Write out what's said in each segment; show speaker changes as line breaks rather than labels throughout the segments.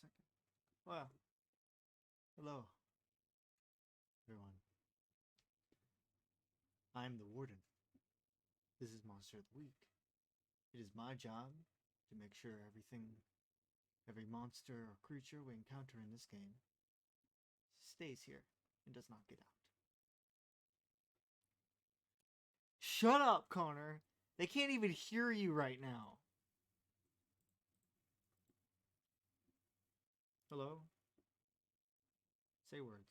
second. Wow. Hello, everyone. I'm the Warden. This is Monster of the Week. It is my job to make sure every monster or creature we encounter in this game stays here and does not get out. Shut up, Connor! They can't even hear you right now. Hello? Say words.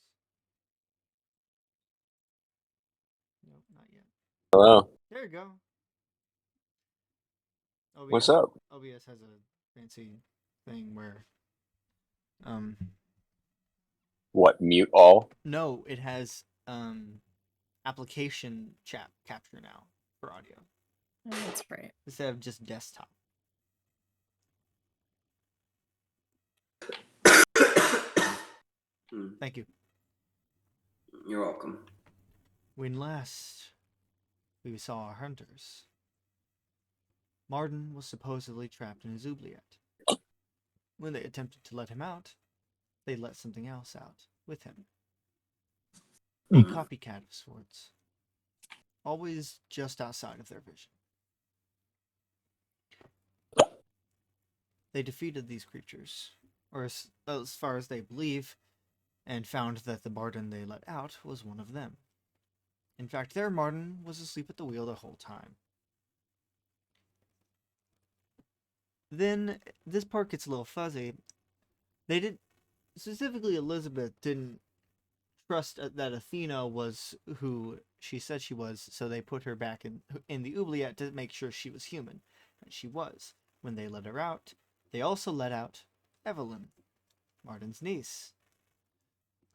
Nope, not yet.
Hello.
There you go. OBS,
What's up?
OBS has a fancy thing where
What, mute all?
no, it has application chat capture now for audio.
Oh, that's right.
Instead of just desktop. Thank you.
You're welcome.
When last we saw our hunters, Mardyn was supposedly trapped in his oubliette. When they attempted to let him out, they let something else out with him. A copycat of sorts. Always just outside of their vision. They defeated these creatures, or as far as they believe, and found that the Mardyn they let out was one of them. In fact, their Mardyn was asleep at the wheel the whole time. Then, this part gets a little fuzzy. They didn't, specifically Elizabeth didn't trust that Athena was who she said she was, so they put her back in the oubliette to make sure she was human. And she was. When they let her out, they also let out Evelyn, Mardyn's niece,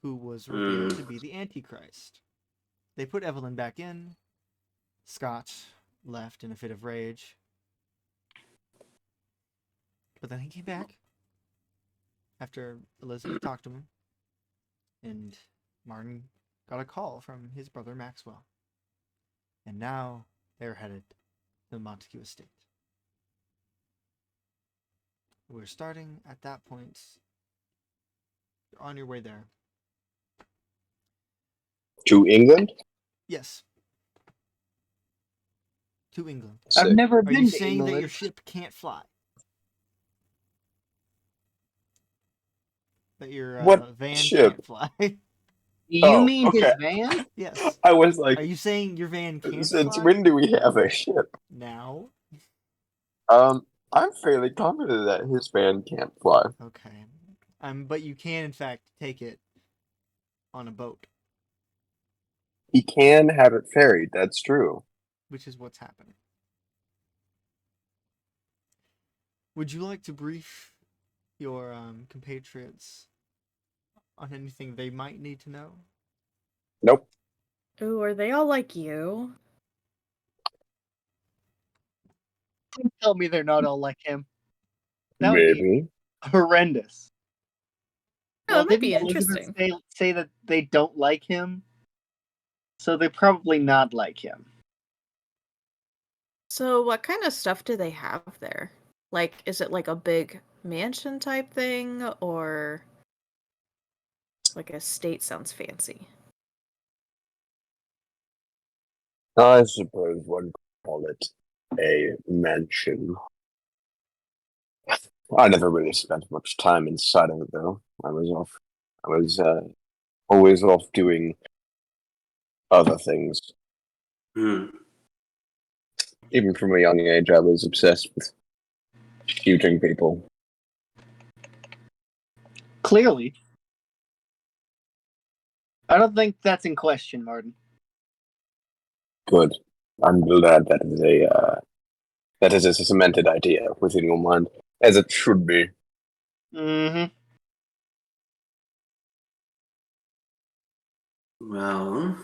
who was revealed to be the Antichrist. They put Evelyn back in. Scott left in a fit of rage. But then he came back after Elizabeth talked to him. And Mardyn got a call from his brother Maxwell. And now they're headed to the Montague estate. We're starting at that point. You're on your way there.
To England?
Yes. To England.
Sick.
I've never
Are
been
you
to
saying
England.
that your ship can't fly? That your
What
van
ship?
can't fly?
You mean
okay.
his van?
Yes.
I was like,
Are you saying your van can't
since
fly?
when do we have a ship?
Now?
I'm fairly confident that his van can't fly.
Okay. But you can, in fact, take it on a boat,
He can have it ferried, that's true.
which is what's happening. Would you like to brief your compatriots on anything they might need to know?
Nope.
Ooh, are they all like you?
Please tell me they're not all like him. That would be
Maybe.
horrendous.
Oh,
Well,
it might be
didn't Elizabeth
interesting.
say that they don't like him? So they're probably not like him.
So, what kind of stuff do they have there? Like, is it like a big mansion type thing, or like a estate sounds fancy?
I suppose one could call it a mansion. I never really spent much time inside of it, though. I was always off doing other things. Even from a young age, I was obsessed with shooting people.
Clearly. I don't think that's in question, Mardyn.
Good. I'm glad that is a cemented idea within your mind, as it should be.
Mm-hmm.
Well,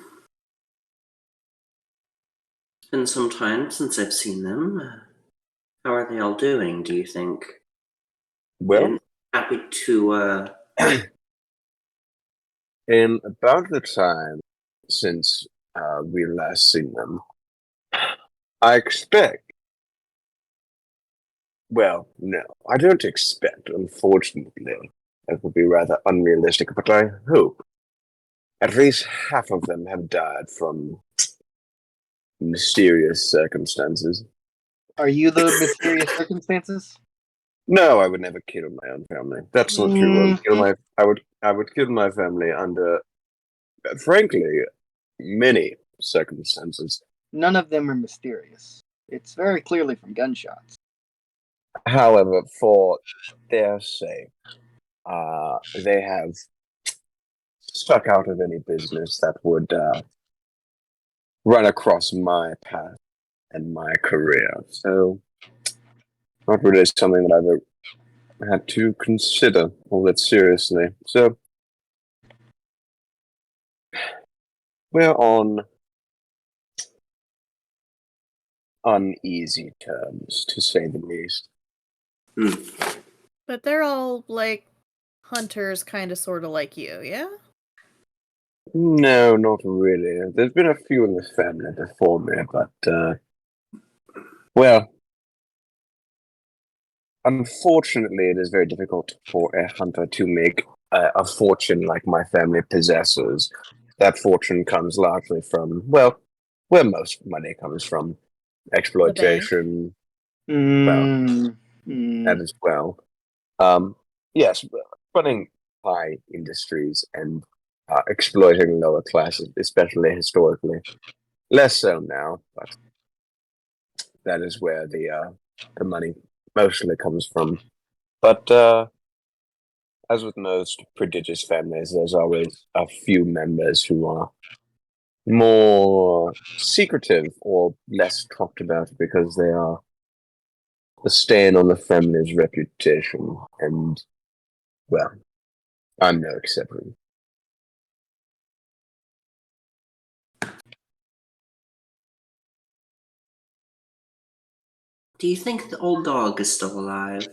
it's been some time since I've seen them. How are they all doing, do you think?
Well,
Happy to,
in about the time since we last seen them, I expect. Well, no, I don't expect, unfortunately. That would be rather unrealistic, but I hope at least half of them have died from mysterious circumstances.
Are you the mysterious circumstances?
No, I would never kill my own family. That's not true. I would kill my family under, frankly, many circumstances.
None of them are mysterious. It's very clearly from gunshots.
However, for their sake, they have stuck out of any business that would run across my path and my career. So, not really something that I've ever had to consider all that seriously. So, we're on uneasy terms, to say the least.
But they're all like hunters, kind of, sort of like you, yeah?
No, not really. There's been a few in the family before me, but, well, unfortunately, it is very difficult for a hunter to make a fortune like my family possesses. That fortune comes largely from, well, where most money comes from, exploitation, that as well. Yes, running high industries and exploiting lower classes, especially historically. Less so now, but that is where the money mostly comes from. But as with most prodigious families, there's always a few members who are more secretive or less talked about because they are the stain on the family's reputation. And, well, I'm no exception.
Do you think the old dog is still alive?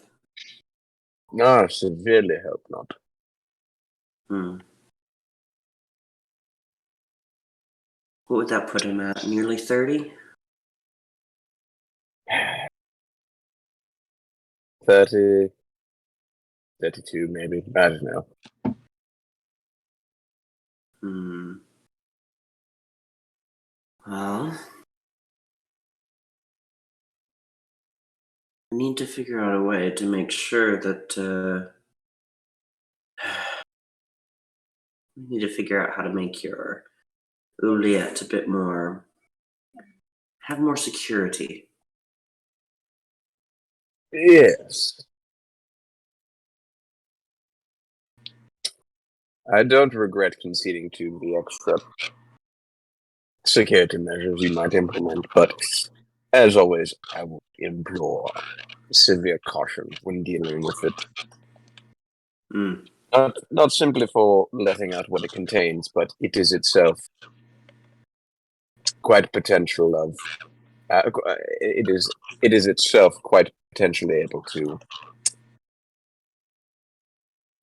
I severely hope not.
What would that put him at? Nearly 30?
30, 32 maybe. I don't know.
Well, I need to figure out a way to make sure that, we need to figure out how to make your oubliette a bit more, have more security.
Yes. I don't regret conceding to the extra security measures you might implement, but as always, I will implore severe caution when dealing with it. Not simply for letting out what it contains, but it is itself quite potential of. It is itself quite potentially able to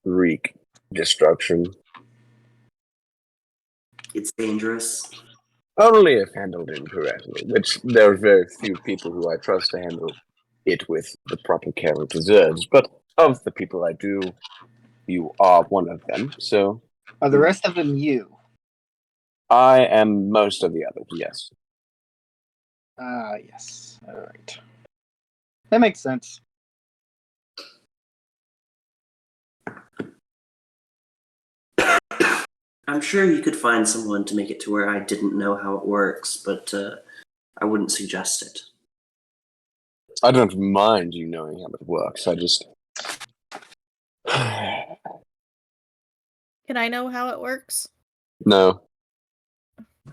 wreak destruction.
It's dangerous.
Only if handled incorrectly, which there are very few people who I trust to handle it with the proper care it deserves. But of the people I do, you are one of them, so...
Are the rest of them you?
I am most of the others, yes.
Yes. Alright. That makes sense.
I'm sure you could find someone to make it to where I didn't know how it works, but I wouldn't suggest it.
I don't mind you knowing how it works, I just...
Can I know how it works?
No.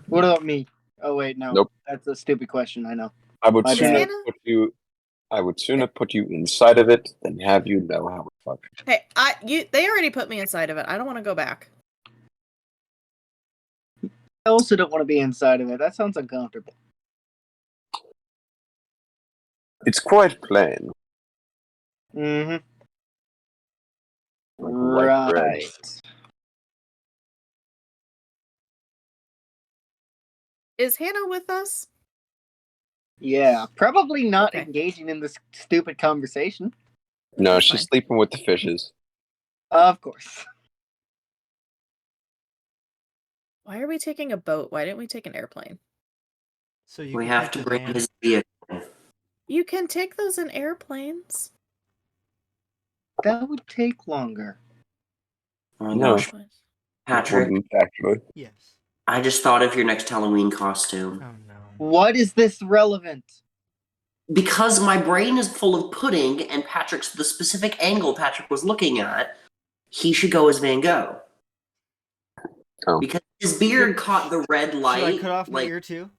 What about me? Oh wait, no.
Nope.
That's a stupid question, I know.
I would
My
sooner
bad.
put you inside of it than have you know how it functions.
Hey, they already put me inside of it. I don't want to go back.
I also don't want to be inside of it. That sounds uncomfortable.
It's quite plain.
Mm-hmm.
Like white bread.
Right.
Is Hannah with us?
Yeah, probably not
Okay.
engaging in this stupid conversation.
No,
That's
she's
fine.
sleeping with the fishes.
Of course.
Why are we taking a boat? Why didn't we take an airplane?
So you
We
can
have
take
to
the
bring
van.
his vehicle.
You can take those in airplanes.
That would take longer.
Oh my
No.
gosh,
What?
Patrick,
Wouldn't actually.
Yes.
I just thought of your next Halloween costume.
Oh no.
What is this relevant?
Because my brain is full of pudding and Patrick's the specific angle Patrick was looking at, he should go as Van Gogh.
Oh.
Because his beard caught the red light.
Should I cut off my
like,
ear too?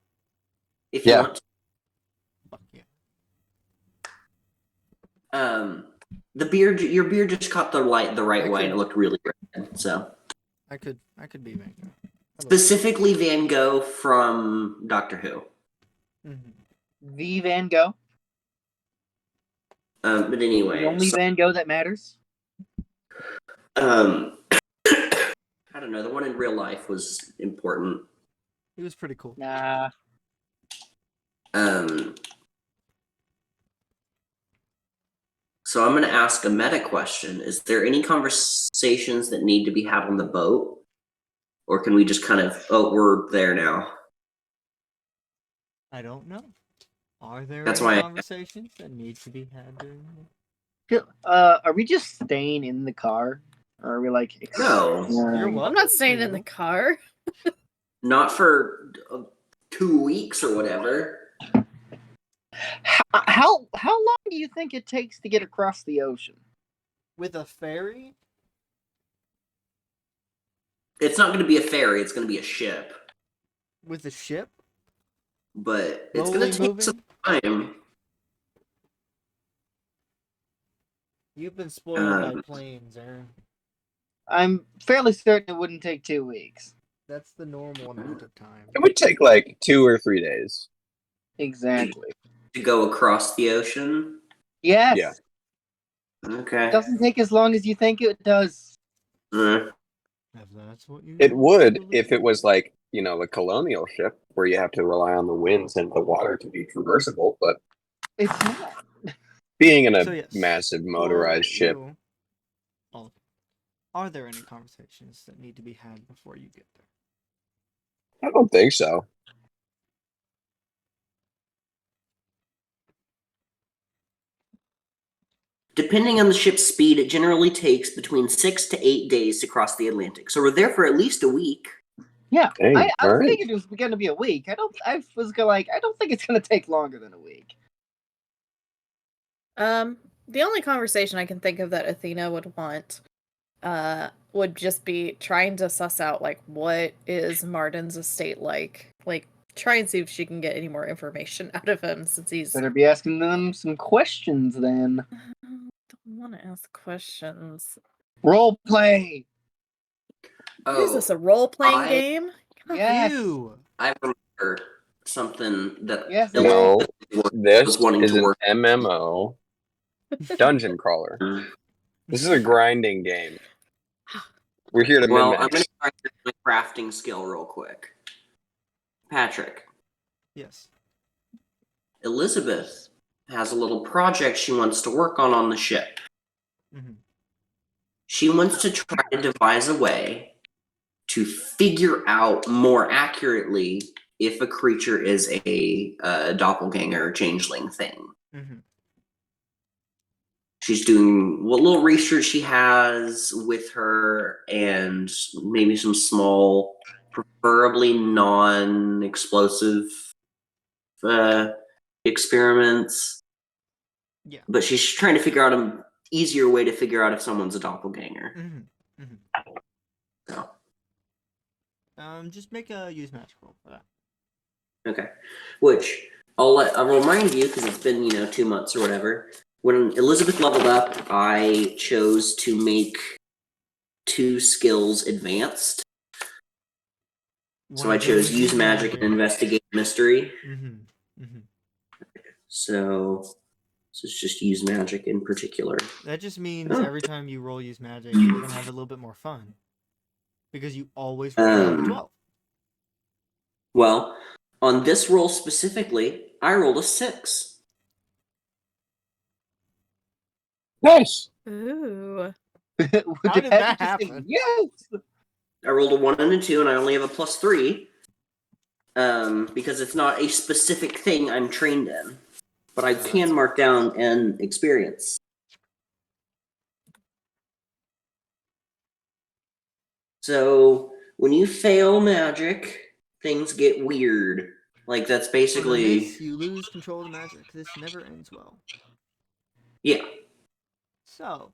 if you
Yeah.
want to.
Fuck yeah.
Your beard just caught the light the right
I
way
could-
and it looked really red. So
I could be Van Gogh.
specifically Van Gogh from Doctor Who.
Mm-hmm.
The Van Gogh?
But anyway,
The only Van Gogh that matters?
I don't know. The one in real life was important.
He was pretty cool.
Nah.
So I'm going to ask a meta question. Is there any conversations that need to be had on the boat? Or can we just kind of, oh, we're there now?
I don't know. Are there
That's
any
why I-
conversations that need to be had during the...
Are we just staying in the car? Or are we like
No.
exploring?
You're
I'm
welcome
not staying in
to.
the car.
Not for 2 weeks or whatever.
How long do you think it takes to get across the ocean?
With a ferry?
It's not going to be a ferry. It's going to be a ship.
With a ship?
But it's
Slowly
going to take
moving?
some time.
You've been spoiled by
Um,
planes, Aaron.
I'm fairly certain it wouldn't take 2 weeks.
That's the normal amount of time.
It would take like 2 or 3 days.
Exactly.
To go across the ocean.
Yes.
Yeah.
Okay.
It doesn't take as long as you think it does.
Uh,
If that's what you
It
want to
would if it was like, a colonial ship where you have to rely on the winds and the water to be traversable, but
It's not.
being in a
So, yes,
massive
for
motorized ship,
you, all- are there any conversations that need to be had before you get there?
I don't think so.
Depending on the ship's speed, it generally takes between 6 to 8 days to cross the Atlantic. So we're there for at least a week.
Yeah.
Hey,
I
all right.
figured it was going to be a week. I don't think it's going to take longer than a week.
The only conversation I can think of that Athena would want would just be trying to suss out like what is Mardyn's estate like. Like try and see if she can get any more information out of him since he's
Better be asking them some questions then.
don't want to ask questions.
Role play.
What is this, a role-playing
I-
game?
Yes.
Ew!
I remember something that
Yes.
No, this
was wanting
is
to
an
work.
MMO dungeon crawler. This is a grinding game. We're here to
Well,
min
I'm going to try my crafting skill real quick. Patrick,
Yes.
Elizabeth has a little project she wants to work on the ship.
Mm-hmm.
She wants to try to devise a way to figure out more accurately if a creature is a doppelganger or changeling thing.
Mm-hmm.
She's doing what little research she has with her and maybe some small, preferably non-explosive experiments.
Yeah.
But she's trying to figure out an easier way to figure out if someone's a doppelganger.
Mm-hmm. Mm-hmm.
So,
Just make a use magic roll for that.
okay. Which I'll remind you because it's been 2 months or whatever. When Elizabeth leveled up, I chose to make 2 skills advanced. So
One
I
of them
chose
is
use magic and investigate mystery.
Mm-hmm. Mm-hmm.
So it's just use magic in particular.
That just means
Oh.
every time you roll use magic, you're gonna have a little bit more fun. Because you always roll above a 12.
Well, on this roll specifically, I rolled a 6.
Nice.
Ooh.
How did that happen?
Yes.
I rolled a 1 and a 2, and I only have a +3. Because it's not a specific thing I'm trained in. But I can mark down an experience. So when you fail magic, things get weird. Like that's
On a
basically
miss, you lose control of the magic. This never ends well.
yeah.
So,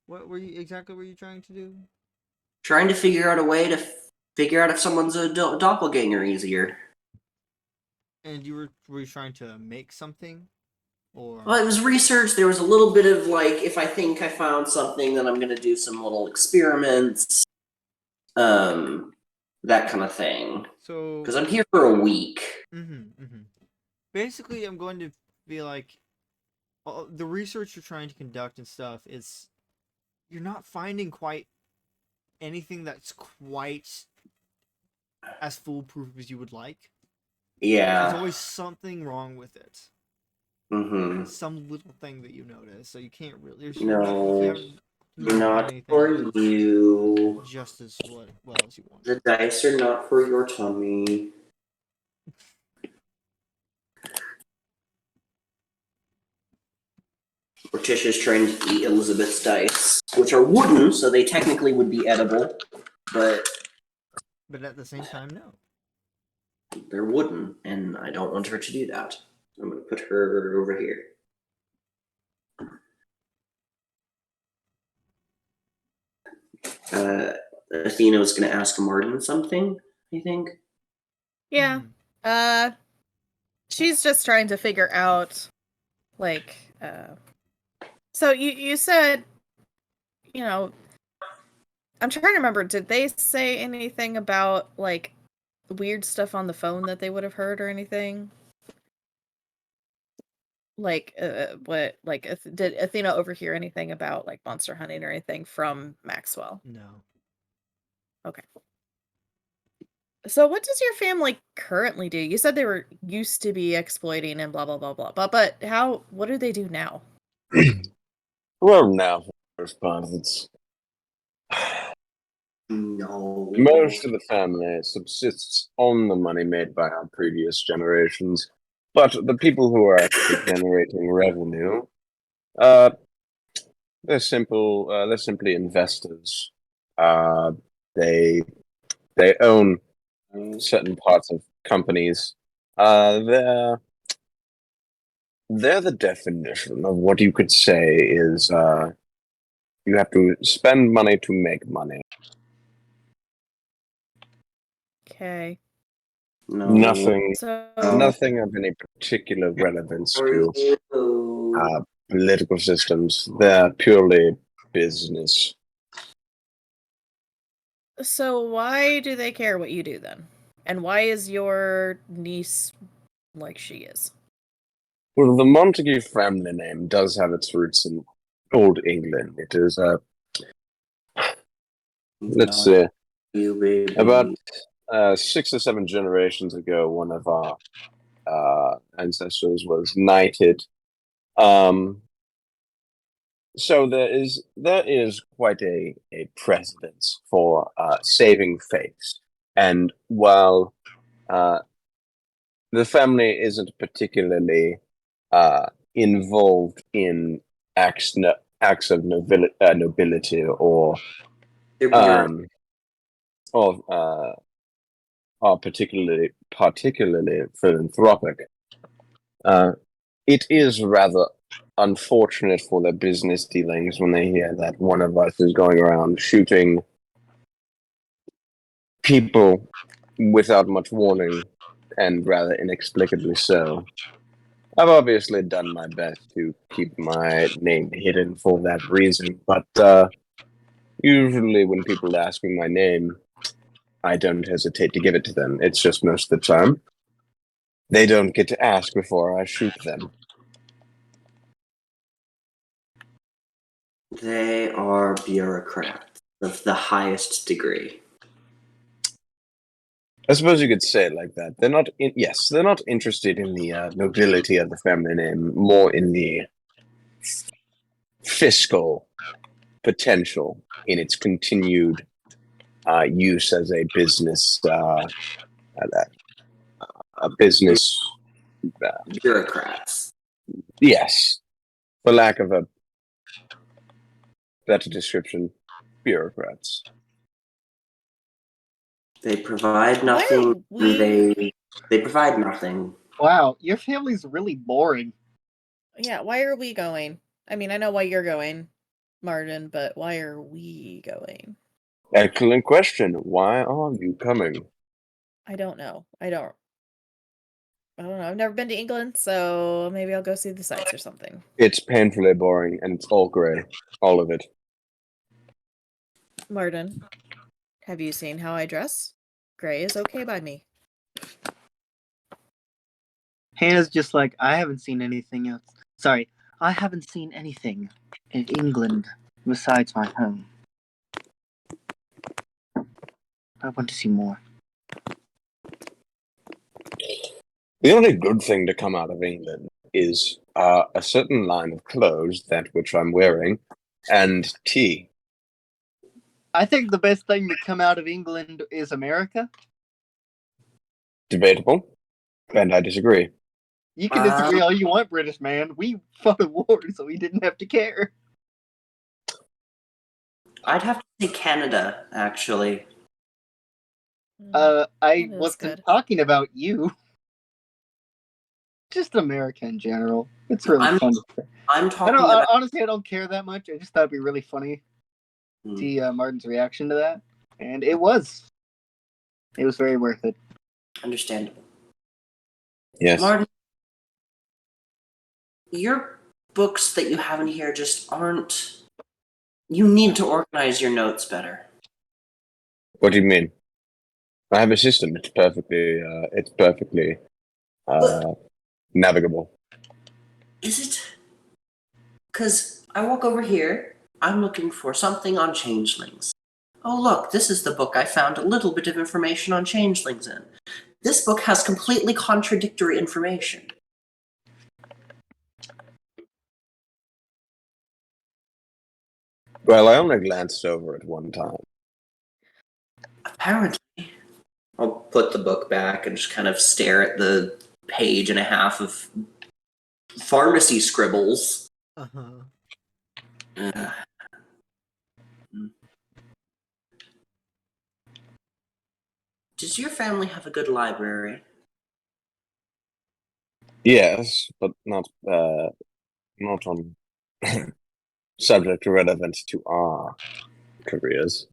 what were you trying to do?
Trying to figure out a way to figure out if someone's a doppelganger easier.
And were you trying to make something, or
Well, it was research. There was a little bit of like, if I think I found something, then I'm gonna do some little experiments, that kind of thing.
so?
Because I'm here for a week.
Basically, I'm going to be like, the research you're trying to conduct and stuff is, you're not finding quite anything that's quite as foolproof as you would like. There's
Yeah.
always something wrong with it.
Mm-hmm.
Some little thing that you notice, so you can't really.
No,
you haven't
not
anything
for you.
just as well as you want.
The dice are not for your tummy. Morticia's trying to eat Elizabeth's dice, which are wooden, so they technically would be edible, but
But at the same time, no.
they're wooden, and I don't want her to do that. I'm going to put her over here. Athena was going to ask Mardyn something, I think.
Yeah. She's just trying to figure out, like, so you said, you know, I'm trying to remember, did they say anything about, like, weird stuff on the phone that they would have heard or anything? Like, did Athena overhear anything about, like, monster hunting or anything from Maxwell?
No.
Okay. So what does your family currently do? You said they were used to be exploiting and blah, blah, blah, blah. But what do they do now?
Well, now, for the first part, it's
No.
most of the family subsists on the money made by our previous generations, but the people who are actually generating revenue, they're simple. They're simply investors. They own certain parts of companies. They're the definition of what you could say is you have to spend money to make money.
Okay.
No.
Nothing
So
of any particular relevance
For
to
you.
political systems. They're purely business.
So why do they care what you do then? And why is your niece like she is?
Well, the Montague family name does have its roots in Old England. It is, let's say,
You, baby.
about 6 or 7 generations ago, one of our ancestors was knighted. So there is quite a precedence for saving face, and while the family isn't particularly involved in acts of nobility or
They're beer.
of are particularly philanthropic. It is rather unfortunate for their business dealings when they hear that one of us is going around shooting people without much warning, and rather inexplicably so. I've obviously done my best to keep my name hidden for that reason, but usually when people ask me my name, I don't hesitate to give it to them. It's just most of the time they don't get to ask before I shoot them.
They are bureaucrats of the highest degree.
I suppose you could say it like that. They're not. They're not interested in the nobility of the family name, more in the fiscal potential in its continued use as a business, a business.
Bureaucrats.
Yes, for lack of a better description, bureaucrats.
They provide
Why are
nothing.
we-
They provide nothing.
Wow, your family's really boring.
Yeah, why are we going? I mean, I know why you're going, Mardyn, but why are we going?
Excellent question. Why are you coming?
I don't know. I don't know. I've never been to England, so maybe I'll go see the sights or something.
It's painfully boring, and it's all grey, all of it.
Mardyn, have you seen how I dress? Gray is okay by me.
Hannah's just like, I haven't seen anything else. Sorry, I haven't seen anything in England besides my home. I want to see more.
The only good thing to come out of England is a certain line of clothes, that which I'm wearing, and tea.
I think the best thing to come out of England is America.
Debatable, and I disagree.
You can disagree all you want, British man. We fought a war, so we didn't have to care.
I'd have to say Canada, actually.
I
That is
wasn't
good.
talking about you. Just America in general. It's really
I'm
fun.
I'm
I
talking
don't
about.
honestly. I don't care that much. I just thought it'd be really funny to see Martin's reaction to that, and it was. It was very worth it.
Understandable.
Yes.
Mardyn, your books that you have in here just aren't. You need to organize your notes better.
What do you mean? I have a system. It's perfectly navigable.
Is it? Because I walk over here, I'm looking for something on changelings. Oh, look, this is the book I found a little bit of information on changelings in. This book has completely contradictory information.
Well, I only glanced over it one time.
Apparently. I'll put the book back and just kind of stare at the page and a half of pharmacy scribbles.
Uh-huh.
Ugh. Does your family have a good library?
Yes, but not on subject relevant to our careers.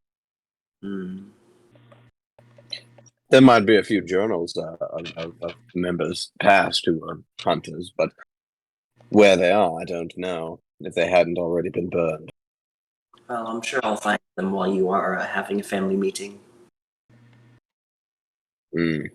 There might be a few journals of members past who are hunters, but where they are, I don't know. If they hadn't already been burned.
Well, I'm sure I'll find them while you are having a family meeting.
Mm.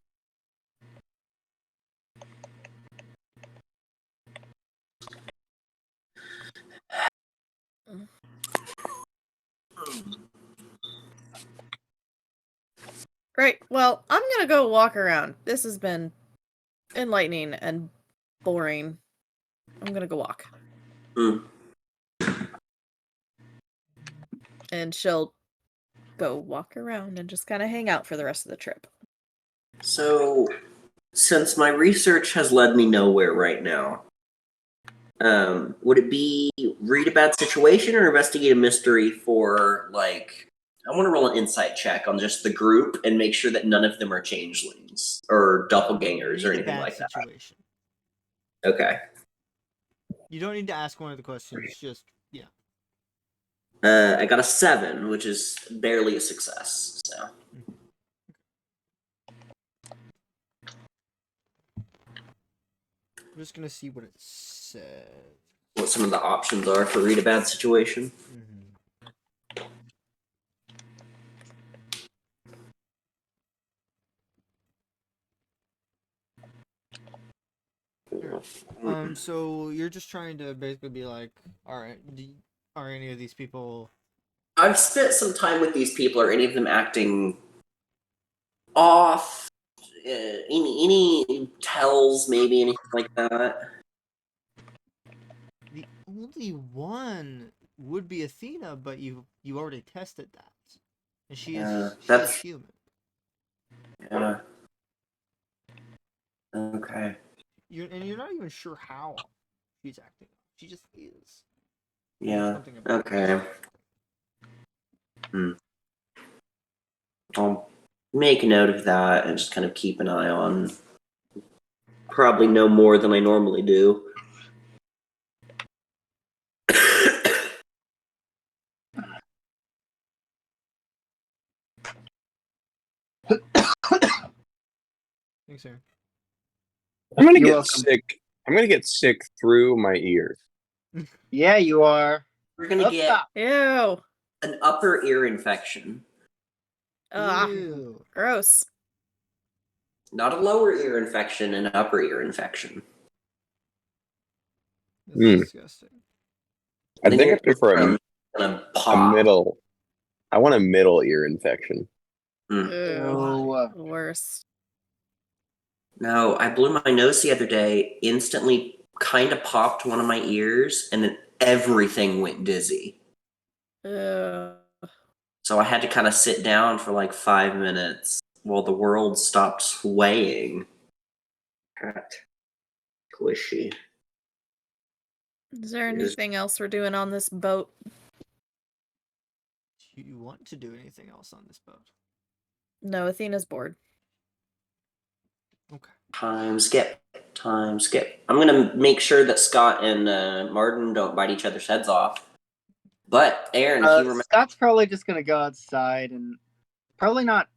Right. Well, I'm gonna go walk around. This has been enlightening and boring. I'm gonna go walk. And she'll go walk around and just kind of hang out for the rest of the trip.
So, since my research has led me nowhere right now, would it be read a bad situation or investigate a mystery for, like, I want to roll an insight check on just the group and make sure that none of them are changelings or doppelgangers or
Read a
anything
bad
like
situation.
that. Okay.
You don't need to ask one of the questions. Just yeah.
I got a 7, which is barely a success. So.
I'm just gonna see what it says.
What some of the options are for read a bad situation.
So you're just trying to basically be like, all right, are any of these people?
I've spent some time with these people. Are any of them acting off? Any tells, maybe anything like that?
The only one would be Athena, but you already tested that, and she
Yeah,
is
that's-
human.
Yeah. Okay.
You're not even sure how she's acting. She just is.
Yeah.
Something about
Okay. I'll make a note of that and just kind of keep an eye on. Probably no more than I normally do.
Thanks, Aaron.
I'm gonna
You're
get
welcome.
sick. I'm gonna get sick through my ears.
Yeah, you are.
We're gonna
Up
get
top.
Ew.
an upper ear infection,
Ugh.
Ew.
Gross.
not a lower ear infection, an upper ear infection.
That's
Hmm.
disgusting.
I
Then
think
your
I prefer
eardrum's gonna
a
pop.
middle. I want a middle ear infection.
Mm.
Ew.
Oh,
Worst.
No, I blew my nose the other day, instantly kind of popped one of my ears, and then everything went dizzy.
Ew.
So I had to kind of sit down for like 5 minutes while the world stopped swaying. Cat. Squishy.
Is there
Here's-
anything else we're doing on this boat?
Do you want to do anything else on this boat?
No, Athena's bored.
Okay.
Time skip. Time skip. I'm gonna make sure that Scott and Mardyn don't bite each other's heads off. But Aaron, if you remember,
Scott's probably just gonna go outside and probably not.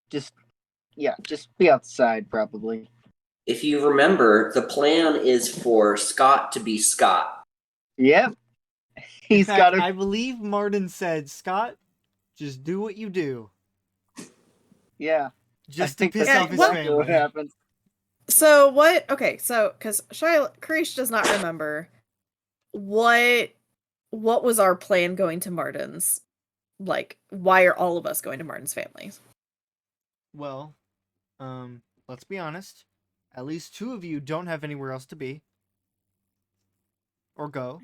Just be outside probably.
if you remember, the plan is for Scott to be Scott.
Yep.
In
He's
fact,
got
I believe Mardyn said, "Scott, just do what you do,
Yeah.
just
I
to
think
piss
that's
off his
exactly what
family."
happens.
So what? Okay, so because Karish does not remember what was our plan going to Mardyn's. Like, why are all of us going to Mardyn's family?
Well, let's be honest. At least 2 of you don't have anywhere else to be or go,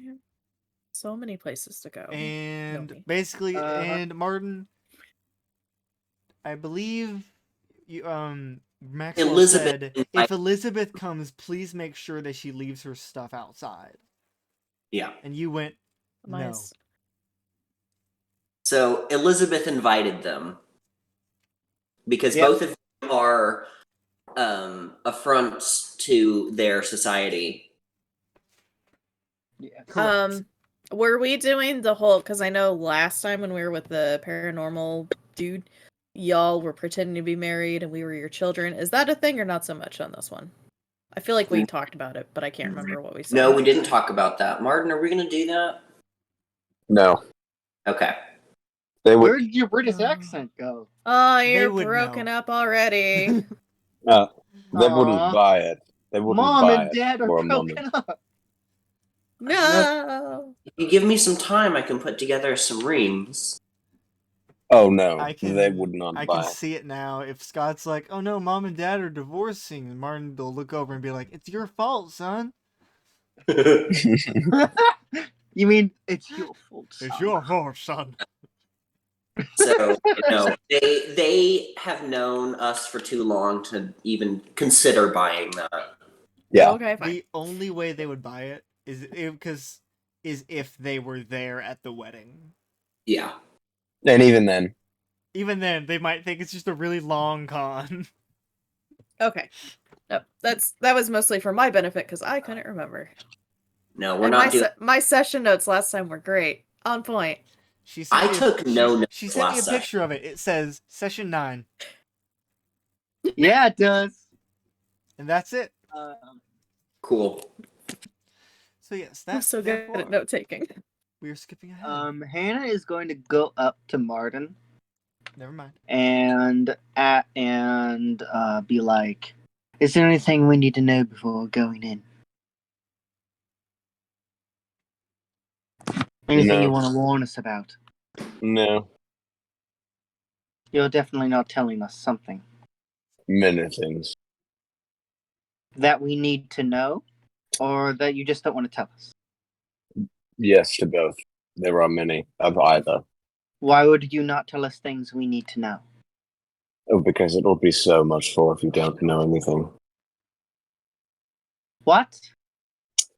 So many places to go.
and
me.
basically,
Uh-huh.
and Mardyn, I believe you, Maxwell
Elizabeth
said,
invited-
if Elizabeth comes, please make sure that she leaves her stuff outside.
Yeah.
And you went, no.
Nice.
So Elizabeth invited them because
Yep.
both of them are affronts to their society.
Yeah.
Correct.
Were we doing the whole? Because I know last time when we were with the paranormal dude, y'all were pretending to be married and we were your children. Is that a thing or not so much on this one? I feel like we talked about it, but I can't remember what we said.
No, we didn't talk about that. Mardyn, are we going to do that?
No,
Okay.
they would.
Where did your British accent go?
Oh,
They
you're
would
broken
know.
up already.
They
Aw.
wouldn't buy it. They wouldn't
Mom
buy
and
it
Dad are
for a
broken
moment.
up.
No.
If you give me some time, I can put together some rings.
Oh no,
I can,
they would not
I
buy
can
it.
see it now. If Scott's like, "Oh no, Mom and Dad are divorcing," and Mardyn will look over and be like, "It's your fault, son.
You mean it's your fault, son.
It's your fault, son."
So, they have known us for too long to even consider buying that.
Yeah,
Okay, fine.
The only way they would buy it is if they were there at the wedding.
Yeah.
and even then,
Even then, they might think it's just a really long con.
Okay. No, that was mostly for my benefit because I couldn't remember.
No, we're
And
not doing.
my session notes last time were great. On point.
She sent
I
me
took no notes
She sent me a
last session.
picture of it. It says session 9,
Yeah, it does.
and that's it.
Cool.
So yes,
I'm
that's
so good
therefore
at note taking.
we are skipping ahead.
Hannah is going to go up to Mardyn
Never mind.
and be like, "Is there anything we need to know before going in? Anything you
No.
want to warn us about?
no,
You're definitely not telling us something
many things.
that we need to know, or that you just don't want to tell us."
Yes to both. There are many of either.
Why would you not tell us things we need to know?
Oh, because it'll be so much for if you don't know anything.
What?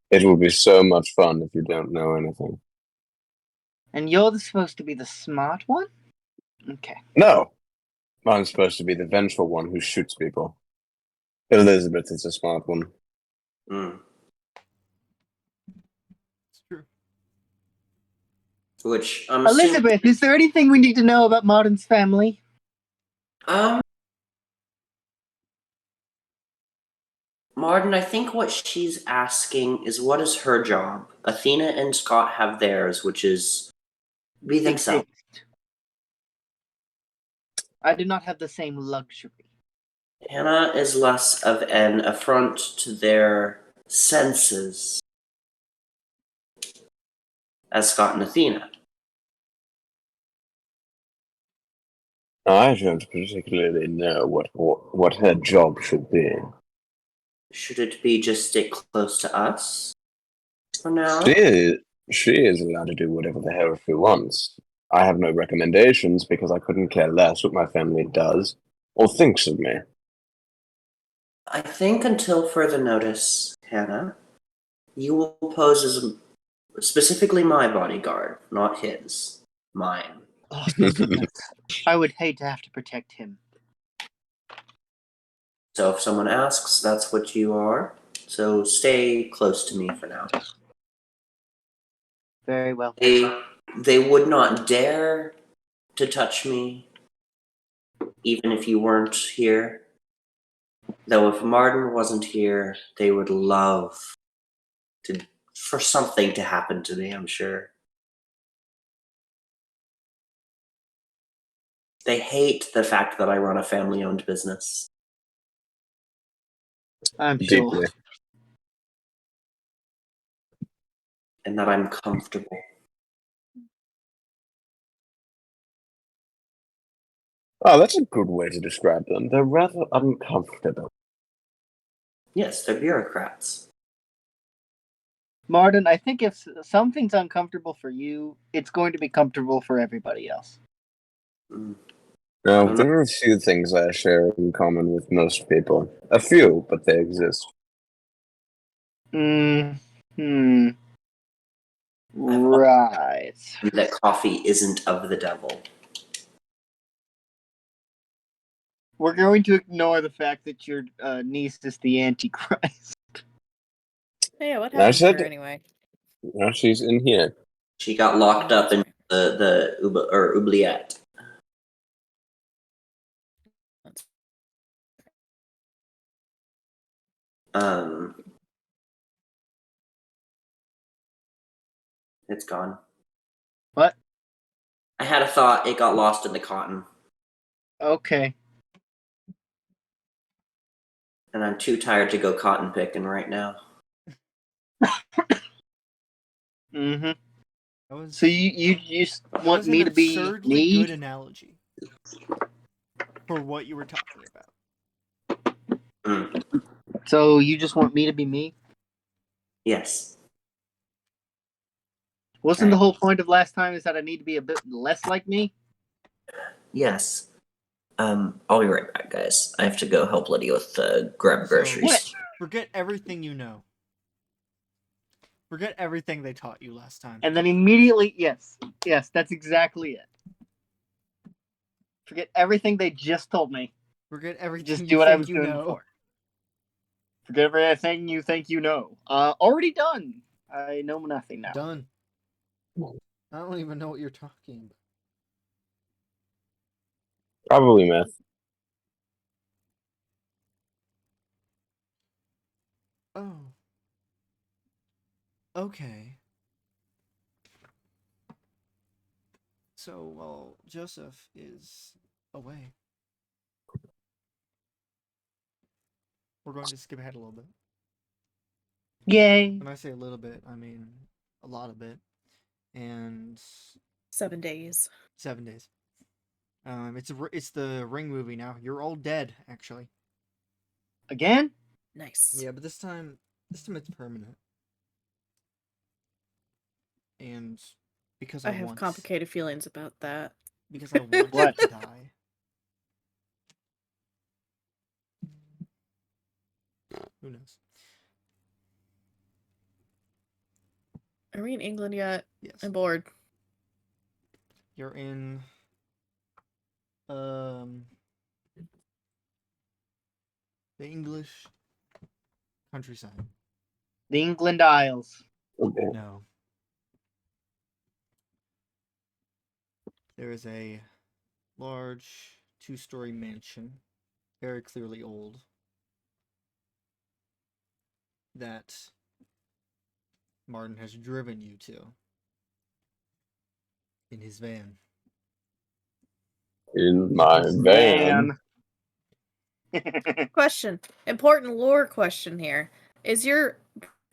It will be so much fun if you don't know anything.
And you're supposed to be the smart one? Okay.
No! I'm supposed to be the vengeful one who shoots people. Elizabeth is a smart one.
Mm.
It's true.
Which I'm
Elizabeth, is there anything we need to know about Mardyn's family?
Mardyn, I think what she's asking is what is her job? Athena and Scott have theirs, which is be themselves.
Exist. I do not have the same luxury.
Hannah is less of an affront to their senses as Scott and Athena.
I don't particularly know what her job should be.
Should it be just stay close to us for now?
She is allowed to do whatever the hell she wants. I have no recommendations because I couldn't care less what my family does or thinks of me.
I think until further notice, Hannah, you will pose as specifically my bodyguard, not his. Mine.
Oh, I would hate to have to protect him.
So if someone asks, that's what you are. So stay close to me for now.
Very well.
They would not dare to touch me, even if you weren't here. Though if Mardyn wasn't here, they would love for something to happen to me, I'm sure. They hate the fact that I run a family-owned business.
I'm sure.
Deeply.
And that I'm comfortable.
Oh, that's a good way to describe them. They're rather uncomfortable.
Yes, they're bureaucrats.
Mardyn, I think if something's uncomfortable for you, it's going to be comfortable for everybody else.
Mm.
Now, there are a few things I share in common with most people. A few, but they exist.
Right.
That coffee isn't of the devil.
We're going to ignore the fact that your niece is the Antichrist.
Yeah, what
I
happened to
said-
her anyway?
Now she's in here.
She got locked
Oh,
up in
that's
the oubliette. It's gone.
What?
I had a thought. It got lost in the cotton,
Okay.
and I'm too tired to go cotton picking right now.
Mm-hmm.
That was,
So you just
that
want
was
me
an
to be
absurdly
me?
good analogy for what you were talking about.
Mm.
So you just want me to be me?
Yes.
Wasn't
Okay.
the whole point of last time is that I need to be a bit less like me?
Yes. I'll be right back, guys. I have to go help Lydia with grab
So-
groceries.
Forget everything you know. Forget everything they taught you last time.
And then immediately, yes, that's exactly it. Forget everything they just told me.
Forget everything
Just
you
do what I
think
was
you
doing
know.
before. Forget everything you think you know. Already done. I know nothing now.
Done. I don't even know what you're talking about.
Probably meth.
Oh. Okay. So, while Joseph is away, we're going to skip ahead a little bit.
Yay.
When I say a little bit, I mean a lot of it. And
7 days.
7 days. It's the Ring movie now. You're all dead, actually.
Again?
Nice.
Yeah, but this time it's permanent. and because
I have complicated feelings about that.
because I want
What?
you to die. Who knows?
Are we in England yet?
Yes.
I'm bored.
You're in the English countryside.
The England Isles.
Okay.
No. There is a large 2-story mansion, very clearly old, that Mardyn has driven you to in his van.
In my van.
Question. Important lore question here. Is your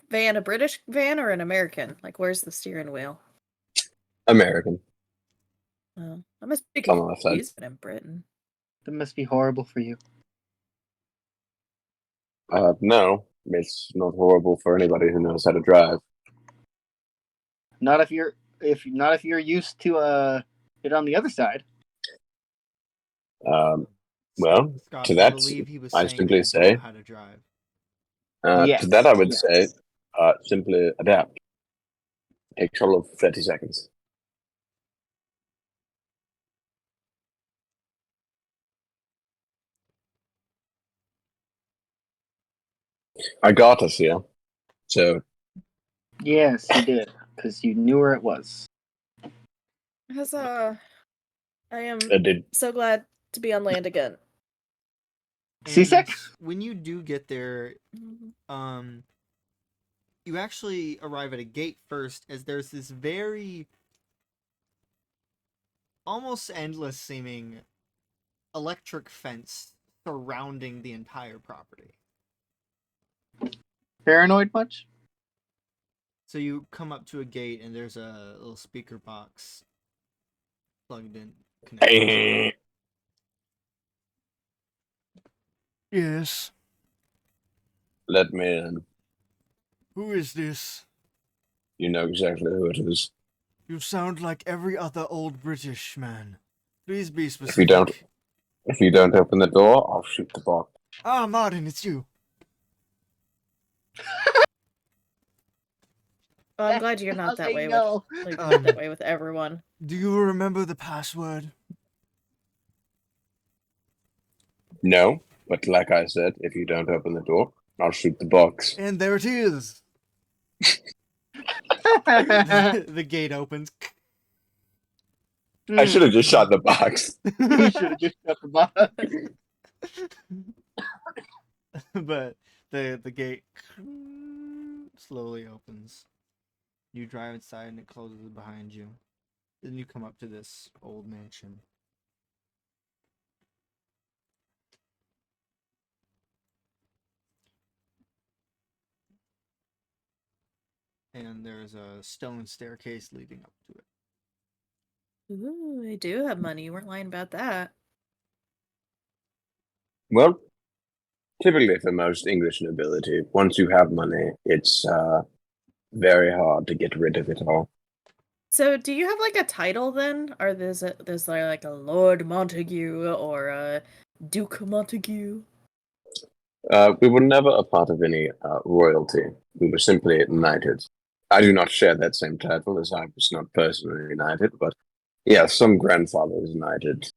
van a British van or an American? Like, where's the steering wheel?
American.
Oh, I must be
On the left side.
confused in Britain.
That must be horrible for you.
No, it's not horrible for anybody who knows how to drive.
Not if you're used to it on the other side.
Well,
Scott,
to
I
that,
believe he was
I
saying
simply
that you don't
say,
know how to drive.
Yes,
to that I would
yes.
say, simply adapt. Take a total of 30 seconds. I got us here. So,
Yes, you did, because you knew where it was.
I am
did
so glad to be on land again.
Seasick?
And when you do get there, you actually arrive at a gate first, as there's this very almost endless seeming electric fence surrounding the entire property.
Paranoid much?
So you come up to a gate and there's a little speaker box plugged in. Connected. Yes.
let me in.
Who is this?
You know exactly who it is.
You sound like every other old British man. Please be specific.
If you don't open the door, I'll shoot the box.
Ah, Mardyn, it's you.
Well, I'm glad you're not that way
no.
with like, that way with everyone.
Do you remember the password?
No, but like I said, if you don't open the door, I'll shoot the box.
And there it is. The gate opens.
I should have just shot the box.
You should have just shut the box.
But the gate slowly opens. You drive inside and it closes behind you. Then you come up to this old mansion. And there's a stone staircase leading up to it.
Ooh, I do have money. You weren't lying about that.
Well, typically for most English nobility, once you have money, it's very hard to get rid of it all.
So, do you have like a title then, or there's like a Lord Montague or a Duke Montague?
We were never a part of any royalty. We were simply knighted. I do not share that same title, as I was not personally knighted, but yeah, some grandfather was knighted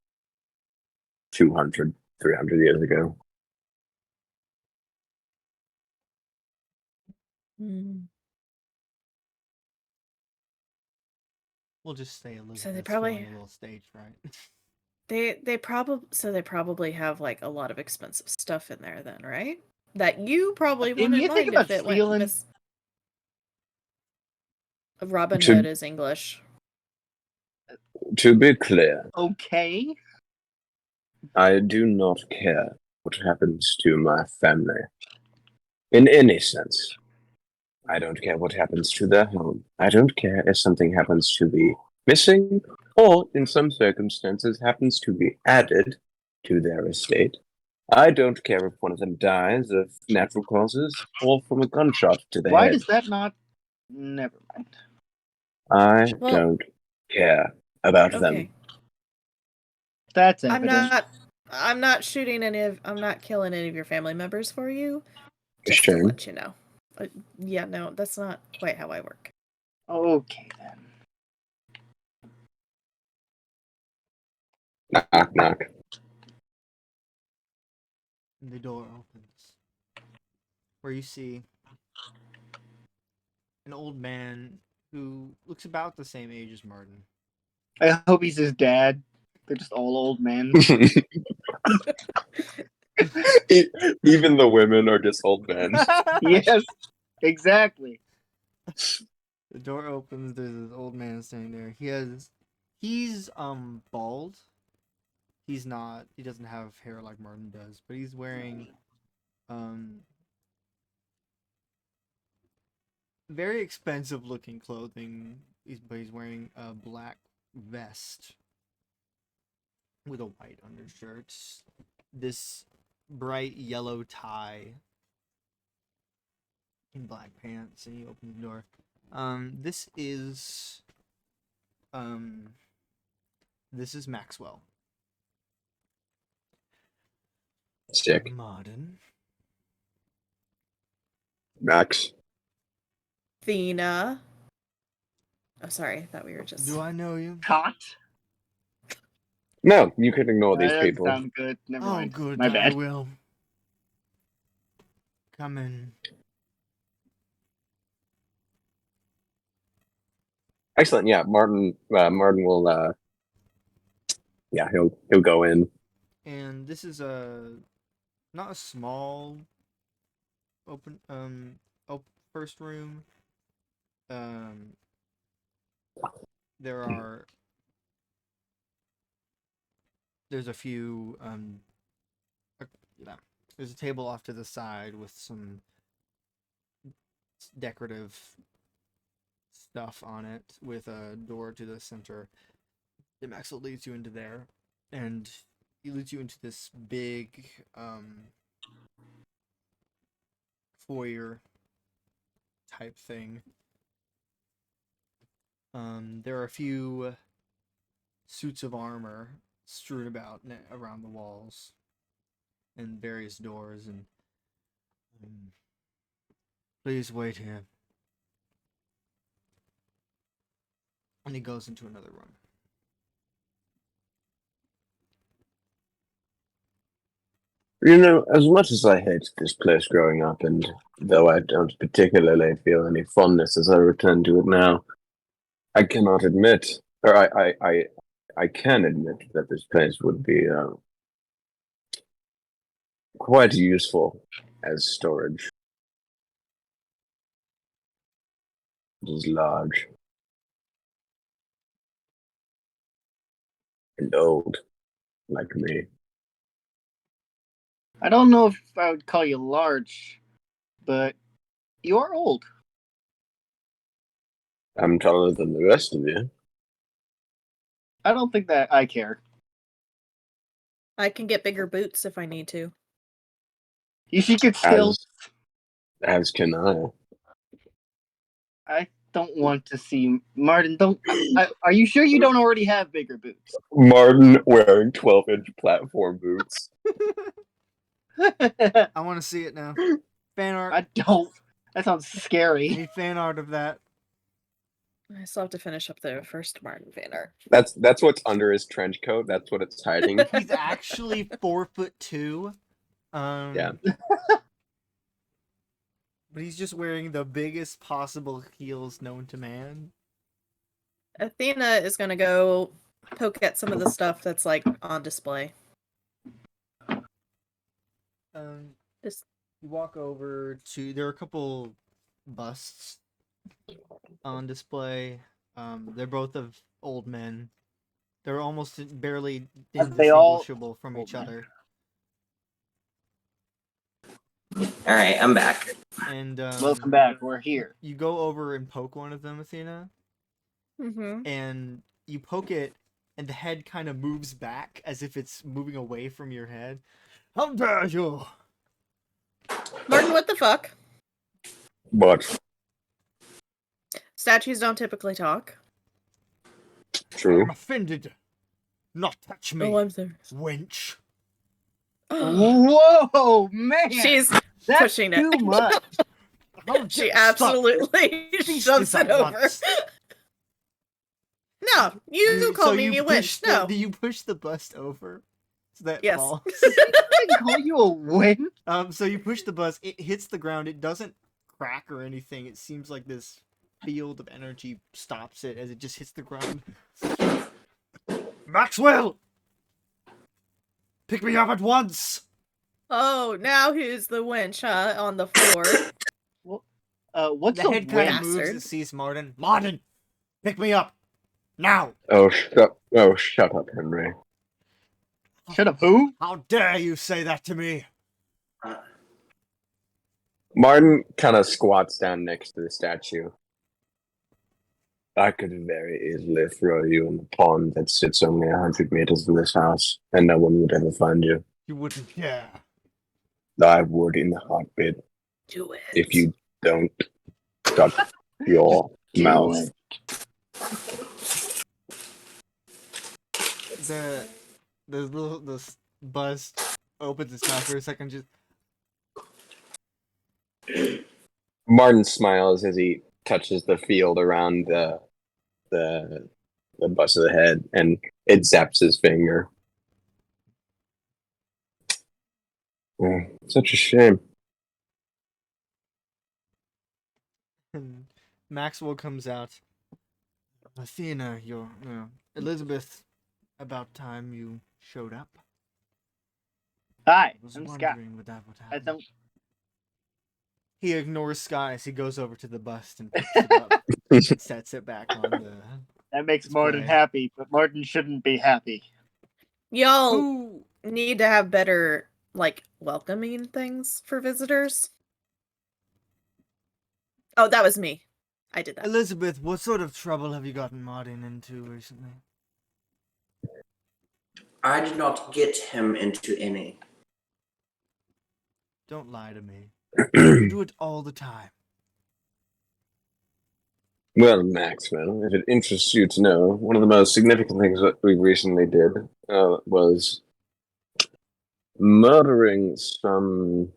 200, 300 years ago.
We'll just stay a little.
So they
bit
probably-
on a little stage, right?
They probably have like a lot of expensive stuff in there then, right? That you probably
If you
wouldn't
think
mind
about
if it
stealing-
went miss. Robin
To-
Hood is English.
To be clear,
Okay.
I do not care what happens to my family. In any sense. I don't care what happens to their home. I don't care if something happens to be missing, or in some circumstances happens to be added to their estate. I don't care if one of them dies of natural causes or from a gunshot to the
Why
head.
does that not? Never mind.
I
Well,
don't care about
okay.
them.
That's
I'm
evident.
not shooting I'm not killing any of your family members for you. Just to
Sure.
let you know. Yeah, no, that's not quite how I work.
Okay then.
Knock, knock.
And the door opens, where you see an old man who looks about the same age as Mardyn.
I hope he's his dad. They're just all old men.
Even the women are just old men.
Yes, exactly.
The door opens. There's this old man standing there. He's bald. He's not. He doesn't have hair like Mardyn does, but he's wearing very expensive looking clothing. He's wearing a black vest with a white undershirt. This bright yellow tie in black pants, and he opens the door. This is Maxwell.
Sick.
Mardyn.
Max.
Athena. Oh, sorry. I thought we were just.
Do I know you?
Hot.
No, you can ignore these
That doesn't
people.
sound good. Never
Oh,
mind.
good.
My
I
bad.
will. Come in.
Excellent. Yeah, Martin. Martin will. Yeah, he'll go in.
And this is not a small open first room. There are there's a few yeah, there's a table off to the side with some decorative stuff on it with a door to the center. The Maxwell leads you into there, and he leads you into this big foyer type thing. There are a few suits of armor strewn about around the walls, and various doors. And please wait here. And he goes into another room.
You know, as much as I hate this place growing up, and though I don't particularly feel any fondness as I return to it now, I cannot admit, or I can admit that this place would be quite useful as storage. It is large and old, like me.
I don't know if I would call you large, but you are old.
I'm taller than the rest of you.
I don't think that I care.
I can get bigger boots if I need to.
You could still.
As can I.
I don't want to see Mardyn. Don't. Are you sure you don't already have bigger boots?
Martin wearing 12-inch platform boots.
I want to see it now. Fan art.
I don't. That sounds
I
scary.
need fan art of that.
I still have to finish up the first Mardyn fan art.
That's what's under his trench coat. That's what it's hiding.
He's actually 4'2".
Yeah.
But he's just wearing the biggest possible heels known to man.
Athena is gonna go poke at some of the stuff that's like on display.
Just you walk over to there are a couple busts on display. They're both of old men. They're almost barely
Are they all
indistinguishable from each
old men?
other.
All right, I'm back.
And
Welcome back. We're here.
you go over and poke one of them, Athena,
Mm-hmm.
and you poke it, and the head kind of moves back as if it's moving away from your head. How dare you!
Mardyn, what the fuck?
But
Statues don't typically talk.
True.
I'm offended. Not touch me,
Oh, I'm sorry.
wench.
Whoa, man!
She's
That's
pushing it.
too much.
How
She
dare- Stop.
absolutely
Feast
shoves
this
it
at
over.
once.
No, you call
So
me
you
a
push
witch. No.
do you push the bust over so that
Yes.
falls?
I didn't call you a win.
So you push the bus, it hits the ground, it doesn't crack or anything. It seems like this field of energy stops it as it just hits the ground. Maxwell! Pick me up at once!
Oh, now who's the winch, huh? On the floor.
What's
The
a
head kind
win?
of moves
Bastard.
and sees Mardyn. Mardyn! Pick me up! Now!
Oh, shut up, Henry.
Shut up, who?
How dare you say that to me?
Martin kind of squats down next to the statue. I could very easily throw you in the pond that sits only 100 meters from this house, and no one would ever find you.
You wouldn't dare.
I would in a heartbeat
Do it.
if you don't shut your mouth.
The bus opens its mouth for a second, just
Martin smiles as he touches the field around the bust of the head, and it zaps his finger. Such a shame.
and Maxwell comes out. Athena, Elizabeth, about time you showed up.
Hi,
I was
I'm Scott.
wondering what
I
happened.
don't.
He ignores Sky as he goes over to the bust and picks it up and sets it back on the.
That makes
It's
Mardyn
fine.
happy, but Mardyn shouldn't be happy.
Y'all
Ooh,
need to have better, like, welcoming things for visitors. Oh, that was me. I did that.
Elizabeth, what sort of trouble have you gotten Mardyn into recently?
I did not get him into any.
Don't lie to me. You do it all the time.
Well, Maxwell, if it interests you to know, one of the most significant things that we recently did was murdering some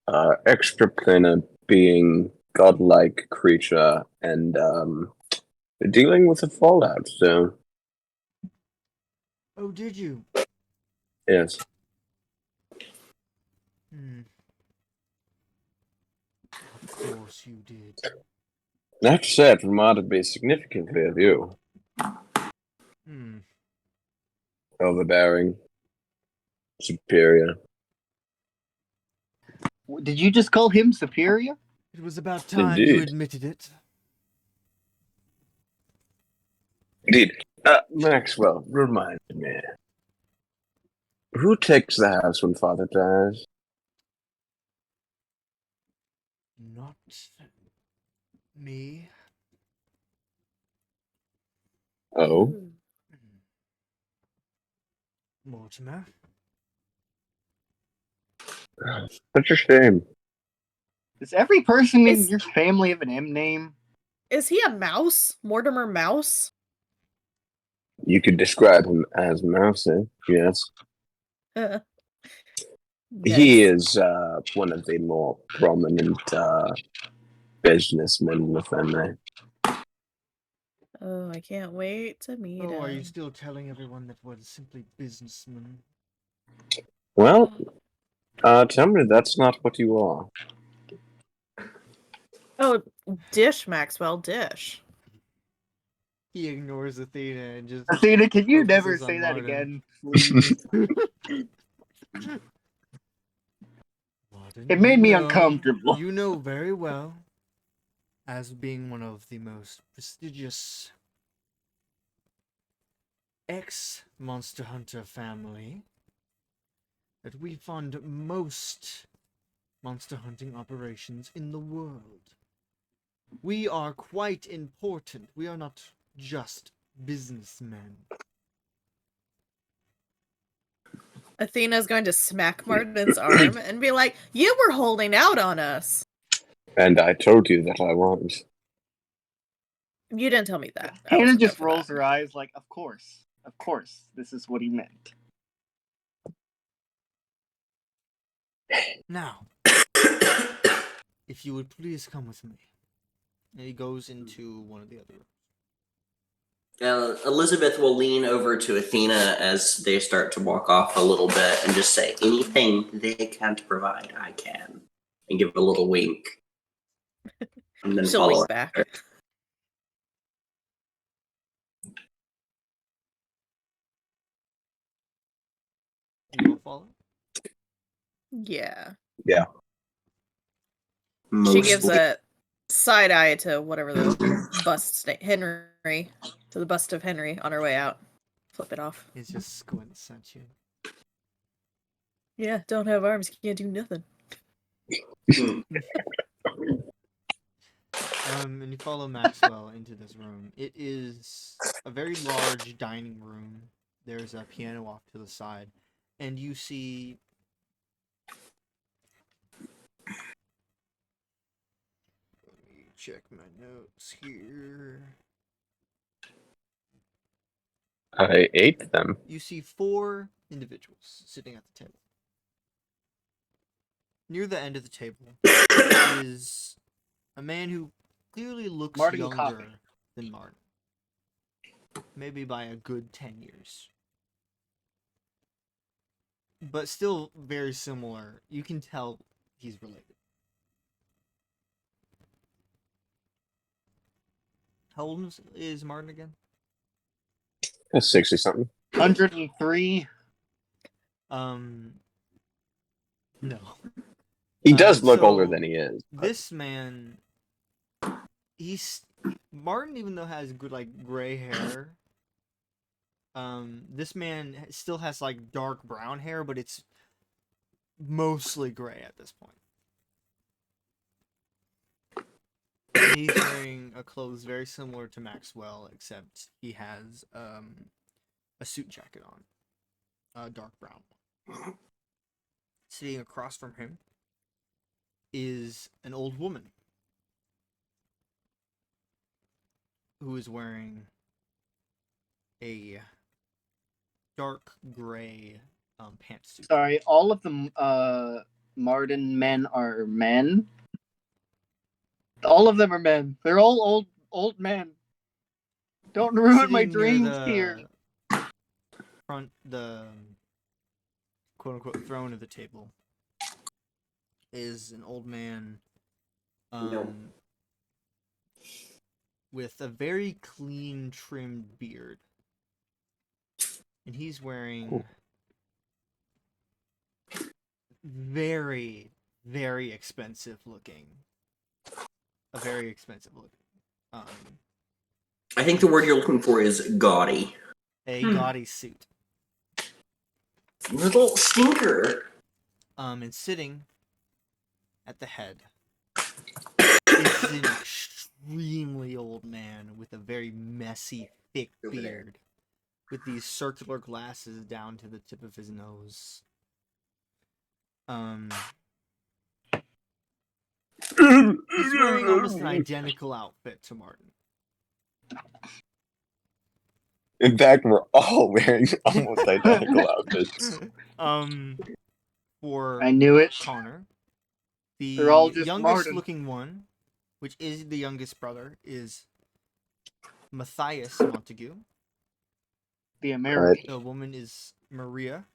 extraplanar being, godlike creature, and dealing with the fallout. So,
Oh, did you?
yes.
Of course you did.
I have to say, it reminded me significantly of you. Overbearing, superior.
Did you just call him superior?
It was about time you
Indeed.
admitted it.
Indeed. Maxwell, remind me. Who takes the house when father dies?
Not me.
Oh,
Ooh.
Mortimer.
such a shame.
Does every person in
Is-
your family have an M name?
Is he a mouse? Mortimer Mouse?
You could describe him as Mousy, yes. He
Nice.
is one of the more prominent businessmen in the family.
Oh, I can't wait to meet him.
Oh, are you still telling everyone that we're simply businessmen?
Well, tell me that's not what you are.
Oh, Dish, Maxwell, Dish.
He ignores Athena and just.
Athena, can you never
focuses on
say that
Mardyn.
again, please?
Mardyn,
It made me
you know-
uncomfortable.
You know very well, as being one of the most prestigious ex-Monster Hunter family, that we fund most monster hunting operations in the world. We are quite important. We are not just businessmen.
Athena's going to smack Mardyn's arm and be like, "You were holding out on us."
And I told you that I was.
You didn't tell me that. I
Hannah
wasn't there
just
for
rolls
that.
her eyes like, of course, this is what he meant.
Now, if you would please come with me. And he goes into one of the other rooms.
Elizabeth will lean over to Athena as they start to walk off a little bit and just say, anything they can't provide, I can. And give a little wink. And then
She'll
follow
wink
her.
back.
You will follow?
Yeah.
Yeah.
She gives
Mostly.
a side eye to whatever the bust's name, Henry, to the bust of Henry on her way out. Flip it off.
He just squints at you.
Yeah, don't have arms, can't do nothing.
And you follow Maxwell into this room. It is a very large dining room. There's a piano off to the side. And you see... Let me check my notes here.
I ate them.
You see 4 individuals sitting at the table. Near the end of the table is a man who clearly looks
Mardyn
younger
coffee.
than Mardyn. Maybe by a good 10 years. But still very similar. You can tell he's related. How old is Mardyn again?
60 something.
103.
No.
He does look older
so
than he is. but-
This man, Mardyn, even though has good like gray hair, this man still has like dark brown hair, but it's mostly gray at this point. And he's wearing a clothes very similar to Maxwell, except he has a suit jacket on, a dark brown one. Sitting across from him is an old woman who is wearing a dark gray pantsuit.
Sorry, all of the Mardyn men are men. All of them are men. They're all old men. Don't ruin my
Sitting near
dreams
the
here.
the quote unquote throne of the table is an old man with a very clean trimmed beard. And he's wearing very, very expensive looking. A very expensive looking.
I think the word you're looking for is gaudy.
A gaudy suit.
Little stinker.
And sitting at the head is an extremely old man with a very messy, thick
Over there.
beard. With these circular glasses down to the tip of his nose. He's wearing almost an identical outfit to Mardyn.
In fact, we're all wearing almost identical outfits.
For
I knew it.
Connor,
They're all
the
just
youngest
Mardyn.
looking one, which is the youngest brother, is Matthias Montague.
The American.
The woman is Maria.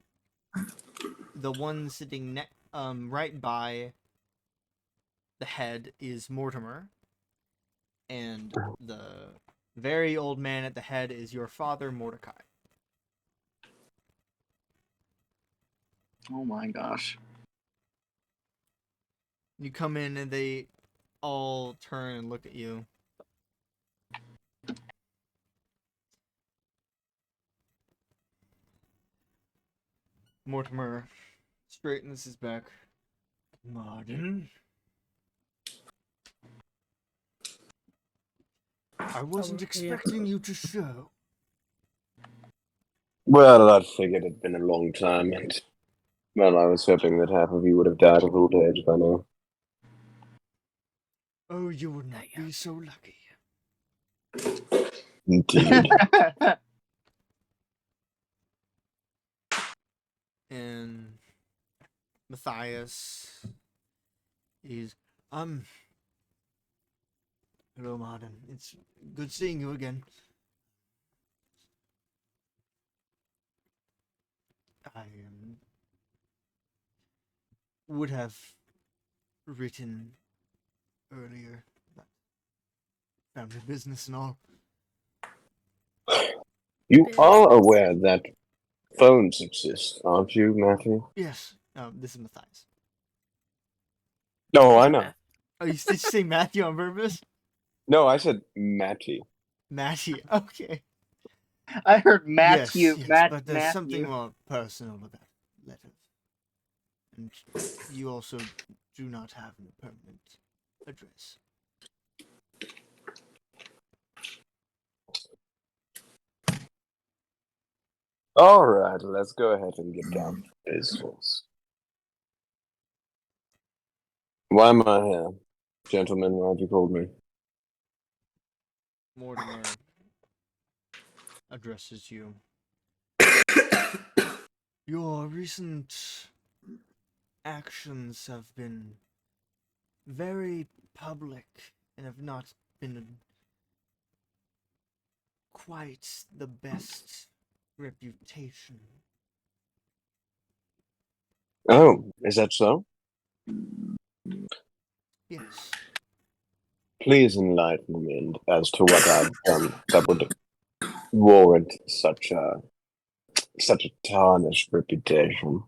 The one sitting right by the head is Mortimer. And the very old man at the head is your father, Mordecai.
Oh my gosh.
You come in and they all turn and look at you. Mortimer straightens his back. Mardyn? I wasn't expecting you to show.
Well, I figured it'd been a long time, and well, I was hoping that half of you would have died of old age by now.
Oh, you would not be so lucky.
Indeed.
And Matthias is hello Mardyn. It's good seeing you again. I would have written earlier about family business and all.
You are
Business.
aware that phones exist, aren't you, Matthew?
Yes, this is Matthias.
No,
He's
I
a
know.
math.
Oh, did you say Matthew on purpose?
No, I said Matty.
Matty. Okay.
I heard Matthew.
Yes, but there's
Matthew.
something more personal about letters. And you also do not have a permanent address.
All right, let's go ahead and get down to business. Why am I here? Gentlemen, why have you called me?
Mortimer addresses you. Your recent actions have been very public and have not been quite the best reputation.
Oh, is that so?
Yes.
Please enlighten me as to what I've done that would warrant such a tarnished reputation.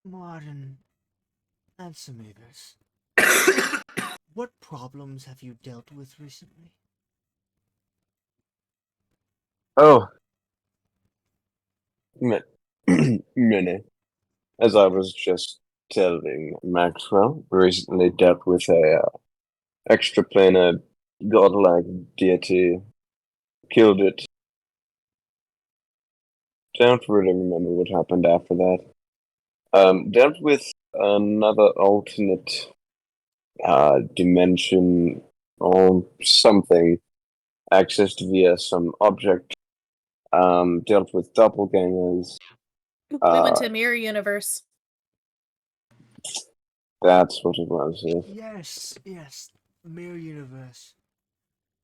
Mardyn, answer me this. What problems have you dealt with recently?
Oh, many. As I was just telling Maxwell, recently dealt with a extraplanar godlike deity, killed it. Don't really remember what happened after that. Dealt with another alternate dimension or something accessed via some object. Dealt with doppelgangers.
We went to Mirror Universe.
That's what it was.
Yes. Mirror Universe.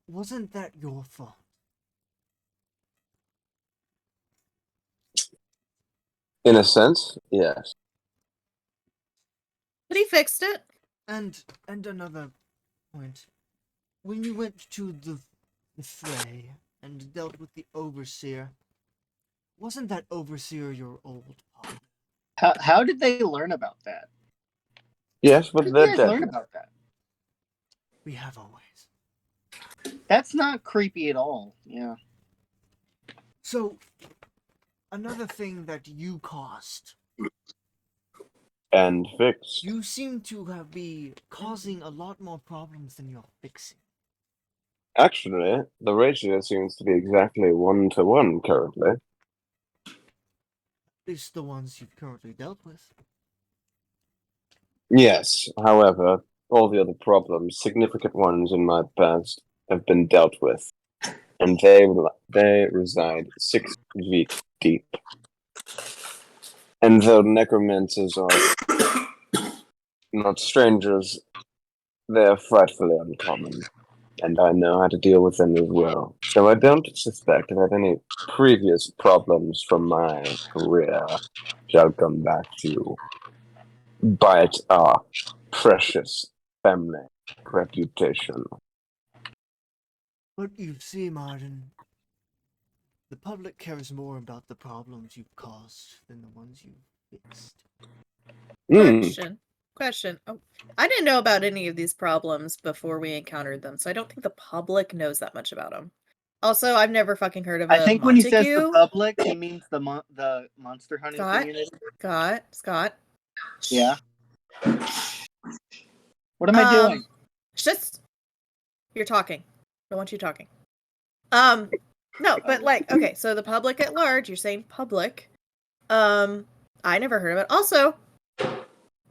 Wasn't that your fault?
In a sense, yes.
But he fixed it.
And another point. When you went to the fray and dealt with the overseer, wasn't that overseer your old partner?
How did they learn about that?
Yes,
How
but
did
they're
you guys learn
dead.
about that?
We have always.
That's not creepy at all. Yeah.
So, another thing that you caused.
And fixed.
You seem to be causing a lot more problems than you're fixing.
Actually, the ratio seems to be exactly 1-to-1 currently.
At least the ones you've currently dealt with.
Yes, however, all the other problems, significant ones in my past, have been dealt with, and they reside 6 feet deep. And though necromancers are not strangers, they are frightfully uncommon, and I know how to deal with them as well. So I don't suspect that any previous problems from my career shall come back to bite our precious family reputation.
But you see, Mardyn, the public cares more about the problems you've caused than the ones you've fixed.
Question. Oh, I didn't know about any of these problems before we encountered them, so I don't think the public knows that much about them. Also, I've never fucking heard of a
I think when he says the
Montague.
public, he means the monster hunting
Scott?
community.
Scott.
Yeah. What am I doing?
Just you're talking. I don't want you talking. No, but okay, so the public at large, you're saying public. I never heard of it. Also,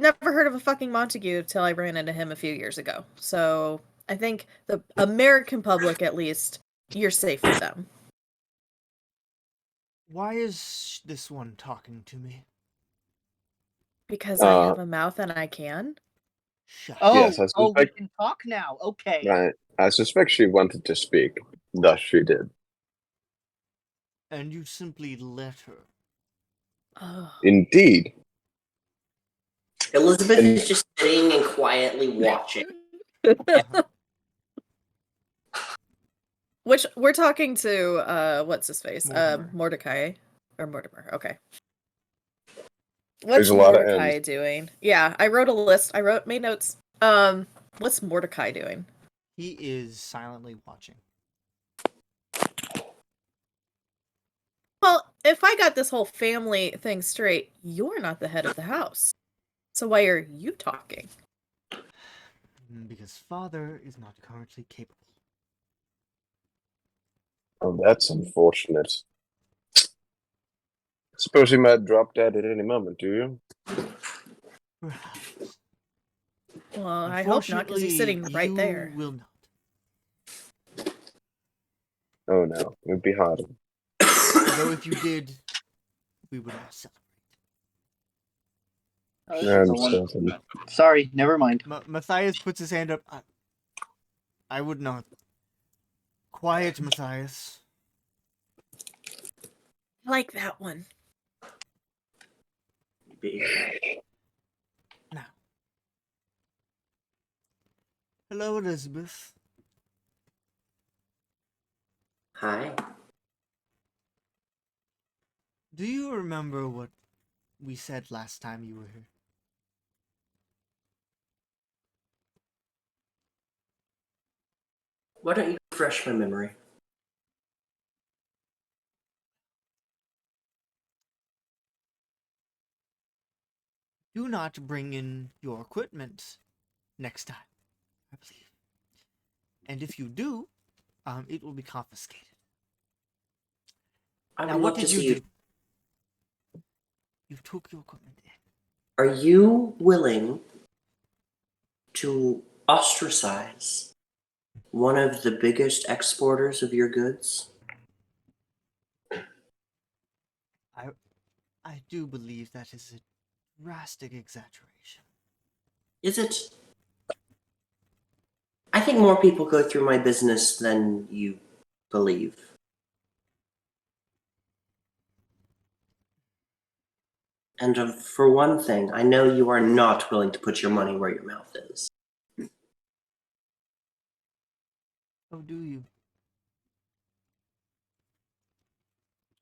Never heard of a fucking Montague till I ran into him a few years ago. So I think the American public, at least, you're safe with them.
Why is this one talking to me?
Because I have a mouth and I can.
Shut
Oh,
Yes, I
we
suspect.
can talk now. Okay.
Right. I suspect she wanted to speak. Thus she did.
And you simply let her.
Oh.
Indeed.
Elizabeth
And-
is just sitting and quietly watching.
Which we're talking to what's his face?
Mortimer.
Mordecai. Or Mortimer, okay.
There's
What's
a lot of
Mordecai
M's.
doing? Yeah, I wrote a list. Made notes. What's Mordecai doing?
He is silently watching.
Well, if I got this whole family thing straight, you're not the head of the house. So why are you talking?
Because father is not currently capable.
Oh, that's unfortunate. Suppose he might drop dead at any moment, do you?
Perhaps.
Well, I hope not, because he's sitting right
you
there.
will not.
Oh no, it would be harder.
Though if you did, we would all celebrate.
Oh, this is a
I'm
wonderful-
certain.
Sorry, never mind.
Matthias puts his hand up. I would not. Quiet, Matthias.
I like that one.
Now. Hello, Elizabeth.
Hi.
Do you remember what we said last time you were here?
Why don't you refresh my memory?
Do not bring in your equipment next time, I believe. And if you do, it will be confiscated.
I
Now,
would
what
love to
did
see
you do? You took your equipment in.
Are you willing to ostracize one of the biggest exporters of your goods?
I do believe that is a drastic exaggeration.
Is it? I think more people go through my business than you believe. And for one thing, I know you are not willing to put your money where your mouth is.
Oh, do you?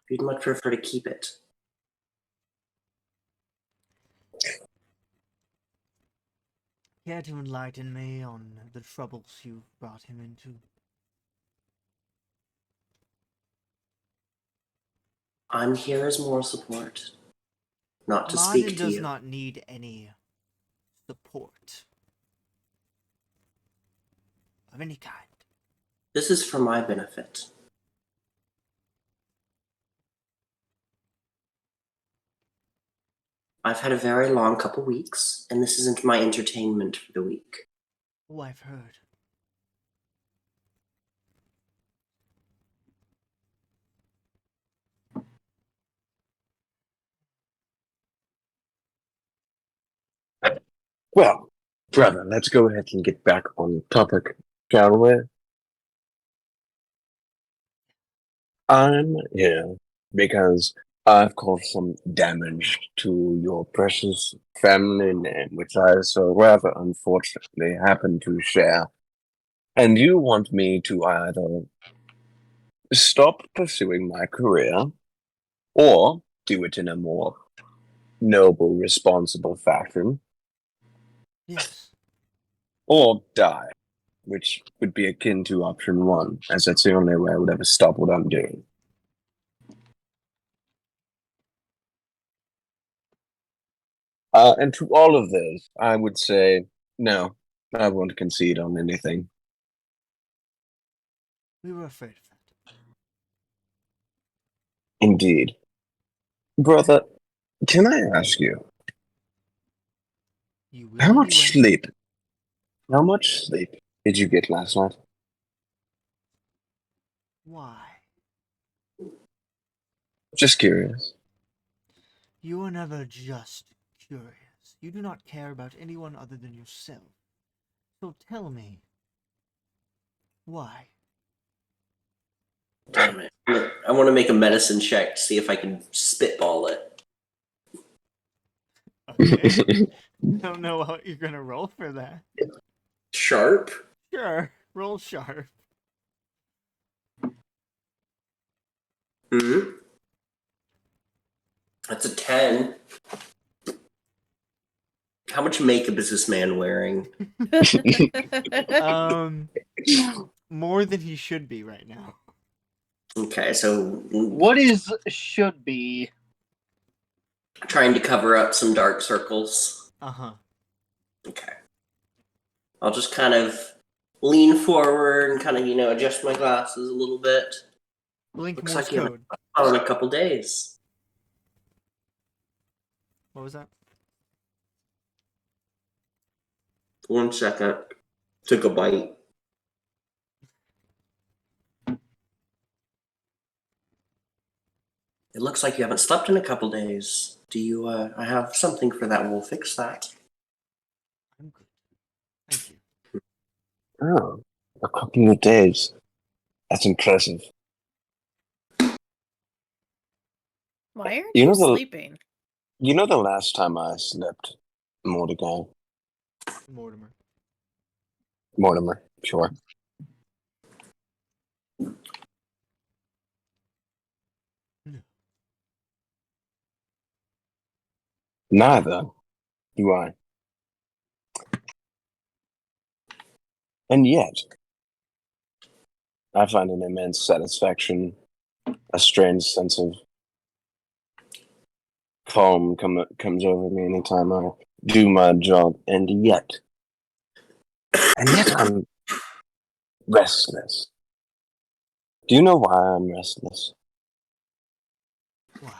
You'd much prefer to keep it.
Care to enlighten me on the troubles you brought him into?
I'm here as moral support, not to
Mardyn
speak to
does
you.
not need any support of any kind.
This is for my benefit. I've had a very long couple weeks, and this isn't my entertainment for the week.
Oh, I've heard.
Well, brother, let's go ahead and get back on topic, shall we? I'm here because I've caused some damage to your precious family name, which I so rather unfortunately happen to share. And you want me to either stop pursuing my career or do it in a more noble, responsible fashion,
Yes.
or die, which would be akin to option one, as that's the only way I would ever stop what I'm doing. And to all of this, I would say, no, I won't concede on anything.
We were afraid of that.
Indeed. Brother, can I ask you,
You will
How much
anyway.
sleep? How much sleep did you get last night?
Why?
Just curious.
You are never just curious. You do not care about anyone other than yourself. So tell me, why?
Damn it. I want to make a medicine check to see if I can spitball it.
Okay. I don't know what you're gonna roll for that.
Sharp?
Sure, roll sharp.
Hmm. That's a 10. How much makeup is this man wearing?
More than he should be right now.
Okay, so
What is should be?
trying to cover up some dark circles.
Uh-huh.
Okay. I'll just kind of lean forward and kind of, adjust my glasses a little bit.
Blink
Looks
Morse
like you haven't
code.
slept in a couple days.
What was that?
1 second. Took a bite. It looks like you haven't slept in a couple days. Do you, I have something for that. We'll fix that.
I'm good. Thank you.
Oh, a couple of days. That's impressive.
Why aren't
You
you
know the
sleeping?
you know the last time I slept, Mordecai?
Mortimer.
Mortimer, sure.
No.
Neither do I. And yet, I find an immense satisfaction, a strange sense of calm comes over me anytime I do my job, and yet I'm restless. Do you know why I'm restless?
Why?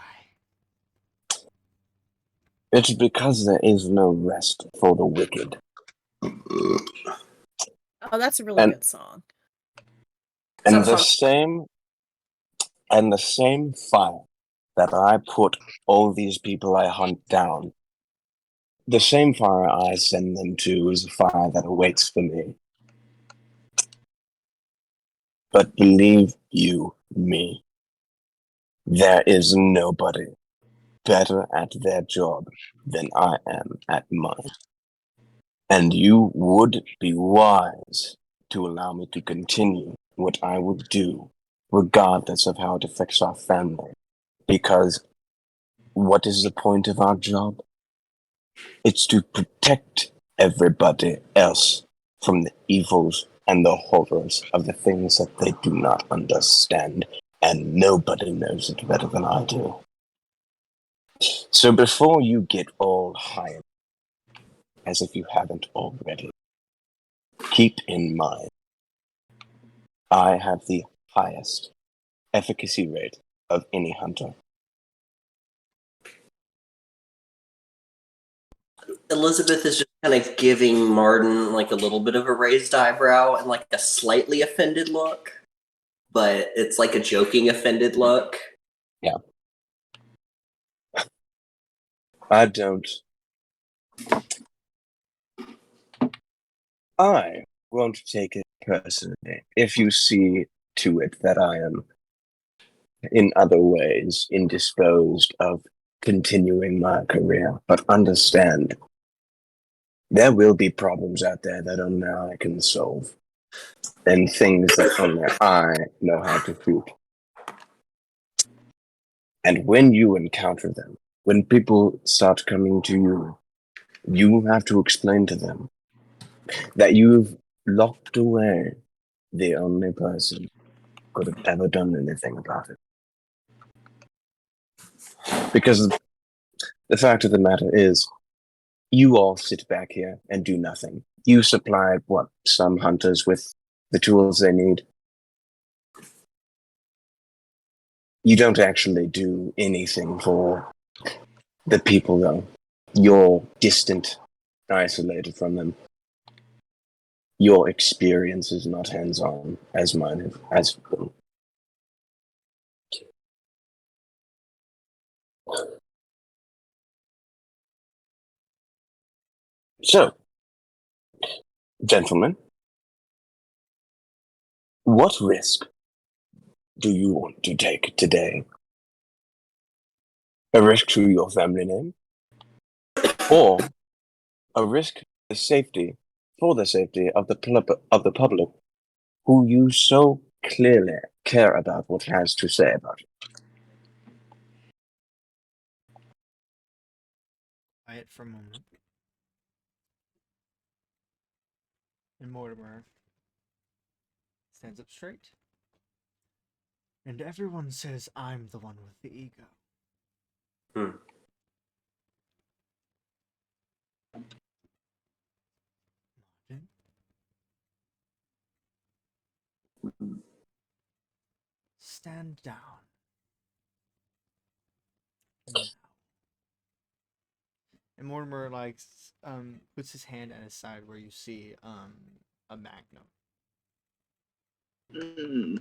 It's because there is no rest for the wicked.
Oh, that's a really
And
good song.
and
Sounds
the
fun.
same fire that I put all these people I hunt down, the same fire I send them to is a fire that awaits for me. But believe you me, there is nobody better at their job than I am at mine. And you would be wise to allow me to continue what I would do, regardless of how it affects our family. Because what is the point of our job? It's to protect everybody else from the evils and the horrors of the things that they do not understand, and nobody knows it better than I do. So before you get all high, as if you haven't already, keep in mind, I have the highest efficacy rate of any hunter.
Elizabeth is just kind of giving Mardyn like a little bit of a raised eyebrow and like a slightly offended look, but it's like a joking offended look.
I don't. I won't take it personally if you see to it that I am in other ways indisposed of continuing my career. But understand, there will be problems out there that only I can solve, and things that only I know how to shoot. And when you encounter them, when people start coming to you, you have to explain to them that you've locked away the only person who could have ever done anything about it. Because the fact of the matter is, you all sit back here and do nothing. You supplied, some hunters with the tools they need. You don't actually do anything for the people, though. You're distant isolated from them. Your experience is not hands-on as mine has been. So, gentlemen, what risk do you want to take today? A risk to your family name, or a risk to the safety of the public, who you so clearly care about what it has to say about it?
Quiet for a moment. And Mortimer stands up straight. And everyone says I'm the one with the ego.
Hmm.
Mardyn? Stand down. Now. And Mortimer puts his hand at his side where you see a magnum.
Mm.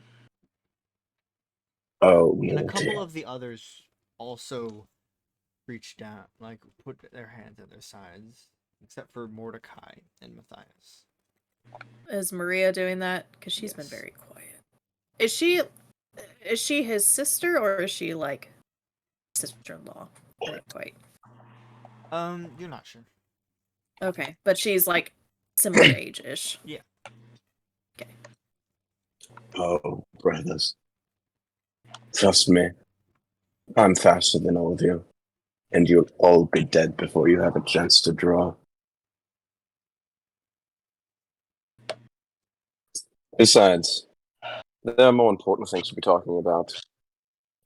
Oh,
And a
no,
couple
dear.
of the others also reach down, like put their hands at their sides, except for Mordecai and Matthias.
Is Maria doing that? Because she's been
Yes.
very quiet. Is she his sister or is she like sister-in-law? I didn't quite.
You're not sure.
Okay, but she's like similar age-ish.
Yeah.
Okay.
Oh, brothers. Trust me, I'm faster than all of you, and you'll all be dead before you have a chance to draw. Besides, there are more important things to be talking about.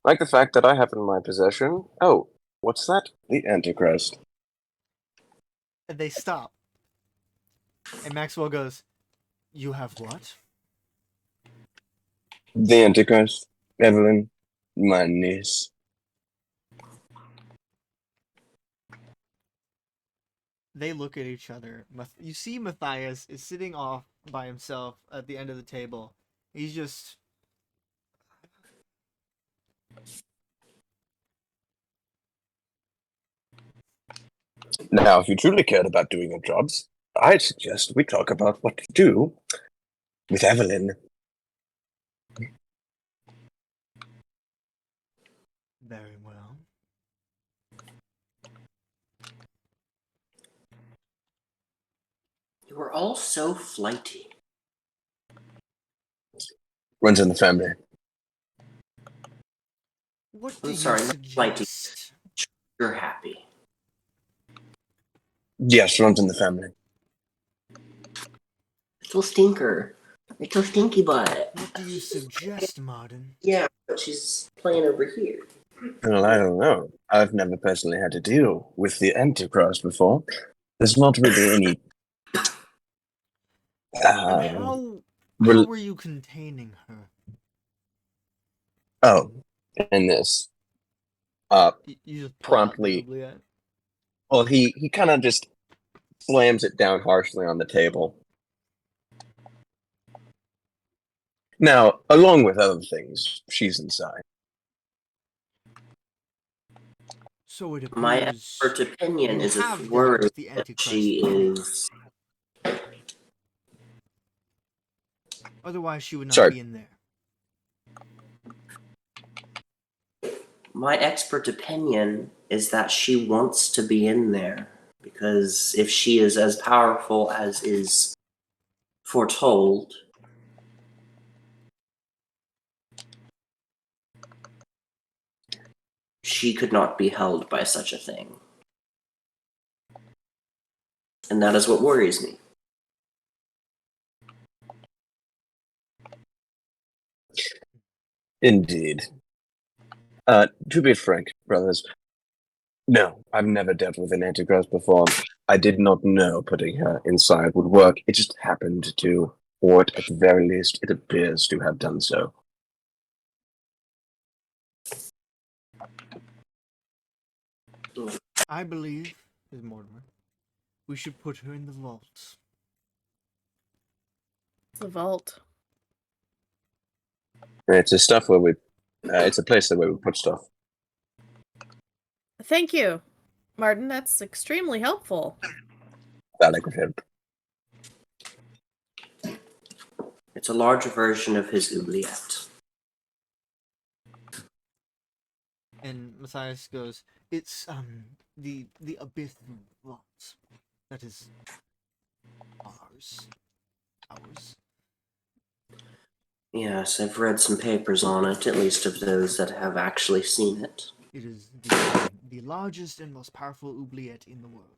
Like the fact that I have in my possession... Oh, what's that? The Antichrist.
And they stop. And Maxwell goes, "You have what?"
The Antichrist. Evelyn, my niece.
They look at each other. You see Matthias is sitting off by himself at the end of the table. He's just...
Now, if you truly cared about doing your jobs, I'd suggest we talk about what to do with Evelyn.
Very well.
You were all so flighty.
Runs in the family.
What
I'm
do
sorry,
you
not flighty.
suggest?
You're happy.
Yes, runs in the family.
Little stinker. Little stinky butt.
What do you suggest, Mardyn?
Yeah, but she's playing over here.
Well, I don't know. I've never personally had to deal with the Antichrist before. There's not really any...
And how
rel-
were you containing her?
oh, and this.
You just pull out
Promptly...
the oubliette.
Well, he kind of just slams it down harshly on the table. Now, along with other things, she's inside.
So it
My
appears
expert opinion
you
is
have
it's
dealt
worried
with the
that
Antichrist
she
before.
is.
Otherwise, she would not
Sorry.
be in there.
My expert opinion is that she wants to be in there. Because if she is as powerful as is foretold, she could not be held by such a thing. And that is what worries me.
Indeed. To be frank, brothers, no, I've never dealt with an Antichrist before. I did not know putting her inside would work. It just happened to, or at the very least, it appears to have done so.
I believe, says Mortimer, We should put her in the vault.
It's a vault.
It's a stuff where we. It's a place where we put stuff.
Thank you, Mardyn. That's extremely helpful.
Valak of him.
It's a larger version of his oubliette.
And Matthias goes, "It's the abyss vault. That is ours. Ours."
Yes, I've read some papers on it, at least of those that have actually seen it.
It is the largest and most powerful oubliette in the world.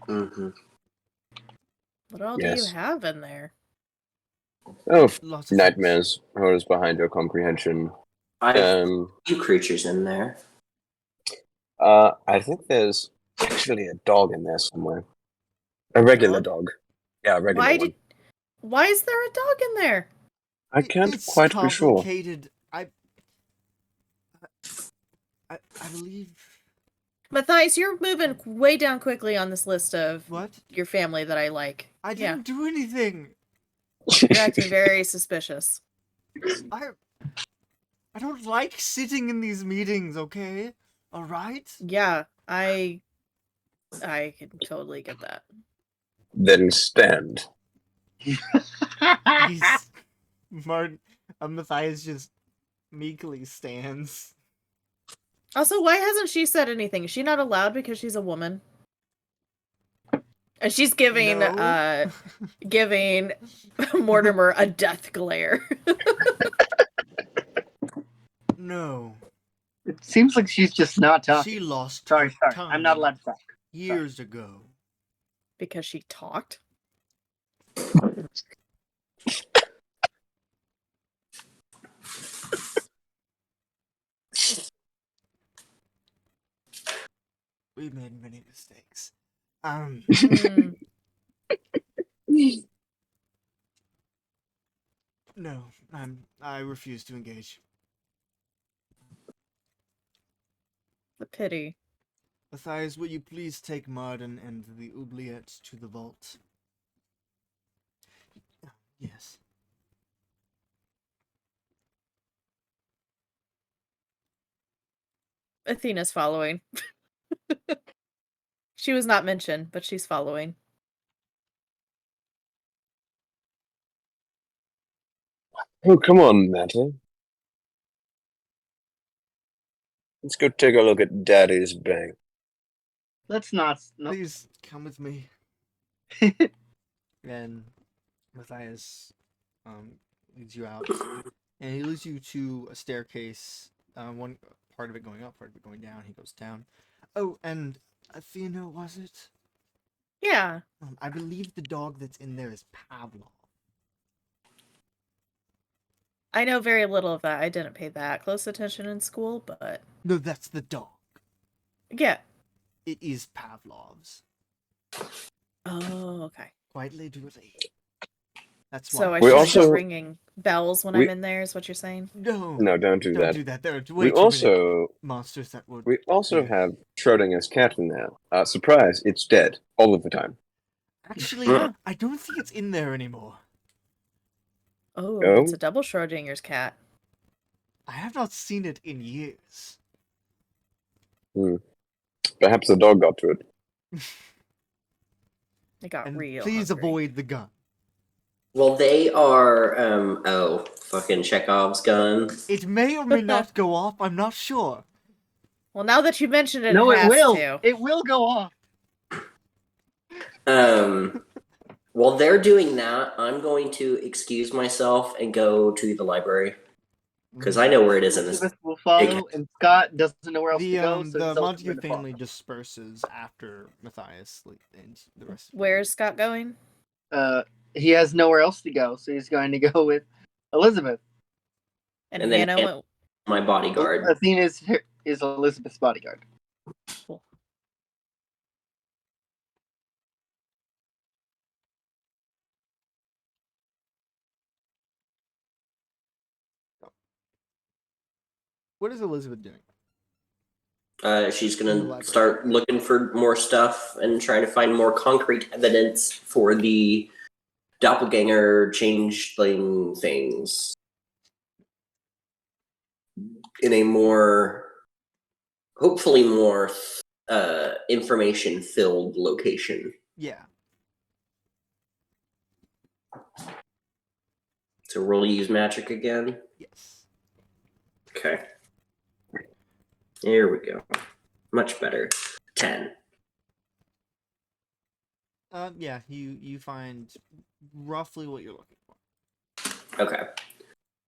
Mm-hmm.
What all do you have in there?
Oh,
Lots of
nightmares, horrors behind your comprehension.
I have a few creatures in there.
I think there's actually a dog in there somewhere. A regular dog. Yeah, a regular one.
Why is there a dog in there?
I can't
It's
quite be sure.
complicated. I believe.
Matthias, you're moving way down quickly on this list of
What?
your family that I like.
I didn't do anything.
You're acting very suspicious.
I don't like sitting in these meetings, okay? All right?
Yeah, I can totally get that.
Then stand.
He's Matthias just meekly stands.
Also, why hasn't she said anything? Is she not allowed because she's a woman? And she's giving
No.
giving Mortimer a death glare.
No.
It seems like she's just not talking.
She lost
Sorry,
her
sorry.
tongue
I'm not allowed to talk.
years ago.
Because she talked?
We made many mistakes. No, I refuse to engage.
The pity.
Matthias, will you please take Mardyn and the oubliette to the vault? Yes.
Athena's following. She was not mentioned, but she's following.
Oh, come on, Matty. Let's go take a look at Daddy's bank.
Let's not. No.
Please come with me. And Matthias leads you out, and he leads you to a staircase. One part of it going up, part of it going down. He goes down. Oh, and Athena, was it?
Yeah.
I believe the dog that's in there is Pavlov.
I know very little of that. I didn't pay that close attention in school, but...
No, that's the dog.
Yeah.
It is Pavlov's.
Oh, okay.
Quite literally. That's why.
So I
We
should
also-
go ringing bells when I'm in there, is what you're saying?
No,
don't do that.
do that. There are way
We
too many
also
monsters that would.
we also
Yeah.
have Schrodinger's cat in there. Surprise! It's dead all of the time.
Actually,
Huh.
I don't think it's in there anymore.
Oh,
Oh?
it's a double Schrodinger's cat.
I have not seen it in years.
Perhaps the dog got to it.
It got
And
real
please
hungry.
avoid the gun.
Well, they are, fucking Chekhov's gun.
It may or may not go off. I'm not sure.
Well, now that you mentioned it,
No,
it
it
has
will.
to.
It will go off.
While they're doing that, I'm going to excuse myself and go to the library. Because I know where it is in this.
Elizabeth will follow, and Scott doesn't know where else
The
to go, so
the
he's also
Montague
going to follow.
family disperses after Matthias and the rest. Of
Where's Scott going?
He has nowhere else to go, so he's going to go with Elizabeth.
And
And then
Hannah went...
My bodyguard.
Athena is Elizabeth's bodyguard.
Cool.
What is Elizabeth doing?
She's
In the
gonna
library.
start looking for more stuff and trying to find more concrete evidence for the doppelganger changeling things in a more, hopefully more information-filled location.
Yeah.
So roll use magic again.
Yes.
Okay. Here we go. Much better. 10.
Yeah. You find roughly what you're looking for.
Okay.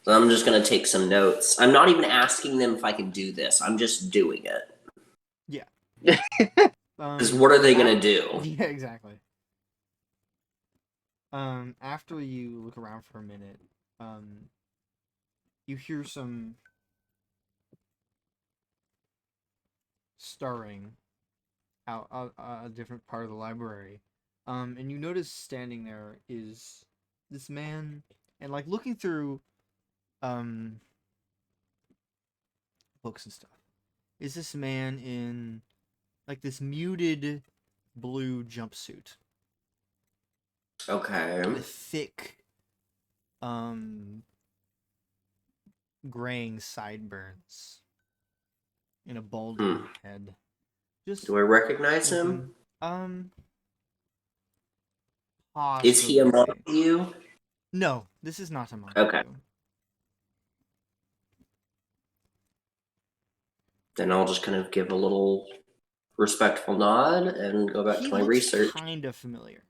So I'm just gonna take some notes. I'm not even asking them if I can do this. I'm just doing it.
Yeah.
Because what are they gonna do?
Yeah, exactly. After you look around for a minute, you hear some stirring out a different part of the library. And you notice standing there is this man, and like looking through books and stuff, is this man in like this muted blue jumpsuit
Okay.
with thick graying sideburns and a balding head. Just
Do I recognize him?
looking,
Is he among
possibly.
you?
No, this is not among
Okay.
you.
Then I'll just kind of give a little respectful nod and go back
He
to my
looks
research.
kind of familiar.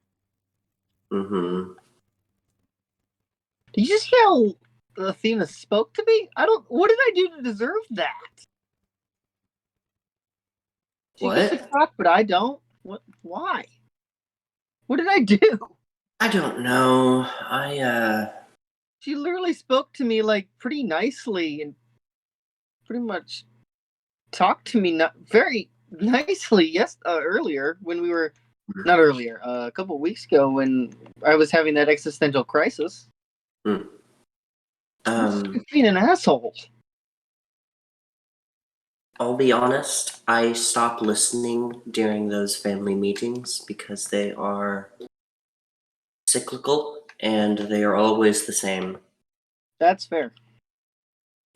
Mm-hmm.
Did you just hear how Athena spoke to me? What did I do to deserve that? She gets to
What?
talk, but I don't. What? Why? What did I do?
I don't know.
She literally spoke to me like pretty nicely and pretty much talked to me not very nicely. Earlier when we were not earlier, a couple weeks ago when I was having that existential crisis. She's being an asshole.
I'll be honest, I stopped listening during those family meetings because they are cyclical and they are always the same.
That's fair.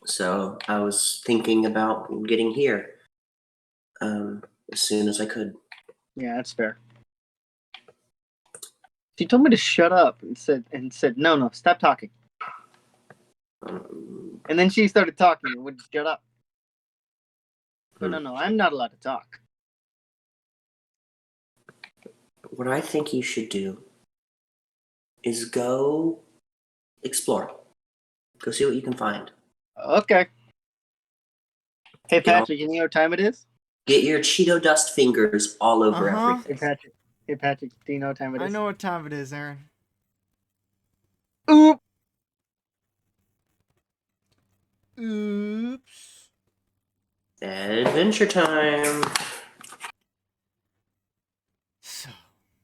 So I was thinking about getting here as soon as I could.
Yeah, that's fair. She told me to shut up and said no, stop talking. And then she started talking and would shut up. But no, I'm not allowed to talk.
What I think you should do is go explore. Go see what you can find.
Okay. Hey
Get all-
Patrick, you know what time it is?
Get your Cheeto dust fingers all over
Uh-huh.
everything.
Hey Patrick, do you know what time it is?
I know what time it is, Aaron.
Oop!
Oops.
Adventure time.
So,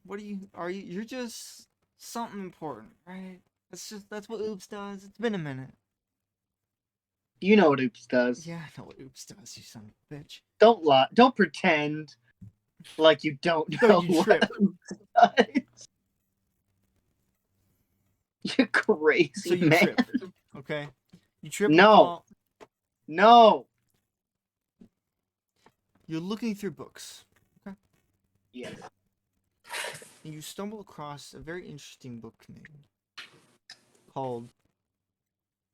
what you're just something important, right? That's what Oops does. It's been a minute.
You know what Oops does.
Yeah, I know what Oops does, you son of a bitch.
Don't lie. Don't pretend like you don't know
So you
what
trip.
Oops does. You crazy
So you
man.
trip. Okay? You trip and
No.
fall.
No.
You're looking through books. Okay?
Yes.
And you stumble across a very interesting book named called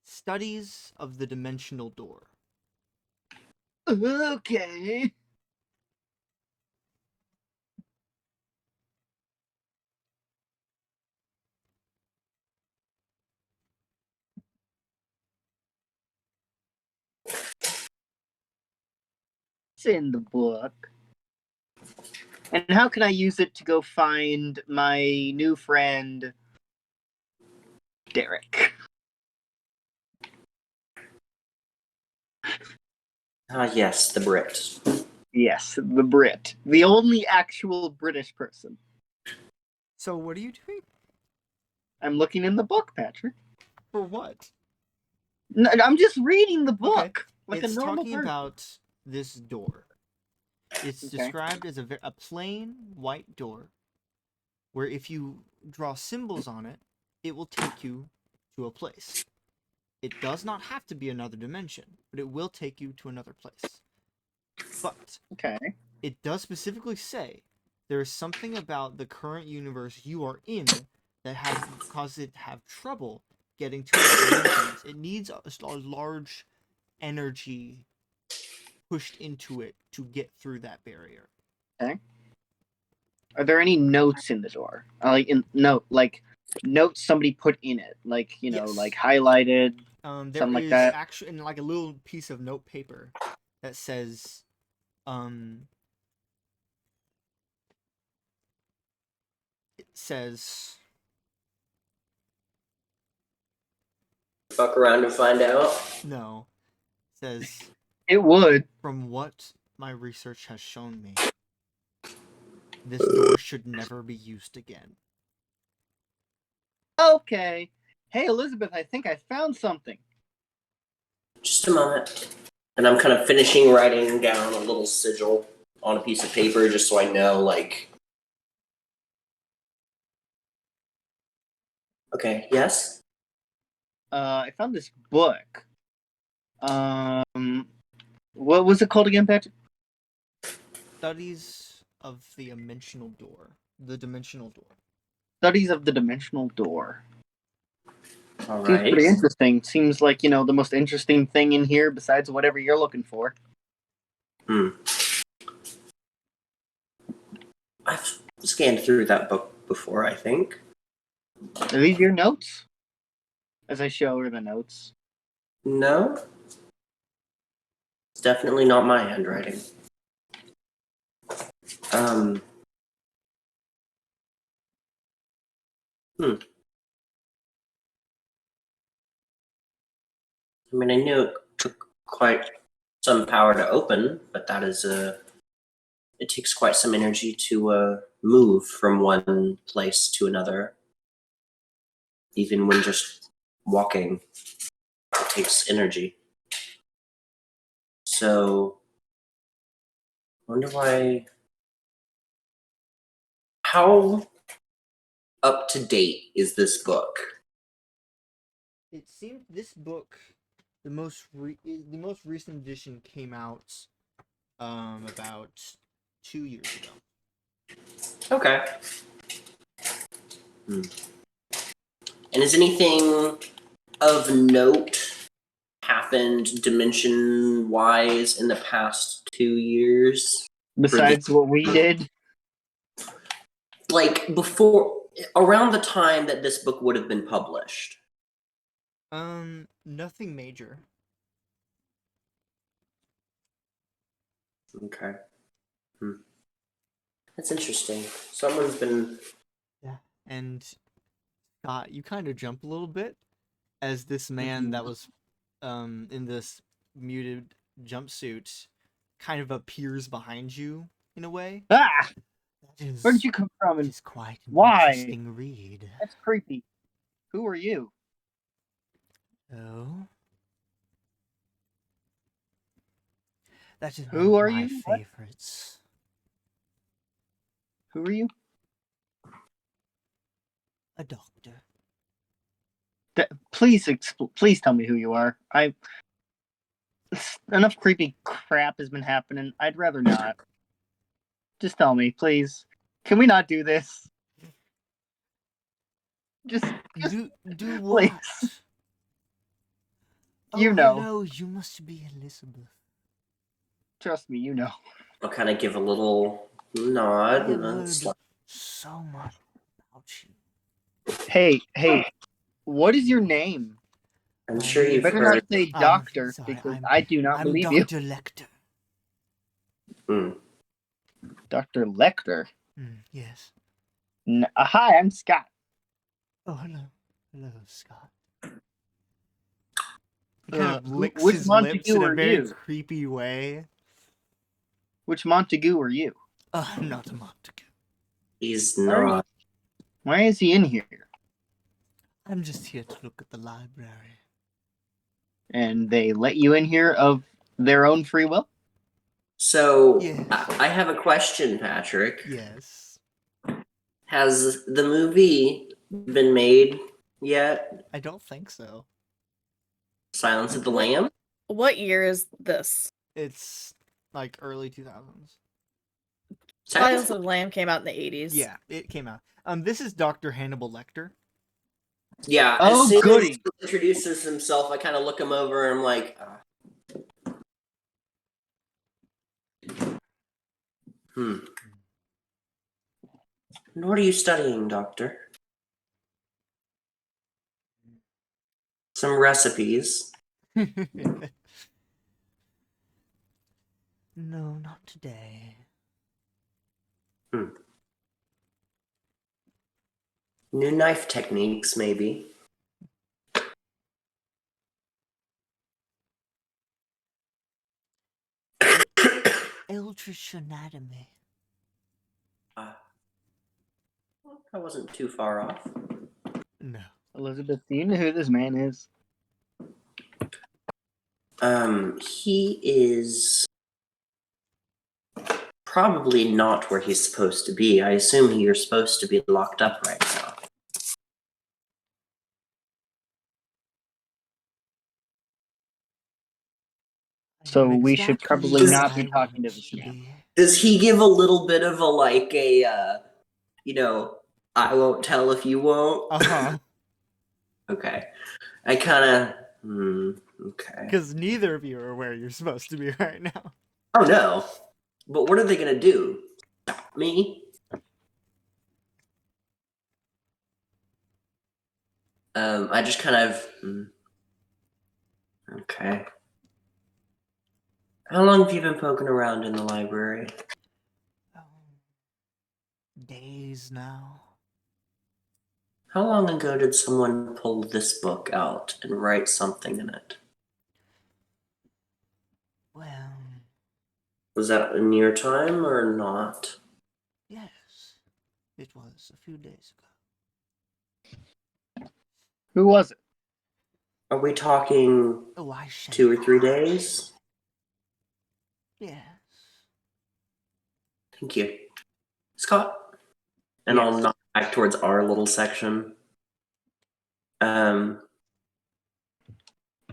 Studies of the Dimensional Door.
Okay. It's in the book. And how can I use it to go find my new friend, Derek?
Ah, yes, the Brit.
Yes, the Brit. The only actual British person.
So what are you doing?
I'm looking in the book, Patrick.
For what?
No, I'm just reading the book.
Okay.
Like
It's
a normal
talking
person.
about this door. It's
Okay.
described as a plain white door, where if you draw symbols on it, it will take you to a place. It does not have to be another dimension, but it will take you to another place. But
Okay.
it does specifically say there is something about the current universe you are in that has caused it to have trouble getting to other dimensions. It needs a large energy pushed into it to get through that barrier.
Are there any notes in the door? Like notes somebody put in it, like
Yes.
like highlighted.
There
Something like
is
that.
actually in like a little piece of note paper that says, it says,
Fuck around and find out.
no, it says,
It would.
from what my research has shown me, this door should never be used again.
Okay. Hey, Elizabeth, I think I found something.
Just a moment. And I'm kind of finishing writing down a little sigil on a piece of paper just so I know, like. Okay, yes?
I found this book. What was it called again, Patrick?
Studies of the dimensional door. The dimensional door.
Studies of the Dimensional Door.
All
Seems
right.
pretty interesting. Seems like, the most interesting thing in here besides whatever you're looking for.
I've scanned through that book before, I think.
Are these your notes? As I show her the notes.
No? It's definitely not my handwriting. I mean, I knew it took quite some power to open, but that is it takes quite some energy to move from one place to another. Even when just walking, it takes energy. So, I wonder why. How up to date is this book?
It seemed this book, the most recent edition came out, about 2 years ago.
Okay. And is anything of note happened dimension-wise in the past 2 years?
Besides what we did.
Like before, around the time that this book would have been published.
Nothing major.
Okay. That's interesting. Someone's been.
Yeah. And Scott, you kind of jump a little bit as this man that was in this muted jumpsuit kind of appears behind you in a way.
Ah!
That is,
Where did you come from?
that
And
is quite an
why?
interesting read.
That's creepy. Who are you?
Oh? That is
Who
one
are
of my
you? What?
favorites.
Who are you?
A doctor.
Please tell me who you are. Enough creepy crap has been happening. I'd rather not. Just tell me, please. Can we not do this? Just
Do what?
please.
Oh,
You know.
hello, you must be Elizabeth.
Trust me, you know.
I'll kind of give a little nod.
I have
And
heard
it's like,
so much about you.
Hey, what is your name?
I'm sure
You
you've
better
heard.
not say
I'm
doctor,
sorry,
because I do not believe you.
Dr. Lecter.
Dr. Lecter.
Yes.
Hi, I'm Scott.
Oh, hello. Hello, Scott. He kind of licks
which
his
Montague
lips in a
are
very
you?
creepy way.
Which Montague are you?
I'm not a Montague.
He's not.
Why is he in here?
I'm just here to look at the library.
And they let you in here of their own free will?
So
Yes.
I have a question, Patrick.
Yes.
Has the movie been made yet?
I don't think so.
Silence of the
What?
Lamb?
What year is this?
It's like early 2000s.
Silence of the Lamb came out in the 80s.
Yeah, it came out. This is Dr. Hannibal Lecter.
Yeah,
Oh,
as soon
goody.
as he introduces himself, I kind of look him over and I'm like, And what are you studying, Doctor? Some recipes.
No, not today.
New knife techniques, maybe.
Eldritch anatomy.
I wasn't too far off.
No.
Elizabeth, do you know who this man is?
He is probably not where he's supposed to be. I assume you're supposed to be locked up right now.
So
I am
we should
exactly
probably
where
not be
I
talking to
want
this man.
be.
Does he give a little bit of I won't tell if you won't?
Uh-huh.
Okay. I kind of, okay.
Because neither of you are where you're supposed to be right now.
Oh no. But what are they going to do? Stop me? I just kind of, okay. How long have you been poking around in the library?
Days now.
How long ago did someone pull this book out and write something in it?
Well,
Was that in your time or not?
yes. It was a few days ago.
Who was it?
Are we talking
Oh, I shan't.
2 or 3 days?
Yes.
Thank you. Scott? And
Yes.
I'll knock back towards our little section.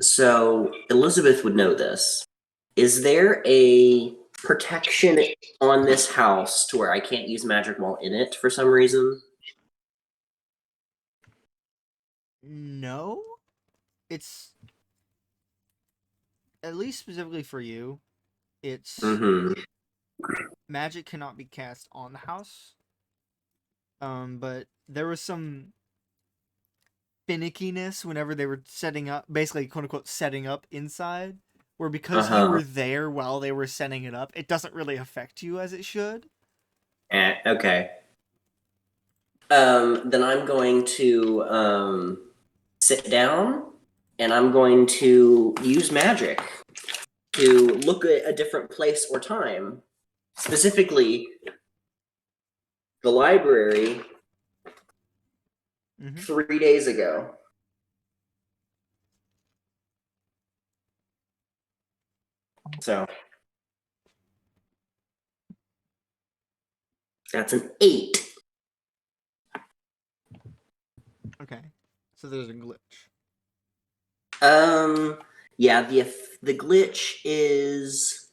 So Elizabeth would know this. Is there a protection on this house to where I can't use magic while in it for some reason?
No. It's at least specifically for you. It's magic cannot be cast on the house. But there was some finickiness whenever they were setting up, basically quote unquote setting up inside, where because you were there while they were setting it up, it doesn't really affect you as it should.
Okay. Then I'm going to sit down and I'm going to use magic to look at a different place or time. Specifically, the library 3 days ago. So that's an 8.
Okay. So there's a glitch.
Yeah, the glitch is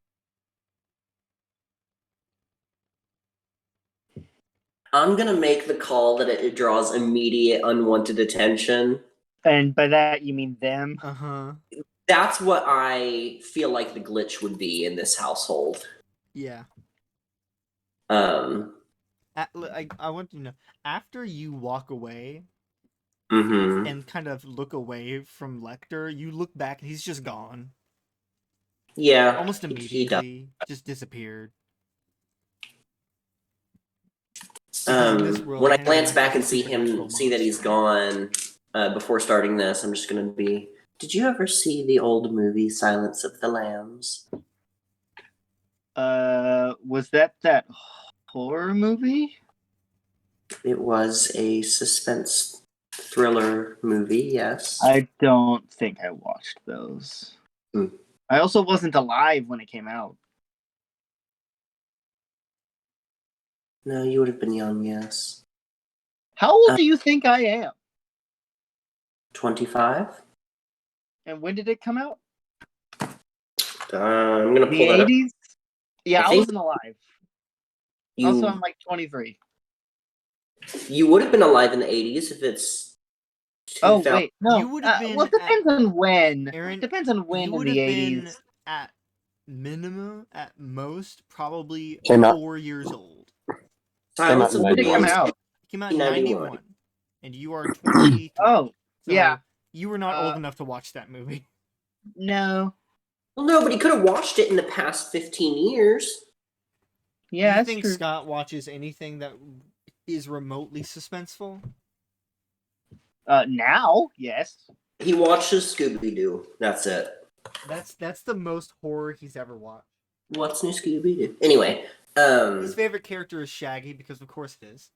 I'm gonna make the call that it draws immediate unwanted attention.
And by that you mean them?
Uh-huh.
That's what I feel like the glitch would be in this household.
Yeah.
I
I want to know, after you walk away
Mm-hmm.
and kind of look away from Lecter, you look back and he's just gone.
Yeah.
Almost
he does.
immediately. Just disappeared. Because in this world,
When I
Hannibal
glance
Lecter's
back
a
and see
supernatural
that he's
monster.
gone, before starting this, I'm just gonna be. Did you ever see the old movie Silence of the Lambs?
Was that horror movie?
It was a suspense thriller movie, yes.
I don't think I watched those.
Hmm.
I also wasn't alive when it came out.
No, you would have been young, yes.
How old do you think I am?
25?
And when did it come out?
I'm gonna
The
pull that up.
80s? Yeah,
I
I
think
wasn't alive.
You
Also, I'm like 23.
you would have been alive in the 80s if it's
Oh
2000.
wait, no.
You would have been
Well, it depends on when.
Aaron,
Depends on
you
when in
would
the
have
80s.
been at minimum, at most, probably
Came out.
4 years old.
Silence
in
of
When
the
did it come
91.
Lambs,
out?
It came out in
91.
91, and you are 23.
Oh,
So
yeah.
you were not old enough to watch that movie.
No.
Well, no, but he could have watched it in the past 15 years.
Yeah,
you
that's
think
true.
Scott watches anything that is remotely suspenseful?
Now, yes.
He watches Scooby Doo. That's it.
That's the most horror he's ever watched.
What's new Scooby Doo? Anyway,
His favorite character is Shaggy, because of course it is.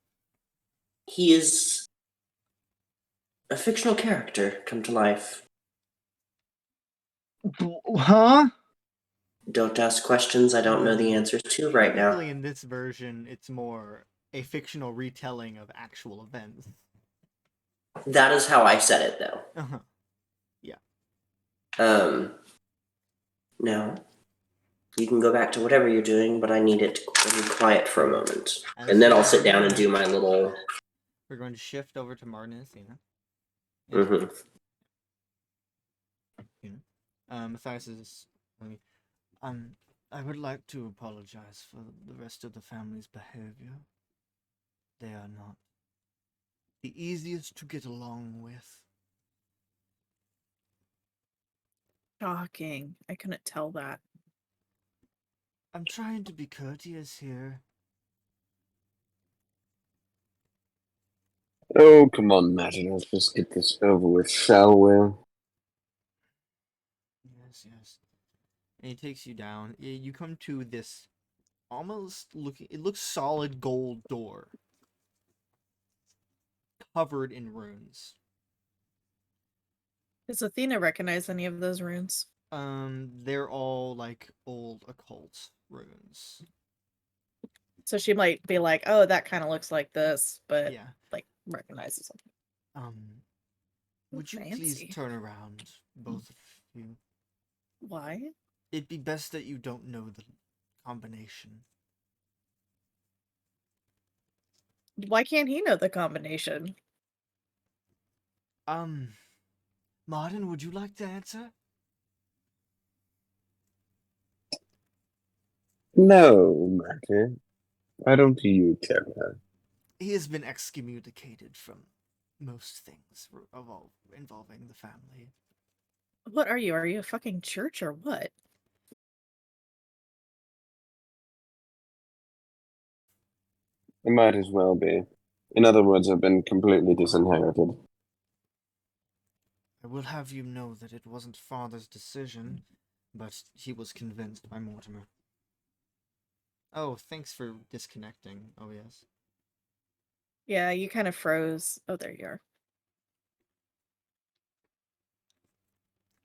he is a fictional character come to life.
Huh?
Don't ask questions I don't know the answers to right now.
Technically, in this version, it's more a fictional retelling of actual events.
That is how I said it, though.
Uh-huh.
Now, you can go back to whatever you're doing, but I need it to be quiet for a moment.
As
And then I'll
you
sit
are
down and
going-
do my little...
We're going to shift over to Mardyn and Athena.
Mhm.
Matthias is. I would like to apologize for the rest of the family's behavior. They are not the easiest to get along with.
Shocking. I couldn't tell that.
I'm trying to be courteous here.
Oh, come on, Mardyn. Let's just get this over with, shall we?
Yes. And he takes you down. You come to this almost it looks solid gold door. Covered in runes.
Does Athena recognize any of those runes?
They're all like old occult runes.
So she might be like, "Oh, that kind of looks like this," but
Yeah.
like recognizes something.
Would you
Fancy.
please turn around, both of you?
Why?
It'd be best that you don't know the combination.
Why can't he know the combination?
Mardyn, would you like to answer?
No, Mardyn. Why don't you tell her?
He has been excommunicated from most things involving the family.
What are you? Are you a fucking church or what?
It might as well be. In other words, I've been completely disinherited.
I will have you know that it wasn't father's decision, but he was convinced by Mortimer. Oh, thanks for disconnecting. Oh, yes.
Yeah, you kind of froze. Oh, there you are.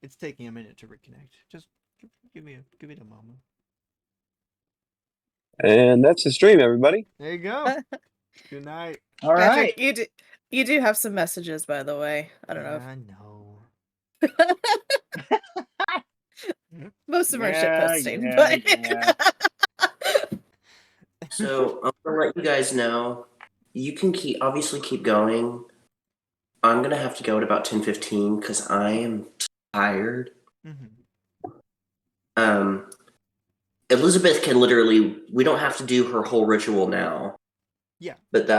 It's taking a minute to reconnect. Just give it a moment.
And that's the stream, everybody.
There you go. Good night.
All
Patrick,
right.
you do have some messages, by the way. I don't know.
I know.
Most of them are shit
Yeah,
posting,
yeah,
but
yeah.
So I'm gonna let you guys know. You can obviously keep going. I'm gonna have to go at about 10:15 because I am tired. Elizabeth can literally. We don't have to do her whole ritual now.
Yeah.
But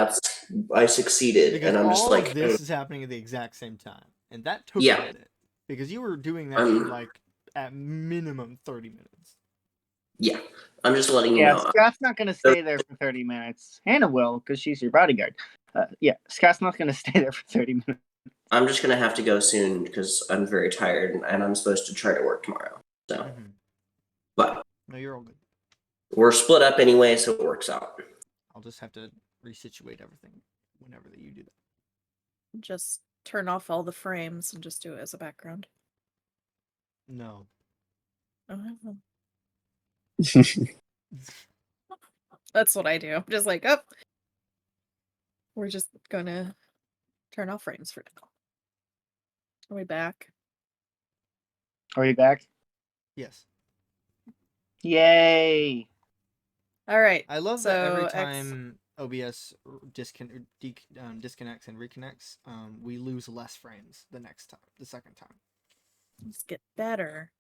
I succeeded,
Because
and I'm just
all
like,
of this is happening at the exact same time, and that took
Yeah.
a minute because you were doing that for like at minimum 30 minutes.
yeah. I'm just letting you
Yeah,
know.
Scott's not going to stay there for 30 minutes. Hannah will, because she's your bodyguard. Yeah, Scott's not going to stay there for 30 minutes.
I'm just gonna have to go soon because I'm very tired, and I'm supposed to try to work tomorrow. So, but
No, you're all good.
we're split up anyway, so it works out.
I'll just have to resituate everything whenever that you do that.
just turn off all the frames and just do it as a background.
No.
Oh, That's what I do. I'm just like, oh, we're just gonna turn off frames for now. Are we back?
Are you back?
Yes.
Yay!
All right.
I love that every
so
time OBS disconnects and reconnects, we lose less frames the second time.
Let's get better.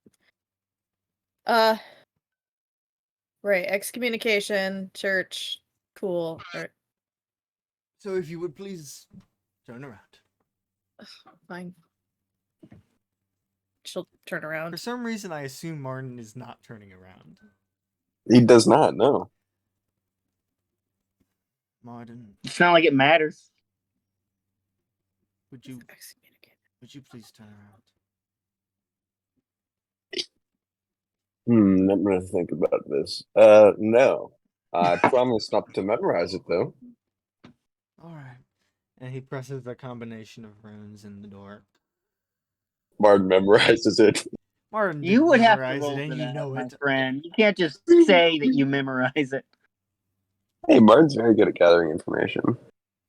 Right. Excommunication, church, cool. All right.
So if you would please turn around.
Fine. She'll turn
For
around.
some reason, I assume Mardyn is not turning around.
He does not, no.
Mardyn,
It's not like it matters.
would you
Excommunicate.
please turn around?
Let me think about this. No. I promise not to memorize it, though.
All right. And he presses a combination of runes in the door.
Bard memorizes it.
Mardyn
You
didn't
would have to
memorize
roll
it, and
for
you
that,
know
my
it.
friend. You can't just say that you memorize it.
Hey, Bard's very good at gathering information.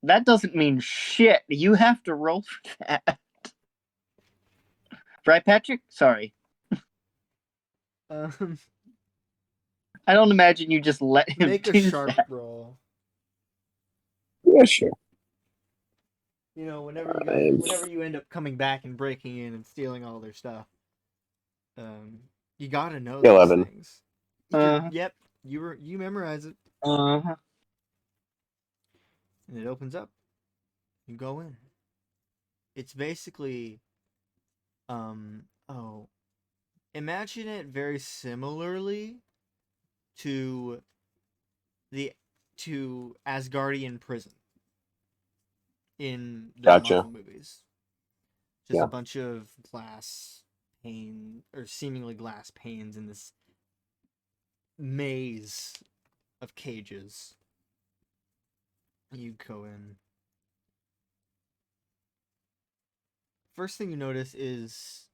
That doesn't mean shit. You have to roll for that. Right, Patrick? Sorry.
Um,
I don't imagine you just let him
make a
do
sharp
that.
roll.
Yeah, sure.
You know,
I'm-
whenever you end up coming back and breaking in and stealing all their stuff, you gotta know these
11.
things.
Uh-huh.
Yep, you memorize it,
Uh-huh.
and it opens up. You go in. It's basically, imagine it very similarly to Asgardian prison in the
Gotcha.
Marvel movies. Just
Yeah.
a bunch of seemingly glass panes in this maze of cages. You go in. First thing you notice is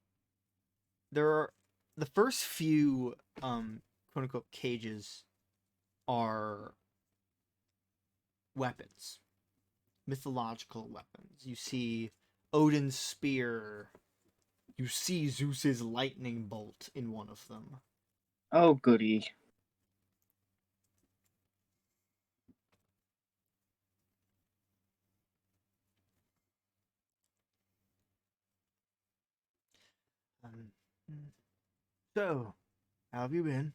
there are the first few quote unquote cages are weapons. Mythological weapons. You see Odin's spear. You see Zeus's lightning bolt in one of them.
Oh, goody.
So, how have you been?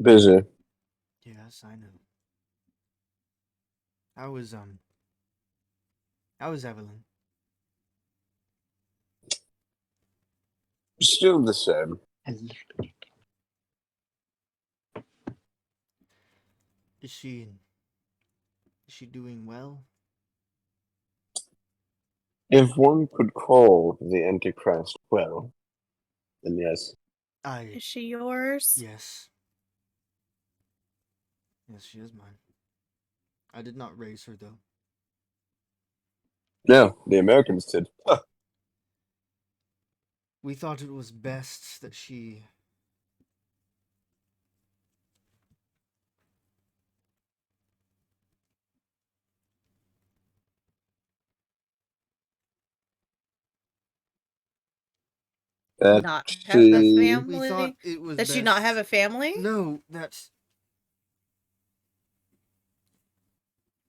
Busy.
Yes, I know. How is Evelyn?
Still the same.
Is she doing well?
If one could call the Antichrist well, then yes.
Is she yours?
Yes. Yes, she is mine. I did not raise her though.
No, the Americans did. Huh.
We thought it was best that she
That
Not have a
she...
we
family?
thought it was
Does
best.
she not have a family?
No, that's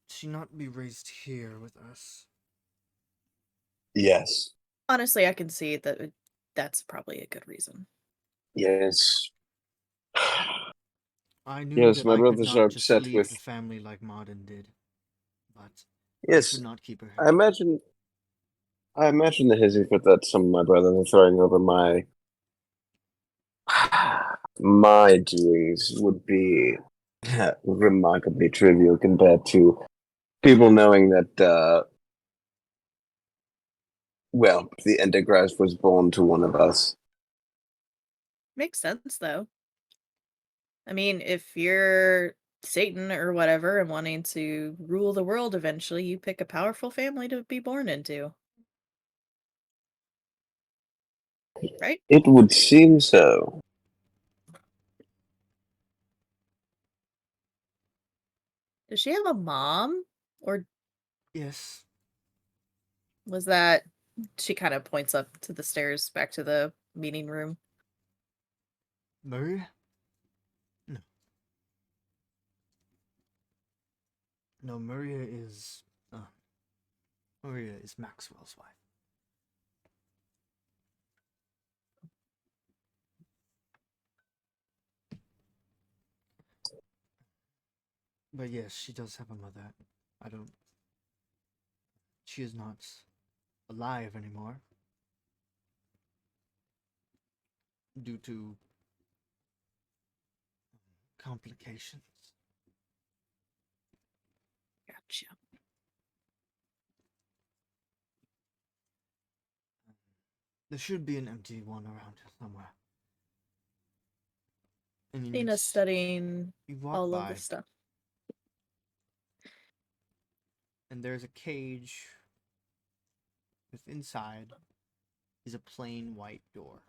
she not be raised here with us.
Yes.
Honestly, I can see that that's probably a good reason.
Yes.
I knew
Yes,
that
my
I could
brothers are
not just
upset
leave
with...
the family like Mardyn did, but
Yes,
I could not keep her
I
here.
imagine the hissy fit that some of my brothers are throwing over my doings would be remarkably trivial compared to people knowing that well, the Antichrist was born to one of us.
Makes sense, though. I mean, if you're Satan or whatever and wanting to rule the world eventually, you pick a powerful family to be born into. Right?
It would seem so.
Does she have a mom? Or
Yes.
was that she kind of points up to the stairs back to the meeting room?
Maria? No. No, Maria is Maxwell's wife. But yes, she does have a mother. I don't. She is not alive anymore due to complications.
Gotcha.
There should be an empty one around here somewhere. And
Athena's studying
you walk
all of
by,
this stuff.
and there's a cage with inside is a plain white door.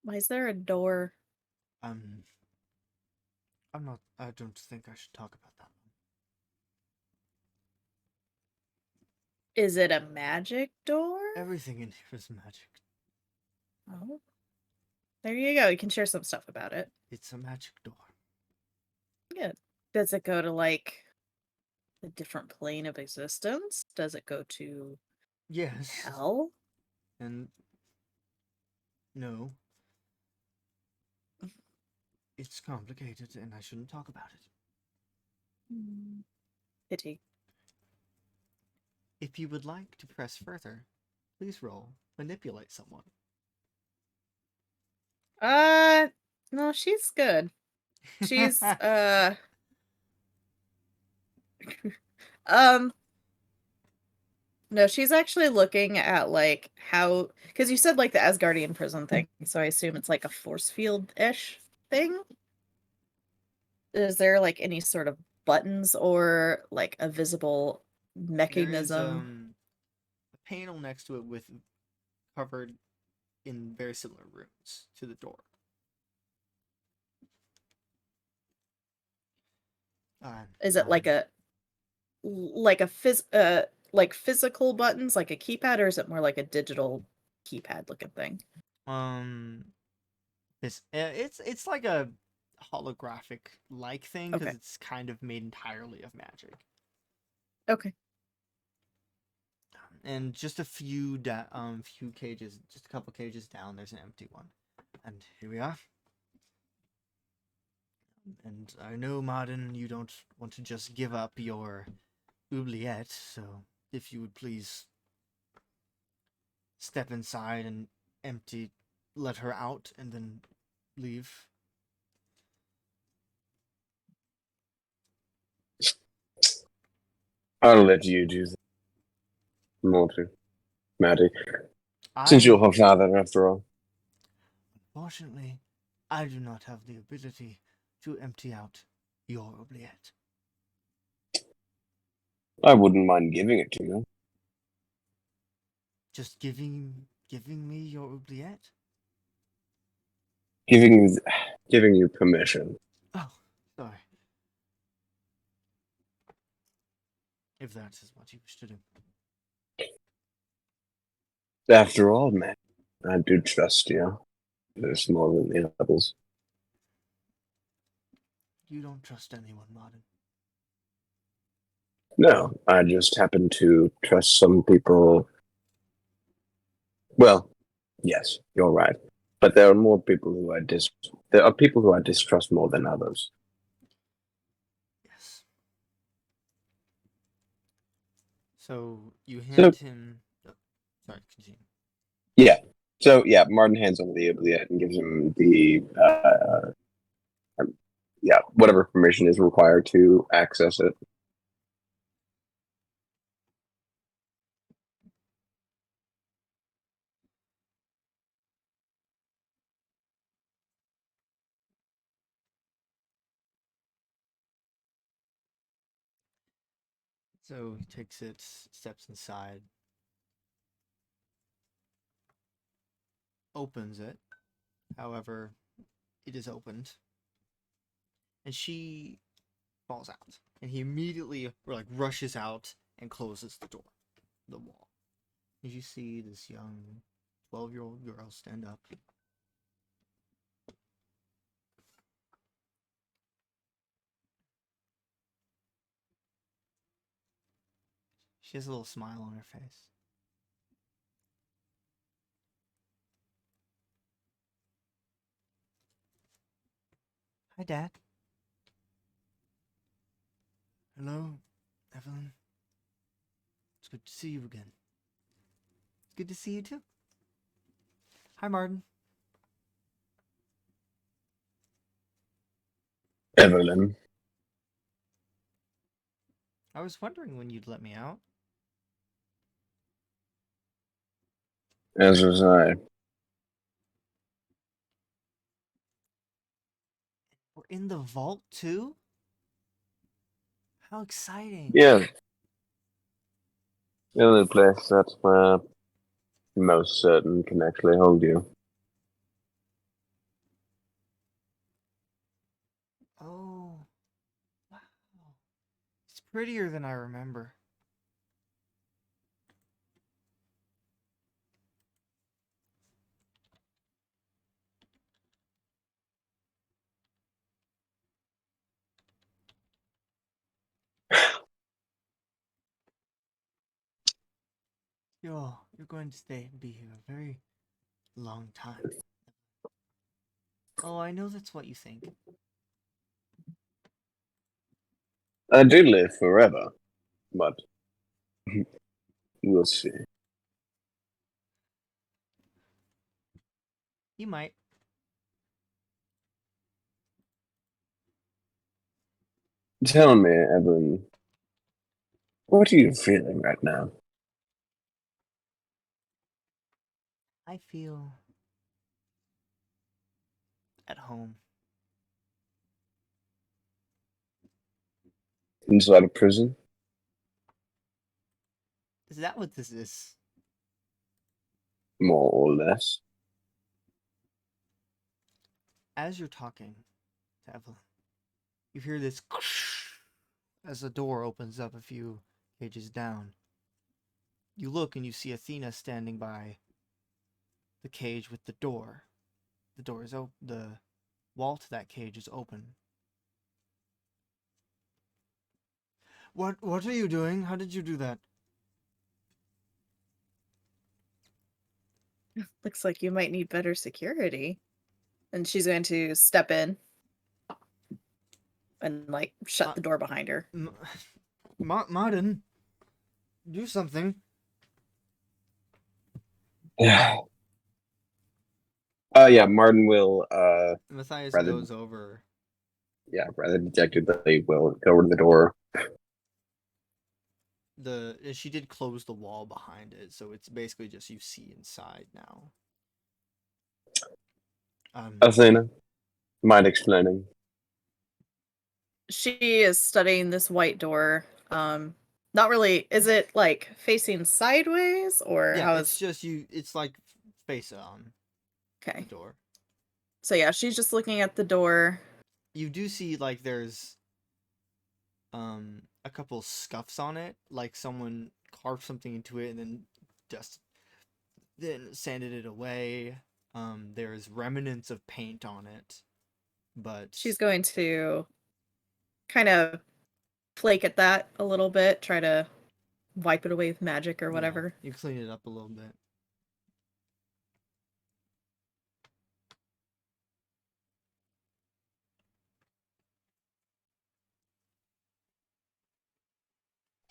Why is there a door?
I'm not. I don't think I should talk about that one.
Is it a magic door?
Everything in here is magic.
Oh. There you go. You can share some stuff about it.
It's a magic door.
Good. Does it go to like a different plane of existence? Does it go to
Yes.
hell?
And no. It's complicated, and I shouldn't talk about it.
Pity.
If you would like to press further, please roll manipulate someone.
No, she's good. She's no, she's actually looking at like how, because you said like the Asgardian prison thing, so I assume it's like a force field-ish thing. Is there like any sort of buttons or like a visible
There is
mechanism?
a panel next to it with covered in very similar runes to the door.
Is it like a like physical buttons, like a keypad, or is it more like a digital keypad looking thing?
It's like a holographic like thing because
Okay.
it's kind of made entirely of magic.
Okay.
And just few cages, just a couple cages down, there's an empty one. And here we are. And I know, Mardyn, you don't want to just give up your oubliette, so if you would please step inside and let her out, and then leave.
I'll let you do that. Morty. Maddie. Since you're her father, after all.
Unfortunately, I do not have the ability to empty out your oubliette.
I wouldn't mind giving it to you.
Just giving me your oubliette?
Giving you permission.
Oh, sorry. If that is what you wish to do.
After all, man, I do trust you. There's more than the others.
You don't trust anyone, Mardyn.
No, I just happen to trust some people. Well, yes, you're right. But there are more people who there are people who I distrust more than others.
Yes. So you hand him. Oh, sorry, continue.
Yeah. So yeah, Mardyn hands over the oubliette and gives him the whatever permission is required to access it.
So he takes it, steps inside, opens it. However, it is opened, and she falls out. And he immediately rushes out and closes the wall. As you see this young 12-year-old girl stand up. She has a little smile on her face. Hi, Dad. Hello, Evelyn. It's good to see you again. It's good to see you too. Hi, Mardyn.
Evelyn,
I was wondering when you'd let me out.
as was I.
We're in the vault too? How exciting.
Yeah, the only place that's most certain can actually hold you.
Oh, wow. It's prettier than I remember. You're going to be here a very long time. Oh, I know that's what you think.
I do live forever, but we'll see.
You might.
Tell me, Evelyn, what are you feeling right now?
I feel at home.
Inside a prison?
Is that what this is?
More or less.
As you're talking to Evelyn, you hear this as the door opens up a few pages down. You look and you see Athena standing by the cage with the door. The door is open. The wall to that cage is open. What are you doing? How did you do that?
Looks like you might need better security. And she's going to step in and shut the door behind her.
Mardyn, do something.
Yeah. Yeah, Mardyn will,
Matthias
rather-
goes over.
rather dejectedly will go over to the door.
She did close the wall behind it, so it's basically just you see inside now.
Athena, mind explaining?
She is studying this white door. Not really. Is it facing sideways or
Yeah,
how
it's
is
just you. It's face on the
okay?
door.
So yeah, she's just looking at the door.
You do see there's a couple scuffs on it, like someone carved something into it and then sanded it away. There's remnants of paint on it, but
She's going to kind of flake at that a little bit, try to wipe it away with magic or whatever.
You clean it up a little bit.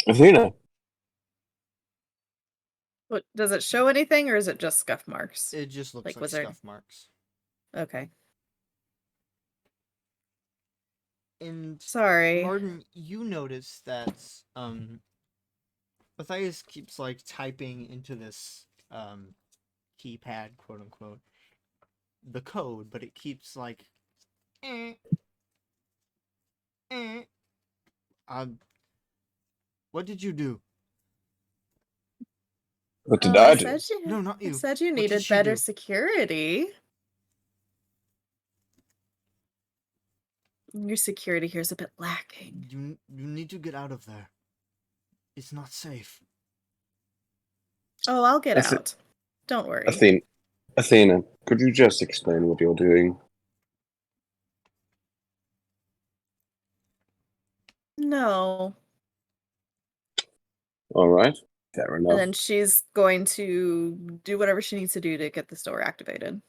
Athena,
What does it show anything or is it just scuff marks?
It just looks like
was there-
scuff marks.
Okay.
And
Sorry.
Mardyn, you notice that Matthias keeps typing into this keypad, quote unquote, the code, but it keeps eh, eh. What did you do?
what did
Oh,
I
I
do?
said you
No, not
I
you.
said you
What did
needed
she
better
do?
security. Your security here is a bit lacking.
You need to get out of there. It's not safe.
Oh, I'll get
Ath-
out. Don't worry.
Athena, could you just explain what you're doing?
No.
All right, fair enough.
And then she's going to do whatever she needs to do to get this door activated.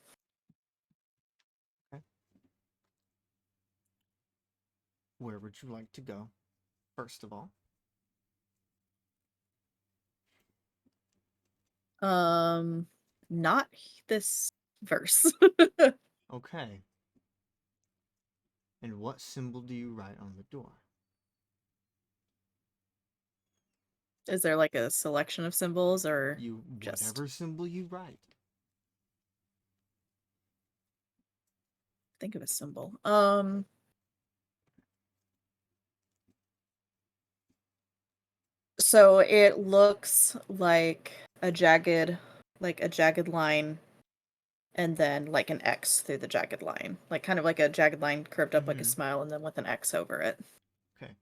Where would you like to go, first of all?
Not this verse.
Okay. And what symbol do you write on the door?
Is there like a selection of symbols or just
Whatever symbol you write.
think of a symbol? So it looks like a jagged line and then like an X through the jagged line. Like kind of like a jagged line curved up like a
Mhm.
smile and then with an X over it.
Okay.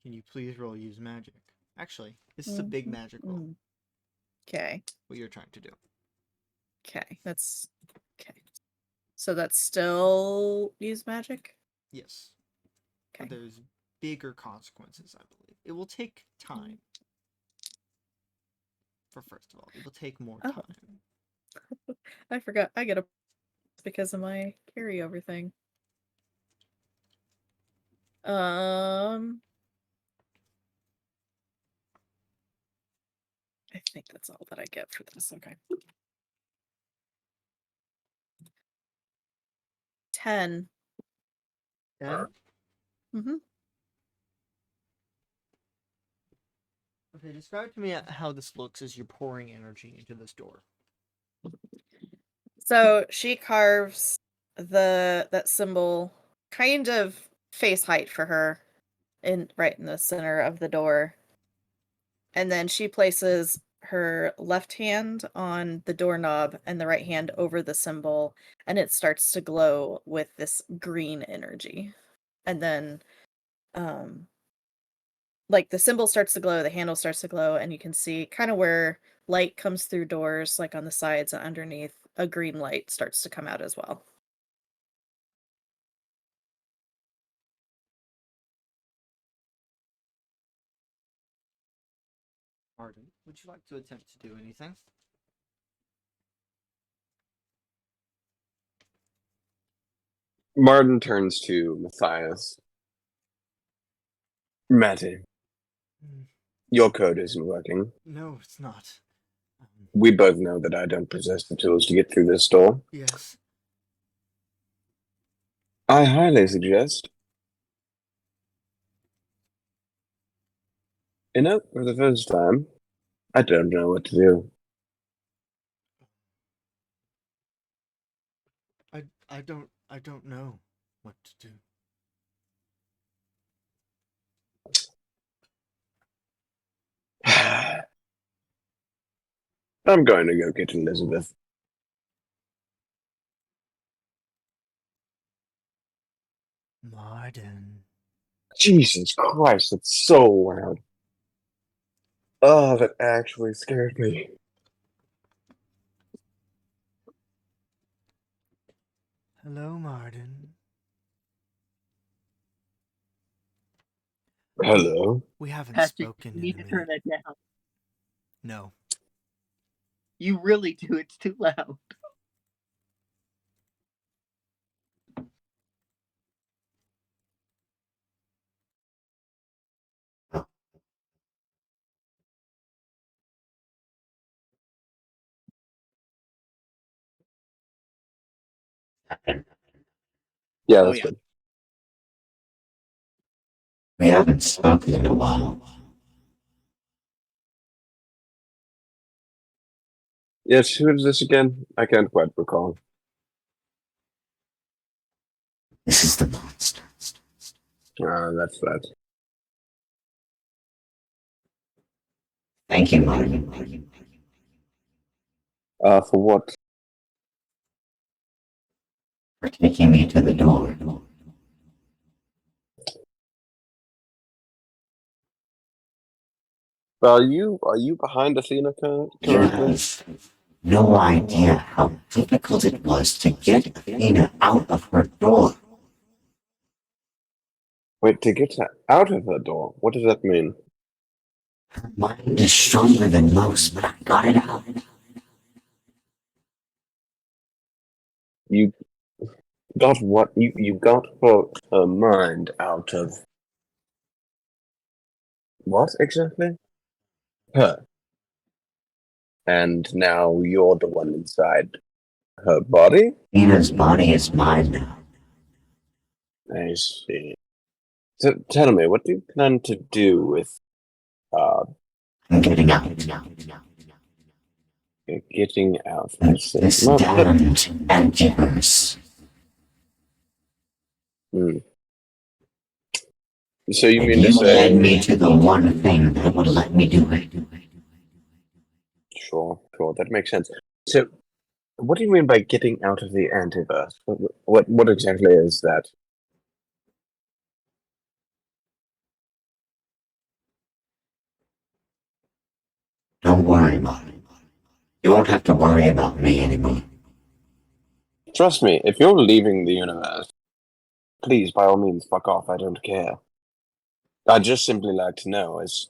Can you please roll use magic? Actually, this is a big magic roll.
Okay.
What you're trying to do.
Okay. That's okay. So that's still use magic?
Yes.
Okay.
But there's bigger consequences, I believe. It will take time. For first of all, it will take more
Oh.
time.
I forgot. I get a because of my carryover thing. I think that's all that I get for this. Okay. 10.
Yeah?
Mm-hmm.
Okay, describe to me how this looks as you're pouring energy into this door.
So she carves that symbol kind of face height for her right in the center of the door. And then she places her left hand on the doorknob and the right hand over the symbol, and it starts to glow with this green energy. And then like the symbol starts to glow, the handle starts to glow, and you can see kind of where light comes through doors, like on the sides and underneath, a green light starts to come out as well.
Mardyn, would you like to attempt to do anything?
Mardyn turns to Matthias. Matty, your code isn't working.
No, it's not.
We both know that I don't possess the tools to get through this door.
Yes.
I highly suggest, for the first time, I don't know what to do.
I don't know what to do.
I'm going to go get Elizabeth.
Mardyn.
Jesus Christ, that's so loud. Oh, that actually scared me.
Hello, Mardyn.
Hello?
We haven't
Patrick,
spoken
you
in
need
a
to turn
minute.
that down.
No.
You really do. It's too loud.
Yeah,
Oh,
that's
yeah.
good.
We haven't spoken in a while.
Yes, who is this again? I can't quite recall.
This is the monster.
That's that.
Thank you, Mardyn.
For what?
For taking me to the door.
Are you behind Athena
You
currently?
have no idea how difficult it was to get Athena out of her door.
Wait, to get her out of her door. What does that mean?
Her mind is stronger than most, but I got it out.
You got what? You got her mind out of what exactly? Her. And now you're the one inside her body?
Athena's body is mine now.
I see. So tell me, what do you plan to do with
I'm getting out.
getting out? I see.
This
Well,
damned antiverse.
hmm. So you
And
mean to
you led
say?
me to the one thing that would let me do it.
Sure, that makes sense. So, what do you mean by getting out of the antiverse? What exactly is that?
Don't worry about it. You won't have to worry about me anymore.
Trust me, if you're leaving the universe, please, by all means, fuck off. I don't care. I'd just simply like to know, as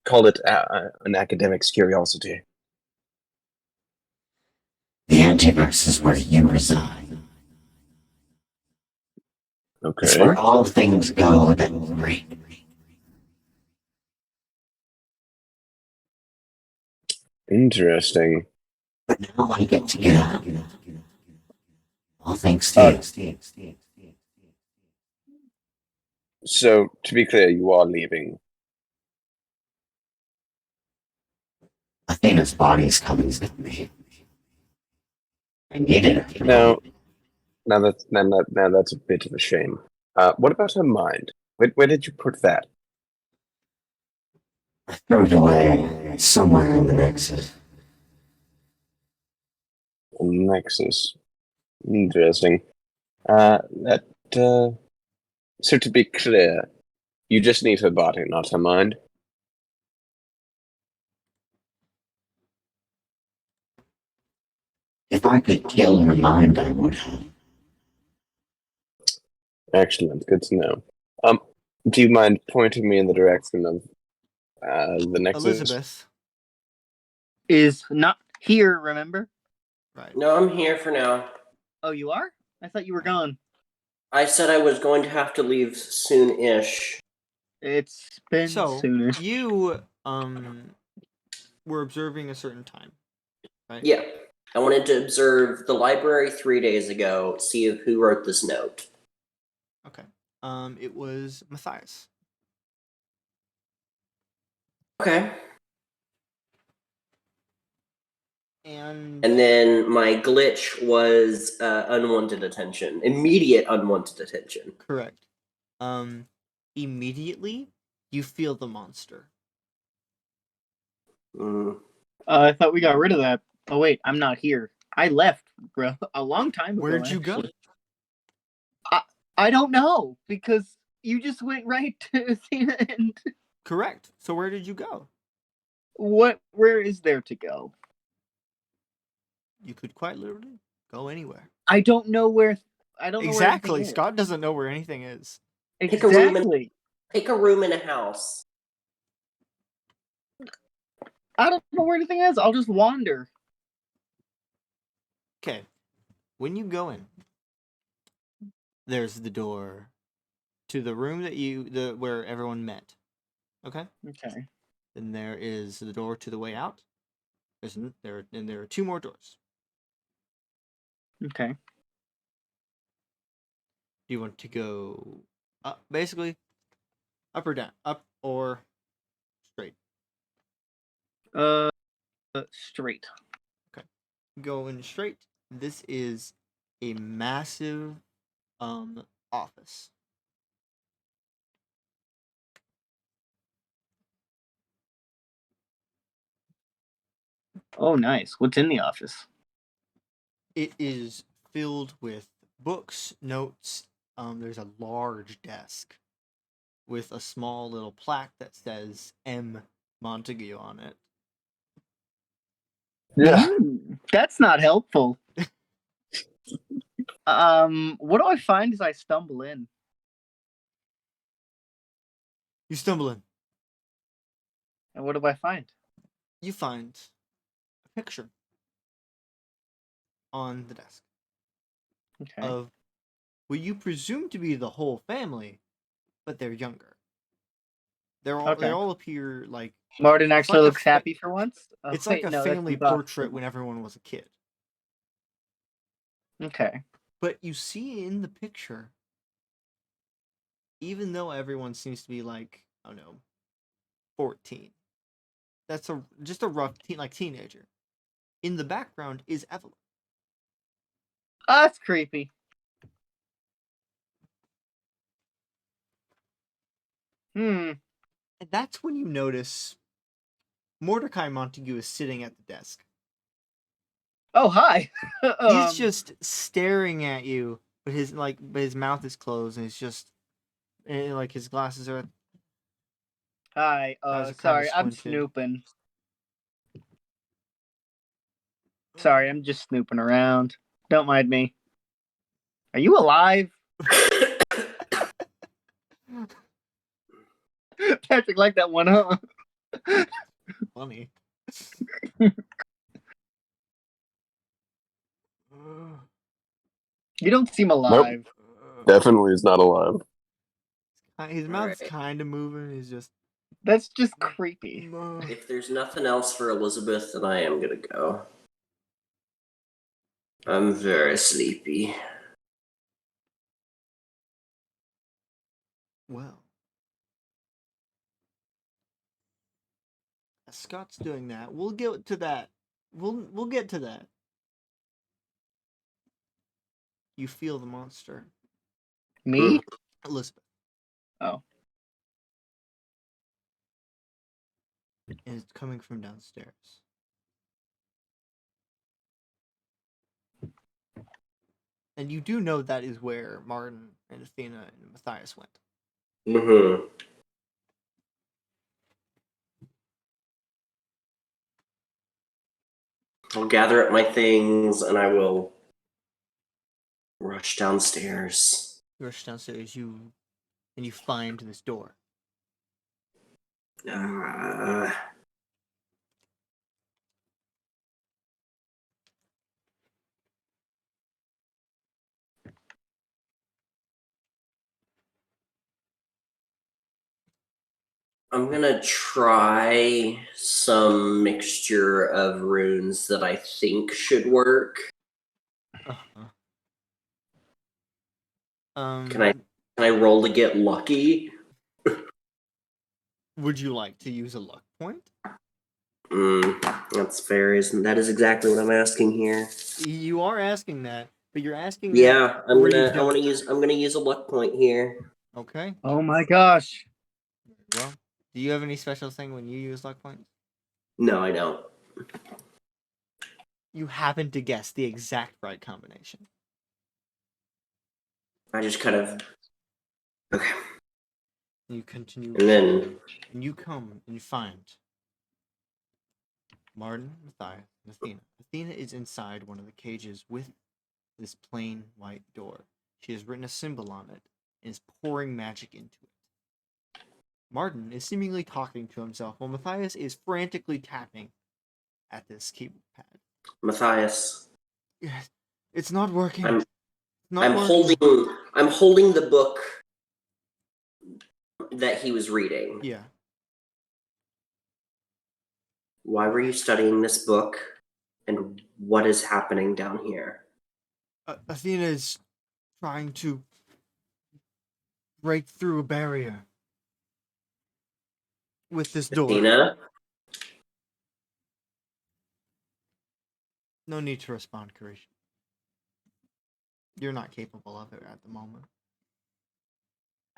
call it an academic's curiosity.
The antiverse is where you reside. It's
Okay,
where all things go that break.
interesting.
But now I get to get out. All thanks to you.
So, to be clear, you are leaving.
Athena's body is coming with me. I need it.
Now that's a bit of a shame. What about her mind? Where did you put that?
I threw it away somewhere in the Nexus.
Nexus. Interesting. That. So to be clear, you just need her body, not her mind.
If I could kill her mind, I would have.
Excellent. Good to know. Do you mind pointing me in the direction of the Nexus?
Elizabeth.
Is not here, remember?
Right.
No, I'm here for now.
Oh, you are? I thought you were gone.
I said I was going to have to leave soon-ish.
It's been
So
sooner.
you were observing a certain time, right?
Yeah. I wanted to observe the library 3 days ago, see who wrote this note.
Okay. It was Matthias.
Okay.
And
And then my glitch was unwanted attention. Immediate unwanted attention.
correct. Immediately you feel the monster.
Mm.
I thought we got rid of that. Oh wait, I'm not here. I left, bro, a long time ago.
Where'd you go?
actually. I don't know because you just went right to Athena and
Correct. So where did you go?
what? Where is there to go?
You could quite literally go anywhere.
I don't know where. I don't know
Exactly.
where anything is.
Scott doesn't know where anything is.
Pick a room
Exactly.
Pick a room in a house.
I don't know where anything is. I'll just wander.
Okay. When you go in, there's the door to the room that where everyone met. Okay?
Okay.
Then there is the door to the way out. There are two more doors.
Okay.
Do you want to go up, basically up or down? Up or straight?
Straight.
Going straight. This is a massive office.
Oh, nice. What's in the office?
It is filled with books, notes. There's a large desk. with a small little plaque that says M. Montague on it.
Yeah.
That's not helpful. What do I find as I stumble in?
You stumble in.
And what do I find?
You find a picture on the desk
Okay.
of what you presume to be the whole family, but they're younger. They
Okay.
all appear like
Mardyn actually
like a
looks
fa-
happy for once. Oh,
it's
wait,
like a
no, that's
family
impossible.
portrait when everyone was a kid.
Okay.
But you see in the picture, even though everyone seems to be like, I don't know, 14. That's just a rough teenager. In the background is Evelyn.
Oh, that's creepy.
And that's when you notice Mordecai Montague is sitting at the desk.
Oh, hi.
He's just staring at you, but his mouth is closed, and like his glasses are.
Hi.
Eyes are kinda
Sorry, I'm
squinted.
snooping. Sorry, I'm just snooping around. Don't mind me. Are you alive? Patrick liked that one, huh?
Funny.
You don't seem alive.
Definitely is not alive.
His mouth's
Alright.
kind of moving. He's just.
That's just creepy.
If there's nothing else for Elizabeth, then I am gonna go. I'm very sleepy.
Well, as Scott's doing that, we'll get to that. We'll get to that. You feel the monster,
Me?
Elizabeth.
Oh.
And it's coming from downstairs. And you do know that is where Mardyn and Athena and Matthias went.
Mm-hmm. I'll gather up my things and I will rush downstairs.
You rush downstairs, and you find this door.
I'm gonna try some mixture of runes that I think should work.
Uh-huh.
Can I roll to get lucky?
Would you like to use a luck point?
That's fair. That is exactly what I'm asking here.
You are asking that, but you're asking
Yeah,
that where you don't.
I'm gonna use a luck point here.
Okay.
Oh my gosh.
Well, do you have any special thing when you use luck points?
No, I don't.
You happen to guess the exact right combination.
I just kind of okay.
You continue,
And then
and you come and you find Mardyn, Matthias, and Athena. Athena is inside one of the cages with this plain white door. She has written a symbol on it and is pouring magic into it. Mardyn is seemingly talking to himself while Matthias is frantically tapping at this keypad.
Matthias,
Yes, it's not working.
I'm
It's not
I'm
working.
holding the book that he was reading.
Yeah.
Why were you studying this book? And what is happening down here?
Athena is trying to break through a barrier with this door.
Athena?
No need to respond, Karish. You're not capable of it at the moment.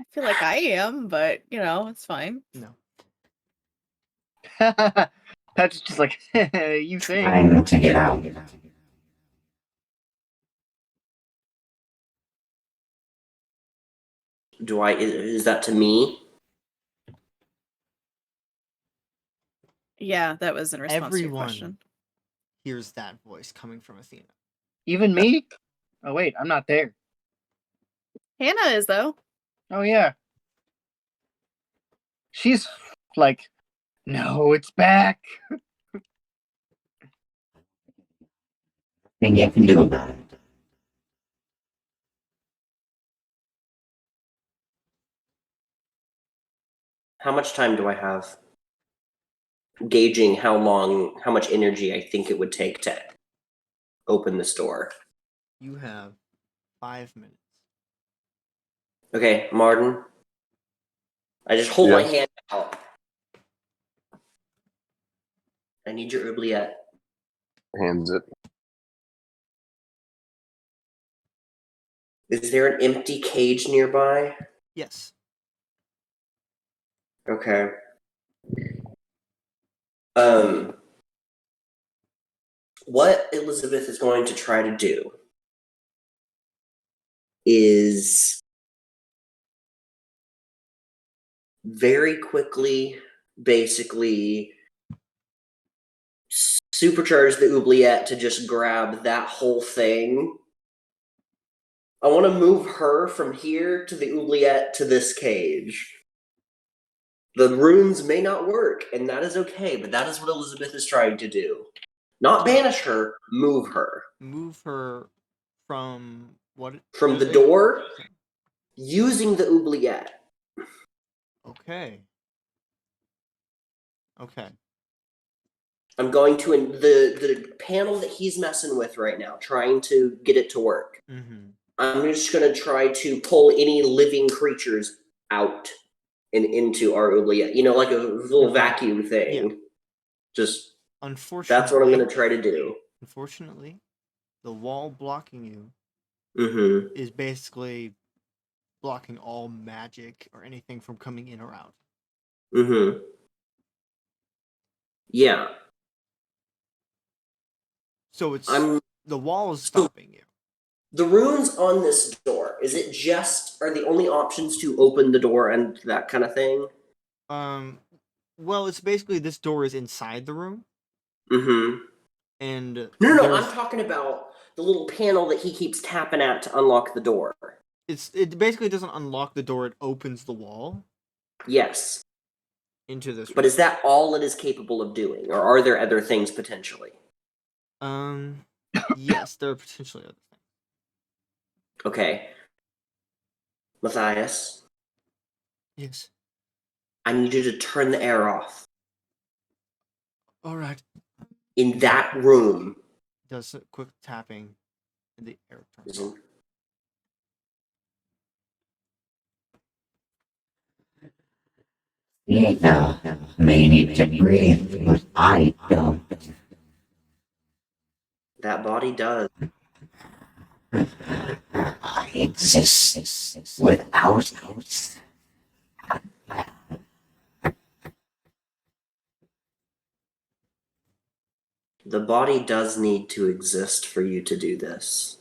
I feel like I am, but it's fine.
No.
Patrick's just like, you think.
Trying to get out.
Is that to me?
Yeah, that was in response to your
Everyone
question.
hears that voice coming from Athena.
Even me? Oh wait, I'm not there.
Hannah is though.
Oh yeah. She's like, no, it's back.
Thing you can do about it.
How much time do I have? Gauging how much energy I think it would take to open this door.
You have 5 minutes.
Okay, Mardyn. I just hold my
Yes.
hand out. I need your oubliette.
Hands it.
Is there an empty cage nearby?
Yes.
Okay. What Elizabeth is going to try to do is very quickly, basically, supercharge the oubliette to just grab that whole thing. I want to move her from here to the oubliette to this cage. The runes may not work, and that is okay, but that is what Elizabeth is trying to do. Not banish her, move her.
Move her from what?
From the door, using the oubliette.
Okay. Okay.
I'm going to the panel that he's messing with right now, trying to get it to work.
Mm-hmm.
I'm just going to try to pull any living creatures out and into our oubliette. You know, like a little vacuum thing.
Yeah.
Just
Unfortunately,
that's what I'm going to try to do.
Unfortunately, the wall blocking you
Mm-hmm.
is basically blocking all magic or anything from coming in or out.
Mm-hmm. Yeah.
So it's
I'm
the wall is stopping you.
the runes on this door. Is it just are the only options to open the door and that kind of thing?
Well, it's basically this door is inside the room,
Mm-hmm.
and
No. I'm talking about the little panel that he keeps tapping at to unlock the door.
it basically doesn't unlock the door; it opens the wall
Yes.
into this room.
But is that all it is capable of doing, or are there other things potentially?
Yes, there are potentially other things.
Okay. Matthias,
Yes.
I need you to turn the air off
All right.
in that room.
Does a quick tapping, and the air turns
Isn't-
off.
You may need to breathe, but I don't.
That body does.
I exist without it.
The body does need to exist for you to do this.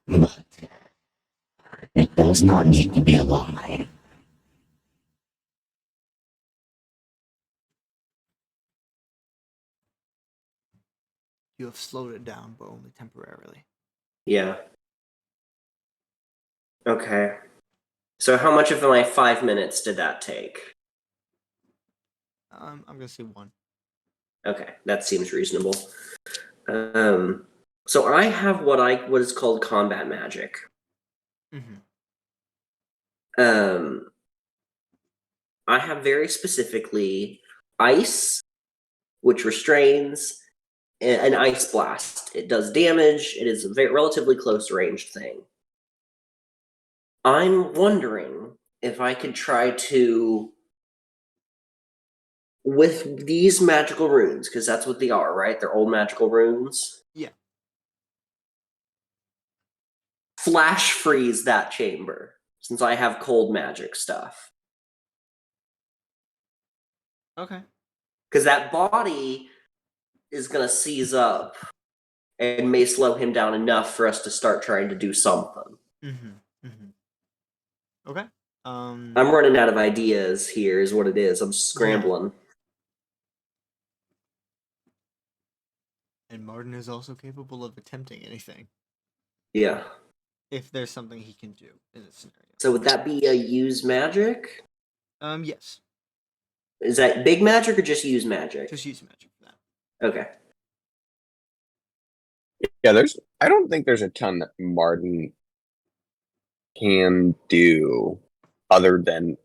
But it does not need to be alive.
You have slowed it down, but only temporarily.
Yeah. Okay. So how much of my 5 minutes did that take?
I'm gonna say 1.
Okay, that seems reasonable. So I have what is called combat magic.
Mm-hmm.
I have very specifically ice, which restrains, and an ice blast. It does damage. It is a very relatively close ranged thing. I'm wondering if I could try to, with these magical runes, because that's what they are, right? They're old magical runes.
Yeah.
Flash freeze that chamber, since I have cold magic stuff.
Okay.
Because that body is going to seize up and may slow him down enough for us to start trying to do something.
Mm-hmm. Mm-hmm. Okay.
I'm running out of ideas here, is what it is. I'm scrambling.
And Mardyn is also capable of attempting anything
Yeah.
if there's something he can do in this scenario.
So would that be a use magic?
Yes.
Is that big magic or just use magic?
Just use magic for that.
Okay.
Yeah, I don't think there's a ton that Mardyn can do other than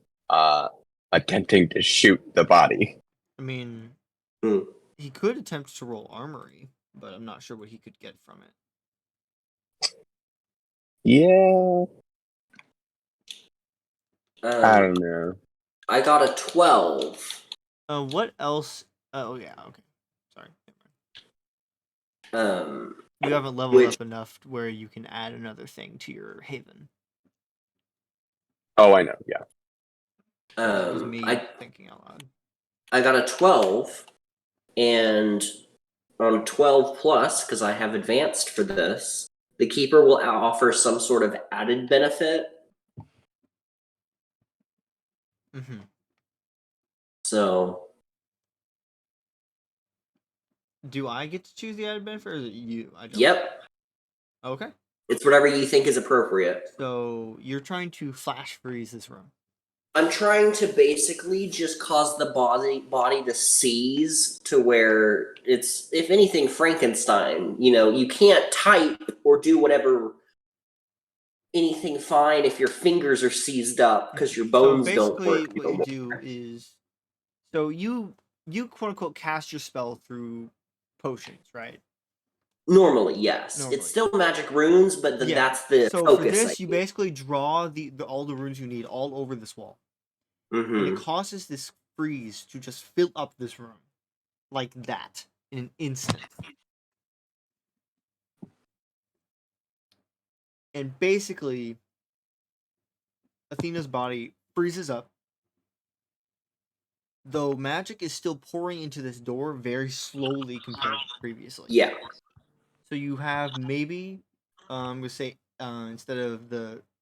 attempting to shoot the body.
I mean,
Hmm.
he could attempt to roll armory, but I'm not sure what he could get from it.
Yeah, I don't know.
I got a 12.
What else? Oh yeah, okay. Sorry.
Um,
You haven't leveled
which-
up enough where you can add another thing to your haven.
Oh, I know. Yeah.
That was me
I
thinking out loud.
got a 12, and on 12 plus, because I have advanced for this, the keeper will offer some sort of added benefit.
Mm-hmm.
So
Do I get to choose the added benefit, or is it you? I don't.
Yep.
Okay.
It's whatever you think is appropriate.
So you're trying to flash freeze this room.
I'm trying to basically just cause the body to seize to where it's, if anything, Frankenstein. You know, you can't type or do anything fine if your fingers are seized up because your bones don't
basically,
work.
what you do is, so you quote unquote cast your spell through potions, right?
Normally, yes.
Normally.
It's still magic runes, but
Yeah.
that's the
So
focus.
for this, you basically draw all the runes you need all over this wall, and it causes this freeze to just fill up this room, like that, in an instant. And basically, Athena's body freezes up, though magic is still pouring into this door very slowly compared to previously.
Yeah.
So you have maybe, we say, instead of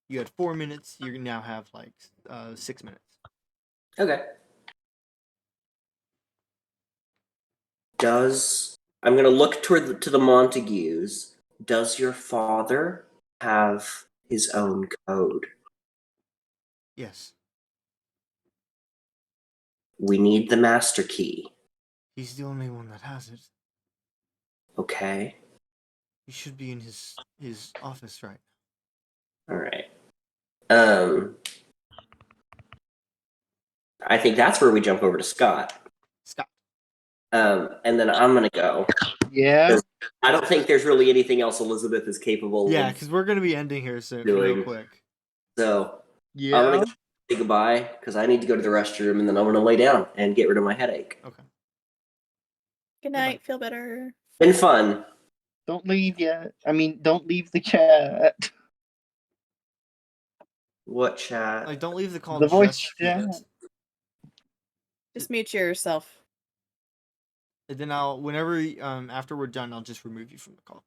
you had 4 minutes, you now have like 6 minutes.
Okay. I'm going to look to the Montagues. Does your father have his own code?
Yes,
We need the master key.
he's the only one that has it.
Okay.
He should be in his office right
All right. I think that's where we jump over to Scott.
Scott.
And then I'm going to go.
Yeah.
I don't think there's really anything else Elizabeth is capable
Yeah,
of
because we're gonna be ending here soon,
doing.
real quick.
So
Yeah.
I'm going to say goodbye because I need to go to the restroom and then I'm going to lay down and get rid of my headache.
Okay.
Good night. Feel better.
Been fun.
Don't leave yet. I mean, don't leave the chat.
What chat?
Like, don't leave the call
The voice
just
chat.
yet.
Just mute yourself.
And then whenever after we're done, I'll just remove you from the call.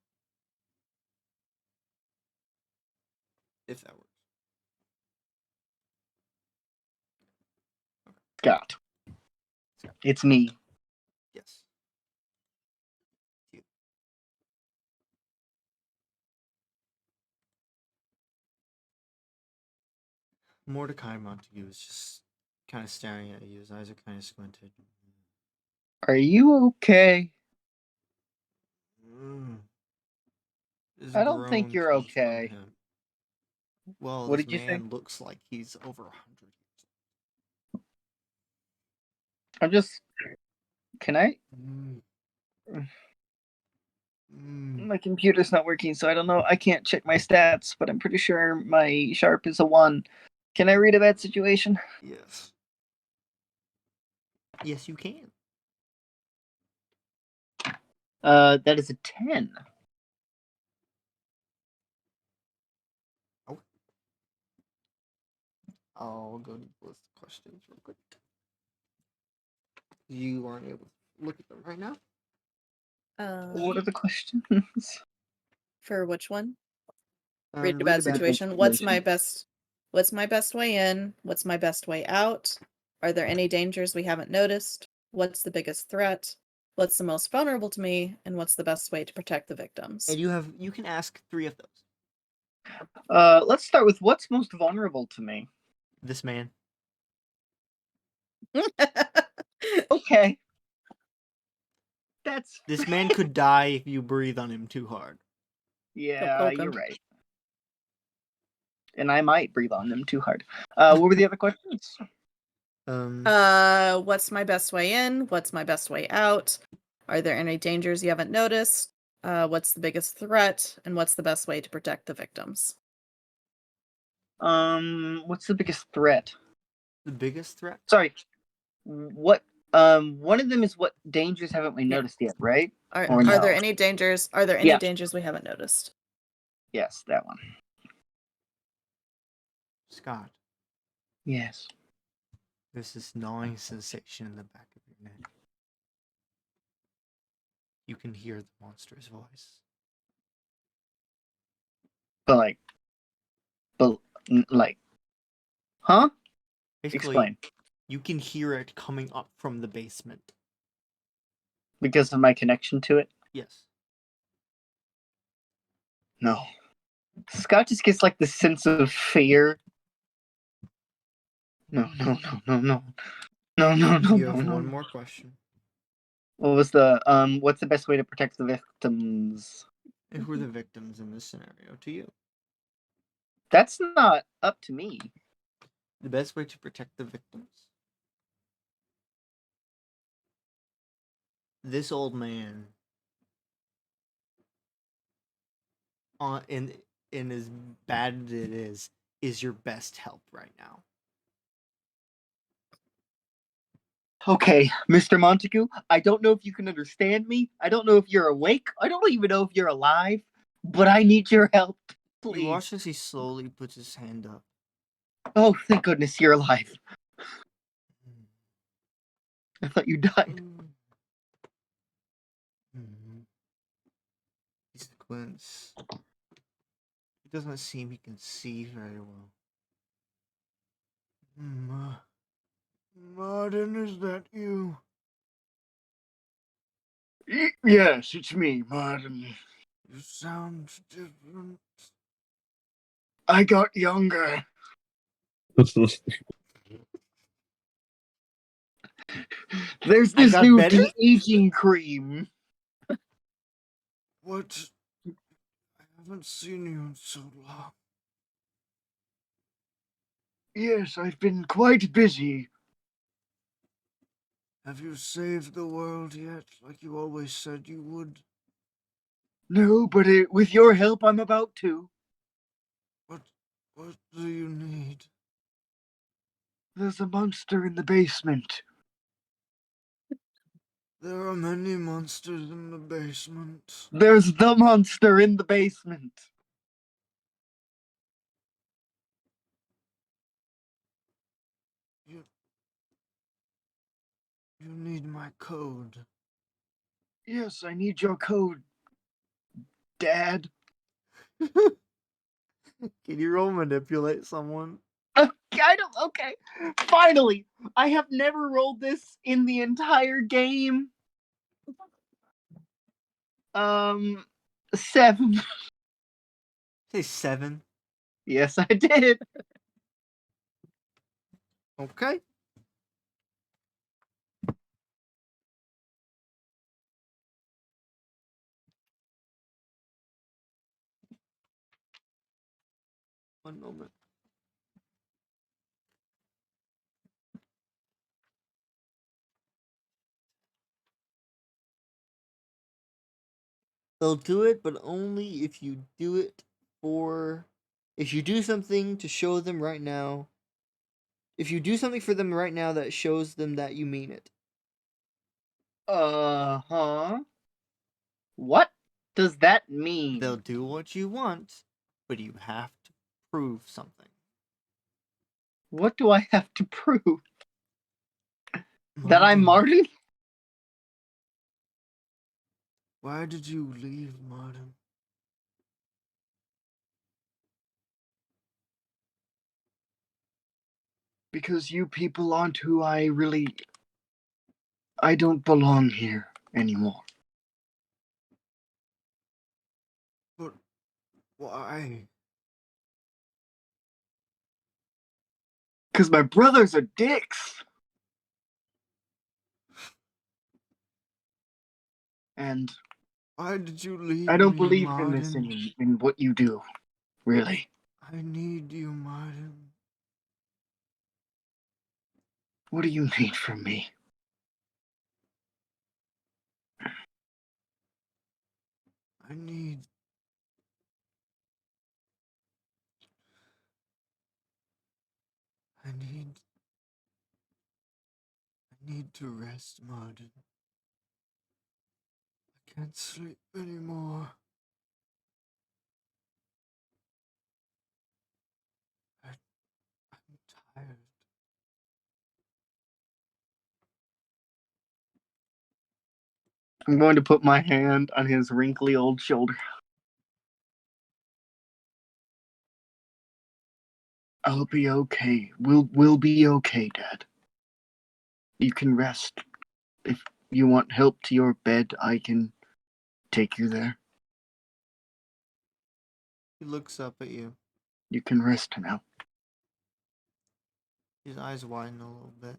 If that works.
Scott. It's me.
Yes. Mordecai Montague is just kind of staring at you. His eyes are kind of squinted.
Are you okay?
This
I don't think
groan
you're
comes from
okay.
him. Well,
What
this
did you say?
man looks like he's over 100 years
I'm just. Can I?
old.
My computer's not working, so I don't know. I can't check my stats, but I'm pretty sure my sharp is a 1. Can I read a bad situation?
Yes. Yes, you can.
That is a 10.
I'll go to the list of questions real quick. You aren't able to look at them right now.
What are the questions?
For which one?
Um,
Read a bad situation. What's my best? What's my best way in? What's my best way out? Are there any dangers we haven't noticed? What's the biggest threat? What's the most vulnerable to me? And what's the best way to protect the victims?
And you can ask 3 of those.
Let's start with what's most vulnerable to me.
This man.
Okay. That's
This man could die if you breathe on him too hard.
yeah,
poke
you're
him.
right. And I might breathe on them too hard. What were the other questions?
What's my best way in? What's my best way out? Are there any dangers you haven't noticed? What's the biggest threat? And what's the best way to protect the victims?
What's the biggest threat?
The biggest threat?
Sorry. What one of them is what dangers haven't we noticed yet, right?
Are
Or no?
there any dangers? Are there any
Yeah.
dangers we haven't noticed?
Yes, that one.
Scott,
Yes.
there's this gnawing sensation in the back of your neck. You can hear the monster's voice.
But like huh?
Basically,
Explain.
you can hear it coming up from the basement.
Because of my connection to it?
Yes.
No. Scott just gets like the sense of fear. No.
You have one more question.
What was the what's the best way to protect the victims?
And who are the victims in this scenario to you?
That's not up to me.
The best way to protect the victims? This old man, and as bad as it is your best help right now.
Okay, Mr. Montague, I don't know if you can understand me. I don't know if you're awake. I don't even know if you're alive. But I need your help, please.
You watch as he slowly puts his hand up.
Oh, thank goodness you're alive. I thought you died.
He squints. It doesn't seem he can see very well. Mardyn, is that you?
Yes, it's me, Mardyn.
You sound different.
I got younger. There's
I
this
got
new
better?
de-aging cream.
What? I haven't seen you in so long.
Yes, I've been quite busy.
Have you saved the world yet, like you always said you would?
No, but with your help, I'm about to.
What do you need?
There's a monster in the basement.
There are many monsters in the basement.
There's the monster in the basement.
You need my code.
Yes, I need your code, Dad.
Can you roll manipulate someone?
I don't. Okay. Finally, I have never rolled this in the entire game. 7.
Say 7.
Yes, I did.
Okay. One moment. They'll do it, but only if you do it if you do something to show them right now. If you do something for them right now that shows them that you mean it.
Huh. What does that mean?
They'll do what you want, but you have to prove something.
What do I have to prove? That I'm Mardyn?
Why did you leave, Mardyn?
Because you people aren't who I don't belong here anymore.
But why?
Because my brothers are dicks. And
Why did you leave
I don't
me,
believe in this
Mardyn?
in what you do. Really.
I need you, Mardyn.
What do you need from me?
I need. I need. I need to rest, Mardyn. I can't sleep anymore. I'm tired.
I'm going to put my hand on his wrinkly old shoulder. I'll be okay. We'll be okay, Dad. You can rest. If you want help to your bed, I can take you there.
He looks up at you.
You can rest now.
His eyes widen a little bit.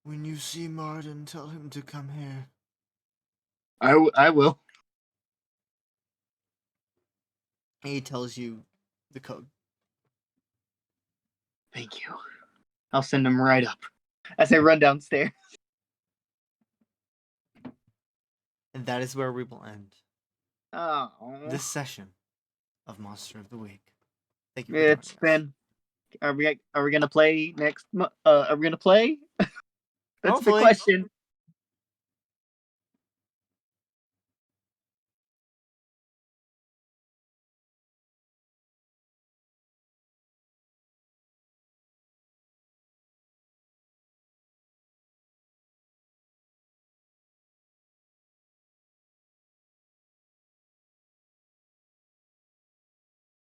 When you see Mardyn, tell him to come here.
I will.
He tells you the code.
Thank you. I'll send him right up as I run downstairs.
And that is where we will end
Oh,
this session of Monster of the Week. Thank you for
it's
joining us.
been. Are we gonna play next? Are we gonna play? That's the
Hopefully.
question.